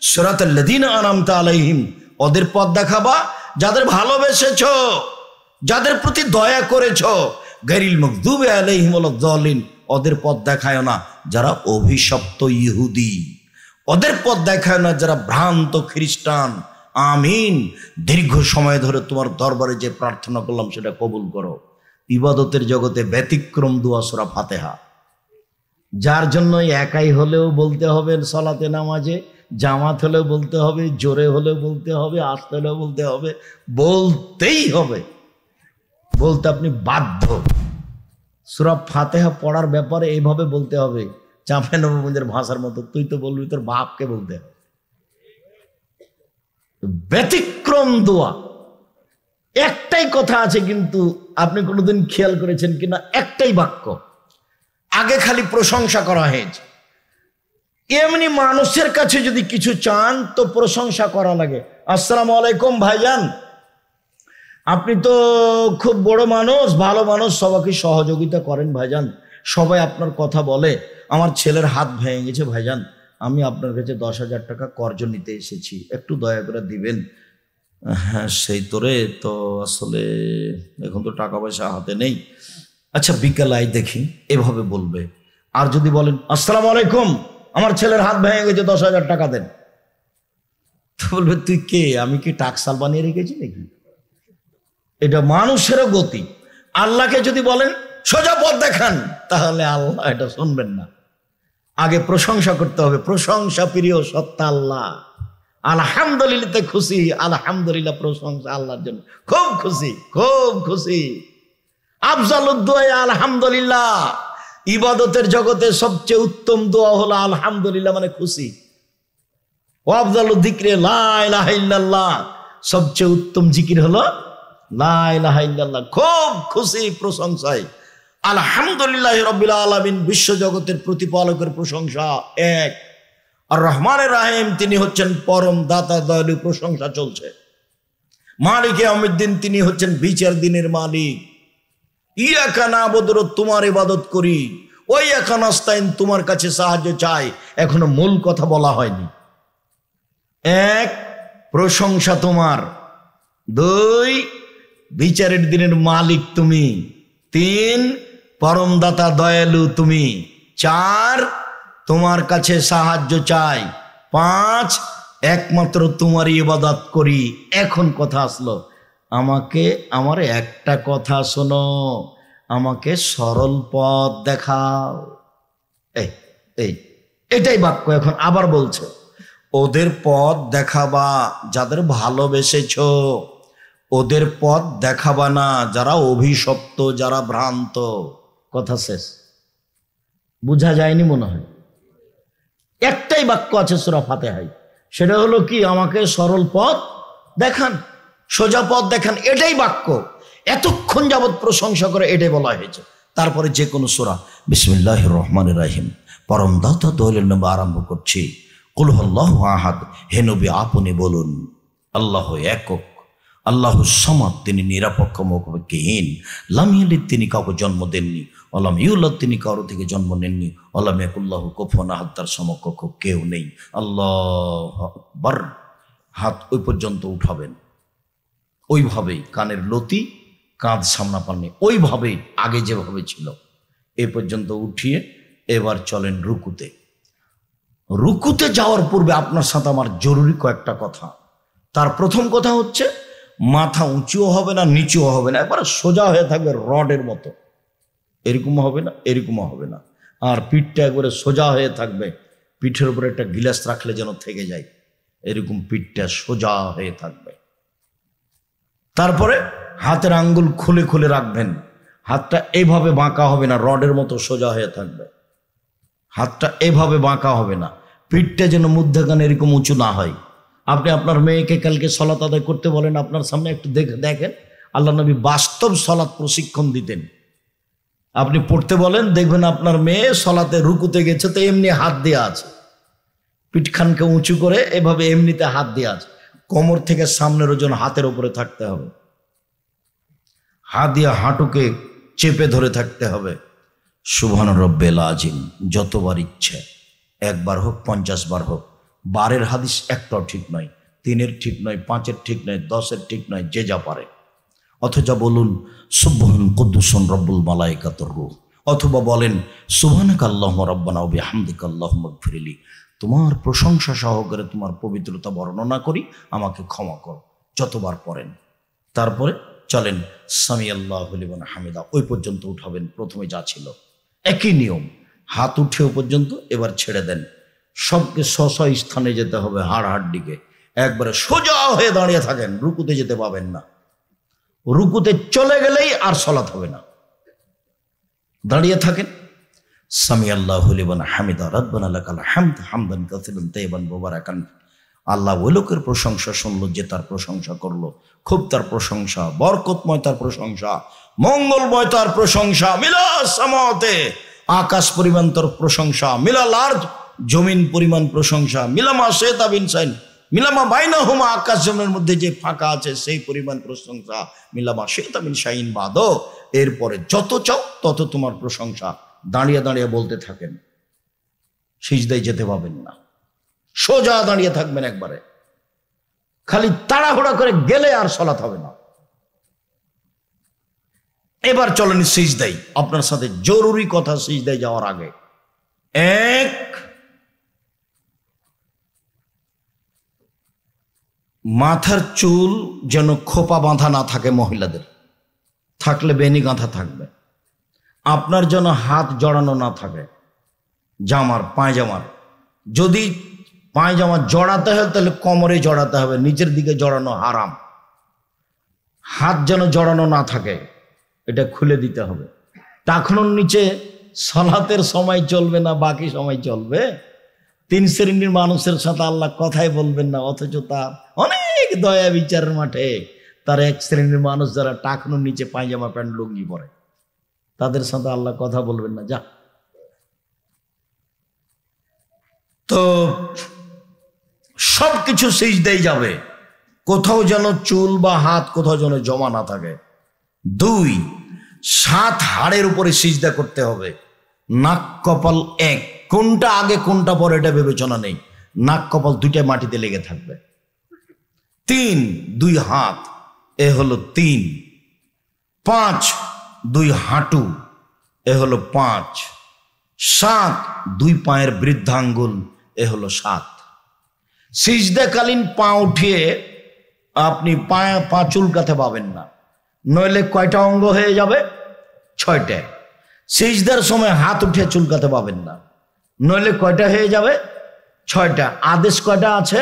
সিরাতাল লাযীনা আন'আমতা আলাইহিম, ওদের পথ দেখাবা যাদের ভালোবেসেছো, যাদের প্রতি দয়া করেছো। গায়রিল মাগদুবি আলাইহিম ওয়ালাদ দাল্লিন, ওদের পথ দেখায় না যারা অভিশপ্ত ইহুদি, ওদের পথ দেখায় না যারা ভ্রান্ত খ্রিস্টান। আমিন। দীর্ঘ সময় ধরে তোমার দরবারে যে প্রার্থনা করলাম সেটা কবুল করো। ইবাদতের জগতে ব্যতিক্রম দোয়া সূরা ফাতিহা, যার জন্য একাই হলেও বলতে হবে সালাতে নামাজে, জামাত হলেও বলতে হবে, জোরে হলেও বলতে হবে, আস্তে হলেও বলতে হবে, বলতেই হবে, বলতে আপনি বাধ্য। সূরা ফাতিহা পড়ার ব্যাপারে এইভাবে বলতে হবে, চাঁপে নববন্ধের ভাষার মতো, তুই তো বলবি তোর বাপকে বলতে হবে। ব্যতিক্রম দোয়া। একটাই কথা আছে, কিন্তু আপনি কোনোদিন খেয়াল করেছেন কিনা, একটাই বাক্য, আগে খালি প্রশংসা করা হয়েছে। এমনি মানুষের কাছে যদি কিছু চান তো প্রশংসা করা লাগে। আসসালামু আলাইকুম ভাইজান, আপনি তো খুব বড় মানুষ, ভালো মানুষ, সবাইকে সহযোগিতা করেন ভাইজান, সবাই আপনার কথা বলে। আমার ছেলের হাত ভেঙে গেছে ভাইজান, আমি আপনার কাছে 10,000 টাকা কর্জ নিতে এসেছি, একটু দয়া করে দিবেন। হ্যাঁ সেই তোরে, তো আসলে এখন তো টাকা পয়সা হাতে নেই, আচ্ছা বিকেল আই দেখি, এভাবে বলবে। আর যদি বলেন আসসালামু আলাইকুম, আমার ছেলের হাত ভেঙে গেছে, 10,000 টাকা দেন, তো বলবে তুই কে, আমি কি টাকসাল বানিয়ে রেখেছি নাকি? এটা মানুষেরও গতি। আল্লাহকে যদি বলেন সোজা পথ দেখান, তাহলে আল্লাহ এটা শুনবেন না। আগে প্রশংসা করতে হবে, প্রশংসা প্রিয় সত্তা আল্লাহ। আলহামদুলিল্লাহতে খুশি, আলহামদুলিল্লাহ প্রশংসা আল্লাহর জন্য, খুব খুশি, খুব খুশি। আফজালুদ দুআ আলহামদুলিল্লাহ। ইবাদতের জগতে সবচেয়ে উত্তম দোয়া হলো আলহামদুলিল্লাহ, মানে খুশি। ওয়া আফজালুদ যিকরি লা ইলাহা ইল্লাল্লাহ, সবচেয়ে উত্তম জিকির হলো লা ইলাহা ইল্লাল্লাহ। খুব খুশি প্রশংসায়। আলহামদুলিল্লাহি রাব্বিল আলামিন, বিশ্বজগতের প্রতিপালকের প্রশংসা এক। আর রহমানের রহিম, তিনি হচ্ছেন পরম দাতা দয়ালু, প্রশংসা চলছে। মালিক ইয়াউমিদ্দিন, তিনি হচ্ছেন বিচার দিনের মালিক। ইয়াকা না'বুদু, তোমার ইবাদত করি, ওয়া ইয়াকা নাস্তাইন, তোমার কাছে সাহায্য চাই। এখনো মূল কথা বলা হয়নি। এক, প্রশংসা তোমার। 2, বিচারের দিনের মালিক তুমি। 3, পরম দাতা দয়ালু তুমি। 4, তোমার কাছে সাহায্য চাই। 5, একমাত্র তোমারই ইবাদত করি। এখন কথা আসলো, আমাকে আমার একটা কথা শোনো, আমাকে সরল পথ দেখাও। এটাই বাক্য। এখন আবার বলছে, ওদের পথ দেখাবা যাদের ভালোবেসেছ, ওদের পথ দেখাবা না যারা অভিশপ্ত, যারা ভ্রান্ত। কথা শেষ। বুঝা যায়নি মনে হয়। একটাই বাক্য আছে সূরা ফাতিহায়, সেটা হলো কি, আমাকে সরল পথ দেখান, সোজা পথ দেখান। এটাই বাক্য, এতক্ষণ যাবৎ প্রশংসা করে এটাই বলা হয়েছে। তারপরে যে কোনো সূরা বিসমিল্লাহির রহমানির রহিম, পরম দাতা দয়ালুর নামে আরম্ভ করছি। কুল হুয়াল্লাহু আহাদ, হে নবী আপনি বলুন আল্লাহ একক, আল্লাহু সামাদ, তিনি নিরপেক্ষ মুখাপেক্ষীহীন, লাম ইয়ালিদ, তিনি কাউকে জন্ম দেননি, ওয়ালাম ইউলাদ, তিনি কারো থেকে জন্ম নেননি, ওয়ালাম ইয়াকুল্লাহু কুফুয়ান আহাদ, তার সমকক্ষ কেউ নেই। আল্লাহু আকবার। হাত ওই পর্যন্ত উঠাবেন, ওইভাবেই কানের লতি, কাঁধ সামনা পাননি, ওইভাবেই আগে যেভাবে ছিল এ পর্যন্ত উঠিয়ে এবার চলেন রুকুতে। রুকুতে যাওয়ার পূর্বে আপনার সাথে আমার জরুরি কয়েকটা কথা। তার প্রথম কথা হচ্ছে, মাথা উঁচুও হবে না নিচুও হবে না, এবার সোজা হয়ে থাকবে রডের মতো, এরকম হবে না এরকমও হবে না। আর পিঠটা একবারে সোজা হয়ে থাকবে, পিঠের উপরে একটা গিলাস রাখলে যেন থেকে যায়, এরকম পিঠটা সোজা হয়ে থাকবে। তারপরে হাতের আঙ্গুল খুলে খুলে রাখবেন, হাতটা এইভাবে বাঁকা হবে না, রডের মতো সোজা হয়ে থাকবে। হাতটা এইভাবে বাঁকা হবে না, পিঠটা যেন মধ্যখানে এরকম উঁচু না হয়। আপনি আপনার মেয়েকে কালকে সলাত আদায় করতে বলেন, আপনার সামনে একটু দেখেন, আল্লাহ নবী বাস্তব সলাত প্রশিক্ষণ দিতেন। আপনি পড়তে বলেন, দেখবেন আপনার মেয়ে সলাতে রুকুতে গেছে তো এমনি হাত দেওয়া আছে, পিঠখানকে উঁচু করে এভাবে এমনিতে হাত দেওয়া আছে, কোমর থেকে সামনের ওজন হাতের উপরে থাকতে হবে, হাত দিয়ে হাঁটুকে চেপে ধরে থাকতে হবে। সুবহান রব্বিল আজিম যতবার ইচ্ছে, একবার হোক 50 বার হোক। বারের হাদিস একটাও ঠিক নয়, 3-এর ঠিক নয়, 5-এর ঠিক নয়, 10-এর ঠিক নয়, যে যা পারে। অথবা বলুন সুবহান কুদ্দুসুন রব্বুল মালাইকাতুর রূহ, অথবা বলেন সুবহানাকা আল্লাহুম্মা রাব্বানা ওয়া বিহামদিকা আল্লাহুম্মা গফিরলি, তোমার প্রশংসা সহকারে তোমার পবিত্রতা বর্ণনা করি, আমাকে ক্ষমা করো। যতবার পড়েন। তারপরে চলেন সামি আল্লাহু লিমান হামিদা, ওই পর্যন্ত উঠাবেন। প্রথমে যা ছিল একই নিয়ম, হাত উঠে ও পর্যন্ত, এবার ছেড়ে দেন। সবকে স্ব স্থানে যেতে হবে, হাড়হাড্ডিকে একবারে সোজা হয়ে দাঁড়িয়ে থাকেন, রুকুতে যেতে পাবেন না। রুকুতে চলে গেলেই আর সলাত হবে না, দাঁড়িয়ে থাকেন। সামি আল্লাহু লিমান হামিদা রাব্বানা লাকাল হামদ হামদান কাসীরান তাইয়িবান মুবারাকান। আল্লাহ ওই লোকের প্রশংসা শুনলো যে তার প্রশংসা করলো, খুব তার প্রশংসা, বরকতময় তার প্রশংসা, মঙ্গলময় তার প্রশংসা। মিলা সামাওয়াতে, আকাশ পরিমাণ তার প্রশংসা, মিলাল আরদ, জমিন পরিমাণ প্রশংসা, মিলামা শাইতা বিন সাইন, মিলামা বাইনাহুমা, আকাশ জমিনের মধ্যে যে ফাঁকা আছে সেই পরিমাণ প্রশংসা, মিলামা শাইতা বিন শাইন বাদ। এরপরে যত চাও তত তোমার প্রশংসা। দাঁড়িয়ে দাঁড়িয়ে বলতে থাকেন, সিজদায় যেতে পাবেন না, সোজা দাঁড়িয়ে থাকবেন একবারে। খালি তাড়াহুড়া করে গেলে আর সলাত হবে না। এবার চলেন সিজদায়। আপনার সাথে জরুরি কথা সিজদায় যাওয়ার আগে, এক, মাথার চুল যেন খোপা বাঁধা না থাকে, মহিলাদের থাকলে বেনি গাঁথা থাকবে। আপনার যেন হাত জড়ানো না থাকে জামার, পায়জামার। যদি পায়জামা জড়াতে হয় তাহলে কোমরে জড়াতে হবে, নিচের দিকে জড়ানো হারাম। হাত যেন জড়ানো না থাকে, এটা খুলে দিতে হবে। টাকনুর নিচে সলাতের সময় চলবে না, বাকি সময় চলবে। 3 শ্রেণীর মানুষের সাথে আল্লাহ কথাই বলবেন না, অথচ তার অনেক দয়া বিচারের মাঠে তার 1 শ্রেণীর মানুষ যারা টাকনুর নিচে পায়জামা প্যান্ট লুঙ্গি পরে, তাদের সাথে আল্লাহ কথা বলবেন না। যা, তো সবকিছু সিজদায় যাবে, কোথাও যেন চুল বা হাত কোথাও যেন জমা না থাকে। 2, 7 হাড়ের উপরে সিজদা করতে হবে। নাক কপাল এক, কোনটা আগে কোনটা পরে এটা বিবেচনা নেই, নাক কপাল দুইটাই মাটিতে লেগে থাকবে। 3, 2 হাত, এ হলো 3। 5, 2 হাঁটু, এ হলো 5। 7, 2 পায়ের বৃদ্ধাঙ্গুল, এ হলো 7। সিজদাকালীন পা উঠিয়ে আপনি পা চুলকাতে পাবেন না, নইলে কয়টা অঙ্গ হয়ে যাবে? 6টে। সিজদার সময় হাত উঠে চুলকাতে পাবেন না, নইলে কয়টা হয়ে যাবে? 6টা। আদেশ কয়টা আছে?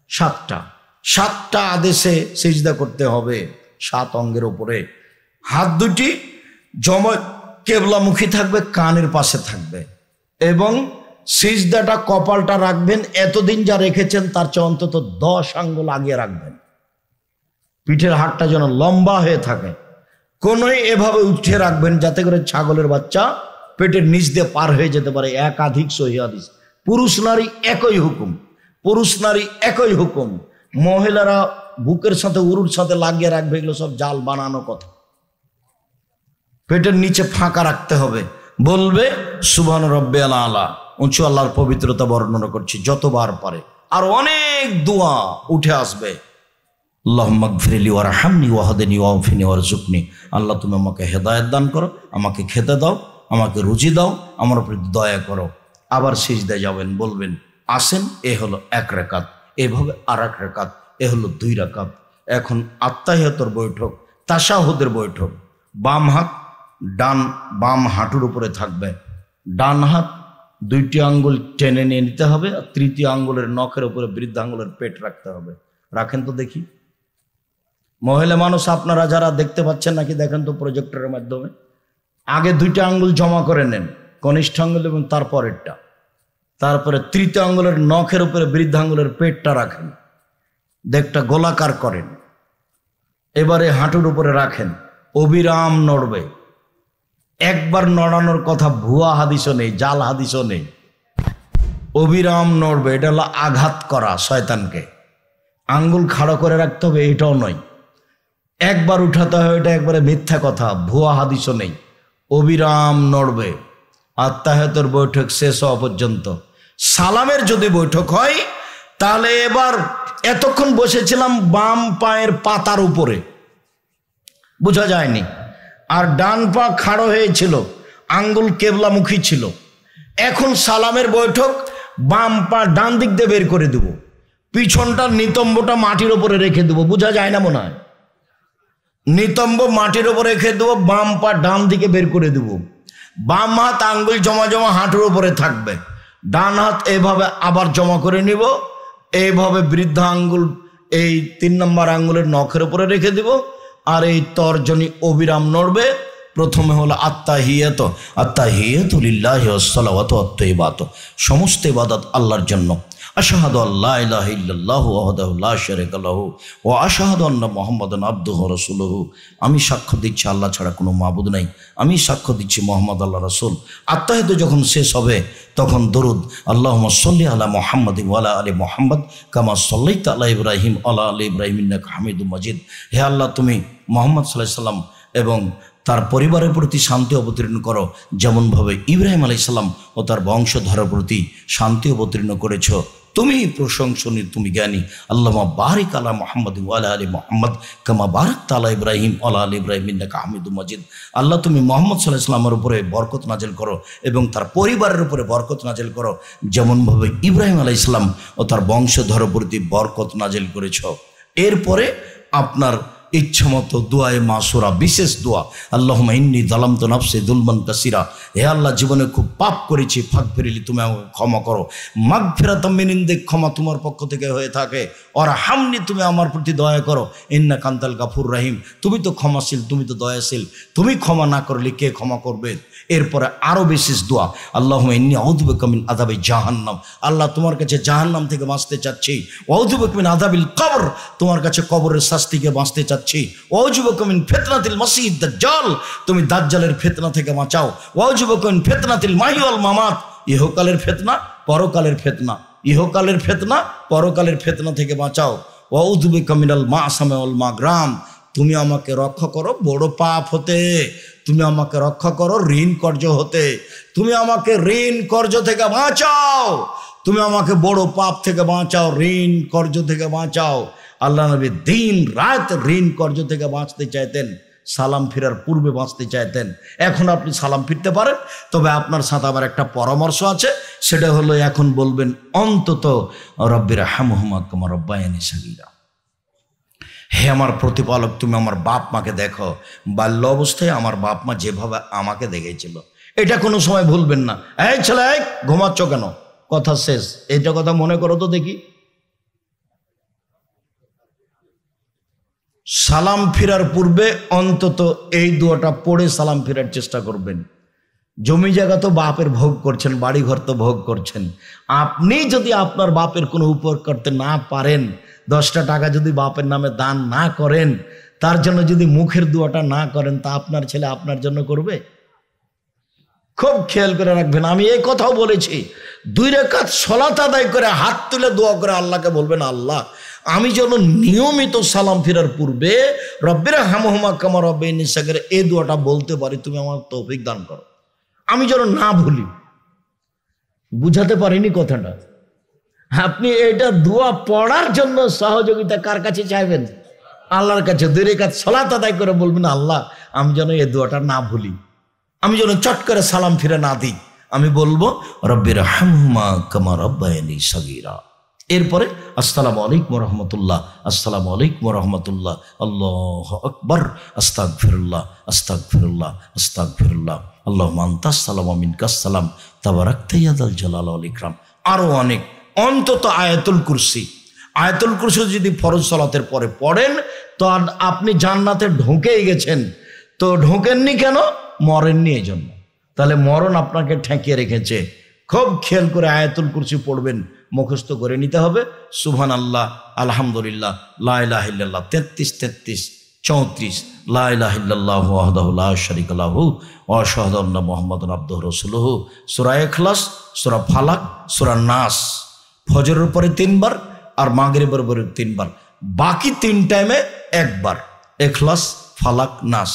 7টা। 7টা আদেশে সিজদা করতে হবে, 7 অঙ্গের উপরে। হাত দুটি জমা কেবলামুখী থাকবে, কানের পাশে থাকবে, এবং সিজদাটা কপালটা রাখবেন এতদিন যা রেখেছেন তার চেয়ে অন্তত 10 আঙ্গুল আগিয়ে রাখবেন। পিঠের হাড়টা যেন লম্বা হয়ে থাকে, কোনোই এভাবে উঠে রাখবেন যাতে করে ছাগলের বাচ্চা পেটের নিচ দিয়ে পার হয়ে যেতে পারে। একাধিক সহিহ হাদিস। পুরুষ নারী একই হুকুম, পুরুষ নারী একই হুকুম। মহিলারা বুকের সাথে উরুর সাথে লাগিয়ে রাখবে, এগুলো সব জাল বানানো কথা। পেটের নিচে ফাঁকা রাখতে হবে, বলবে সুবহান রাব্বিয়াল আলা, উঁচু আল্লাহর পবিত্রতা বর্ণনা করছি যতবার পারে। আর অনেক দোয়া উঠে আসবে, আল্লাহুম্মা গফিরলি ওয়ারহামনি ওয়াহদিনি ওয়াফিনি ওয়ারযুকনি। আল্লাহ তুমি আমাকে হেদায়েত দান করো, আমাকে খেতে দাও, আমাকে রুজি দাও, আমার প্রতি দয়া করো। আবার সিজদায় যাবেন, বলবেন আসেন, এ হলো 1 রাকাত, এভাবে আর 1 রাকাত, এ হলো 2 রাকাত। এখন আত্তাহিয়াতুর বৈঠক, তাশাহুদের বৈঠক। বাম হাত বাম হাঁটুর উপরে থাকবে, ডান হাত 2টি আঙ্গুল টেনে নিয়ে নিতে হবে, আর 3য় আঙ্গুলের নখের উপরে বৃদ্ধাঙ্গুলের পেট রাখতে হবে। রাখেন তো দেখি। মহিলা মানুষ আপনারা যারা দেখতে পাচ্ছেন নাকি দেখেন তো প্রজেক্টরের মাধ্যমে। আগে 2টা আঙ্গুল জমা করে নেন, কনিষ্ঠ আঙ্গুল এবং তারপরেরটা, তারপরে 3য় আঙ্গুলের নখের উপরে বৃদ্ধাঙ্গুলের পেটটা রাখেন, দেখটা গোলাকার করেন। এবারে হাঁটুর উপরে রাখেন, অবিরাম নড়বে। একবার নড়ানোর কথা ভুয়া হাদিসও নেই, জাল হাদিসও নেই। অবিরাম নড়বে, এটা হলো আঘাত করা শয়তানকে। আঙ্গুল খাড়া করে রাখতে হবে, এটাও নয়। একবার উঠাতে হবে, এটা একবারে মিথ্যা কথা, ভুয়া হাদিসও নেই। অবিরাম নড়বে আত্তাহিয়াতুর বৈঠক শেষ হওয়া পর্যন্ত। সালামের যদি বৈঠক হয় তাহলে এবার এতক্ষণ বসেছিলাম বাম পায়ের পাতার উপরে, বোঝা যায়নি, আর ডান পা খাড়ো হয়েছিল, আঙ্গুল কেবলামুখী ছিল। এখন সালামের বৈঠক, বাম পা ডান দিক দিয়ে বের করে দেব, পিছনটা নিতম্বটা মাটির উপরে রেখে দেবো, বোঝা যায় না মনে হয়। নিতম্ব মাটির উপরে রেখে দেবো, বাম পা ডান দিকে বের করে দেব। বাম হাত আঙ্গুল জমা জমা হাঁটুর উপরে থাকবে, ডান হাত এভাবে আবার জমা করে নিব, এইভাবে বৃদ্ধা আঙ্গুল এই 3 নম্বর আঙ্গুলের নখের উপরে রেখে দিব, আর এই তর্জনী অবিরাম নড়বে। প্রথমে হলো আত্তাহিয়াতু লিল্লাহি ওয়াস সালাওয়াতু ওয়াত তাইয়্যিবাতু, সমস্ত ইবাদত আল্লাহর জন্য। আশহাদু আল্লা ইলাহা ইল্লাল্লাহু ওয়াহদাহু লা শারীকা লাহু ওয়া আশহাদু আন্না মুহাম্মাদান আবদুহু ওয়া রাসূলুহু। আমি সাক্ষ্য দিচ্ছি আল্লাহ ছাড়া কোনো মাবুদ নাই, আমি সাক্ষ্য দিচ্ছি মুহাম্মদ আল্লাহ রাসূল। আত্তাহিয়াত যখন শেষ হবে তখন দরুদ, আল্লাহুম্মা সাল্লি আলা মুহাম্মাদিন ওয়া আলা আলি মুহাম্মাদ কামা সাল্লাইতা আলা ইব্রাহিম ওয়া আলা আলি ইব্রাহিম ইন্নাকা হামিদুম মাজিদ। হে আল্লাহ, তুমি মুহাম্মদ সাল্লাল্লাহু আলাইহি সাল্লাম এবং তার পরিবারের প্রতি শান্তি অবতীর্ণ করো, যেমনভাবে ইব্রাহিম আলাইহিস সালাম ও তার বংশধরের প্রতি শান্তি অবতীর্ণ করেছ। তুমি প্রশংসনীয়, তুমি জ্ঞানী। আল্লাহুম্মা বারিক আলা মুহাম্মাদ ওয়া আলা আলি মুহাম্মাদ কামা বারাকতা আলা ইব্রাহিম ওয়া আলা আলি ইব্রাহিম ইন্নাকা হামিদুম মাজিদ। আল্লাহ, তুমি মুহাম্মদ সাল্লাল্লাহু আলাইহি ওয়াসাল্লামের উপরে বরকত নাজিল করো এবং তার পরিবারের উপরে বরকত নাজিল করো, যেমনভাবে ইব্রাহিম আলাইহিস সালাম ও তার বংশধরের প্রতি বরকত নাজিল করেছ। এরপরে আপনার ইচ্ছা মতো দোয়ায়ে মাসুরা, বিশেষ দোয়া, আল্লাহুম্মা ইন্নী যালামতু নাফসি যুলমান কাসীরা। হে আল্লাহ, জীবনে খুব পাপ করেছি, ফাগফিরলি, তুমি আমাকে ক্ষমা করো। মাগফিরাতাম মিন ইনদিক, ক্ষমা তোমার পক্ষ থেকে হয়ে থাকে। ওয়ারহামনি, তুমি আমার প্রতি দয়া করো। ইন্নাকা আনতাল গাফুর রহিম, তুমি তো ক্ষমাশীল, তুমি তো দয়াশীল, তুমি ক্ষমা না করলে কে ক্ষমা করবে। এরপরে আরো বিশেষ দোয়া, আল্লাহুম্মা ইন্নী আউযু বিকা মিন আযাবি জাহান্নাম। আল্লাহ, তোমার কাছে জাহান্নাম থেকে বাঁচতে চাচ্ছি। ওয়াউযু বিকা মিন আযাবিল কবর, তোমার কাছে কবরের শাস্তি থেকে বাঁচতে চাচ্ছি। ওয়াউযু বিকা মিন ফিতনাতিল মাসিহিদ দাজ্জাল, তুমি দাজ্জালের ফিতনা থেকে বাঁচাও। ওয়াউযু বিকা মিন ফিতনাতিল মাহইয়া ওয়াল মামাত, ইহকালের ফিতনা, পরকালের ফিতনা, ইহকালের ফিতনা, পরকালের ফিতনা থেকে বাঁচাও। ওয়াউযু বিকা মিনাল মাসামি ওয়াল মাগরাম, তুমি আমাকে রক্ষা করো বড় পাপ হতে, তুমি আমাকে রক্ষা করো ঋণ কর্য হতে, তুমি আমাকে ঋণ কর্য থেকে বাঁচাও, তুমি আমাকে বড় পাপ থেকে বাঁচাও, ঋণ কর্য থেকে বাঁচাও। আল্লাহ নবী দিন রাত ঋণ কর্য থেকে বাঁচতে চাইতেন, সালাম ফেরার পূর্বে বাঁচতে চাইতেন। এখন আপনি সালাম ফিরতে পারেন, তবে আপনার সাথে আমার একটা পরামর্শ আছে, সেটা হলো এখন বলবেন অন্তত রব্বির হামহুমা কামা রাব্বায়ানি সাগীরা। হে আমার প্রতিপালক, তুমি আমার বাপ মাকে দেখো, বাল্য অবস্থায় আমার বাপ মা যেভাবে আমাকে দেখেছিল, এটা কোনো সময় ভুলবেন না। এই ছেলে, ঘুমাচ্ছ কেন? কথা শেষ, এটা কথা মনে করো তো দেখি। সালাম ফেরার পূর্বে অন্তত এই দোয়াটা পড়ে সালাম ফেরার চেষ্টা করবেন। জমি জায়গা তো বাপের ভোগ করছেন, বাড়িঘর তো ভোগ করছেন। আপনি যদি আপনার বাপের কোনো উপকার করতে না পারেন, 10টা টাকা যদি বাপের নামে দান না করেন, তার জন্য যদি মুখের দোয়াটা না করেন, তা আপনার ছেলে আপনার জন্য করবে? খুব খেয়াল করে রাখবেন। আমি এই কথাও বলেছি, 2 রাকাত সালাত আদায় করে হাত তুলে দোয়া করে আল্লাহকে বলবেন, আল্লাহ আমি যেন নিয়মিত সালাম ফেরার পূর্বে রব্বির হামহুমা কামা রাব্বায়ানি সগীরা এই দোয়াটা বলতে পারি, তুমি আমার তৌফিক দান করো, আমি যেন না ভুলি। বুঝাতে পারিনি কথাটা? আপনি এটা দোয়া পড়ার জন্য সহযোগিতা কার কাছে চাইবেন? আল্লাহর কাছে। 2 রাকাত সালাত আদায় করে বলবেন, আল্লাহ আমি যেন এই দোয়াটা না ভুলি, আমি যেন চট করে সালাম ফিরে না দিই। আমি বলবো রব্বির হামহুমা কামা রাব্বায়ানি সগীরা। এরপরে আসসালামু আলাইকুম রহমতুল্লাহ, আসসালামু আলাইকুম রহমতুল্লাহ, আল্লাহু আকবার, আস্তাগফিরুল্লাহ, আস্তাগফিরুল্লাহ, আস্তাগফিরুল্লাহ, আল্লাহুম্মা আনতাস সালাম ওয়া মিনকাস সালাম, তাবারাকতা ইয়া যাল জালাল ওয়াল ইকরাম। আরো অনেক, অন্তত আয়াতুল কুরসি। আয়াতুল কুরসি যদি ফরজ সালাতের পরে পড়েন তো আপনি জান্নাতে ঢুকেই গেছেন। তো ঢোকেননি কেন? মরেননি এই জন্য। তাহলে মরণ আপনাকে ঠেকিয়ে রেখেছে। খুব খেয়াল করে আয়াতুল কুরসি পড়বেন, মুখস্থ করে নিতে হবে। সুবহানাল্লাহ, আলহামদুলিল্লাহ, লা ইলাহা ইল্লাল্লাহ 33, 33, 34, লা ইলাহা ইল্লাল্লাহু ওয়াহদাহু লা শারীকা লাহু ওয়া আশহাদু আন্না মুহাম্মাদান আবদুহু ওয়া রাসূলুহু। সূরা ইখলাস, সূরা ফালাক, সূরা নাস। ফজরের পরে 3 বার আর মাগরিবের পরে 3 বার। বাকি 3 টাইমে 1 বার ইখলাস, ফালাক, নাস।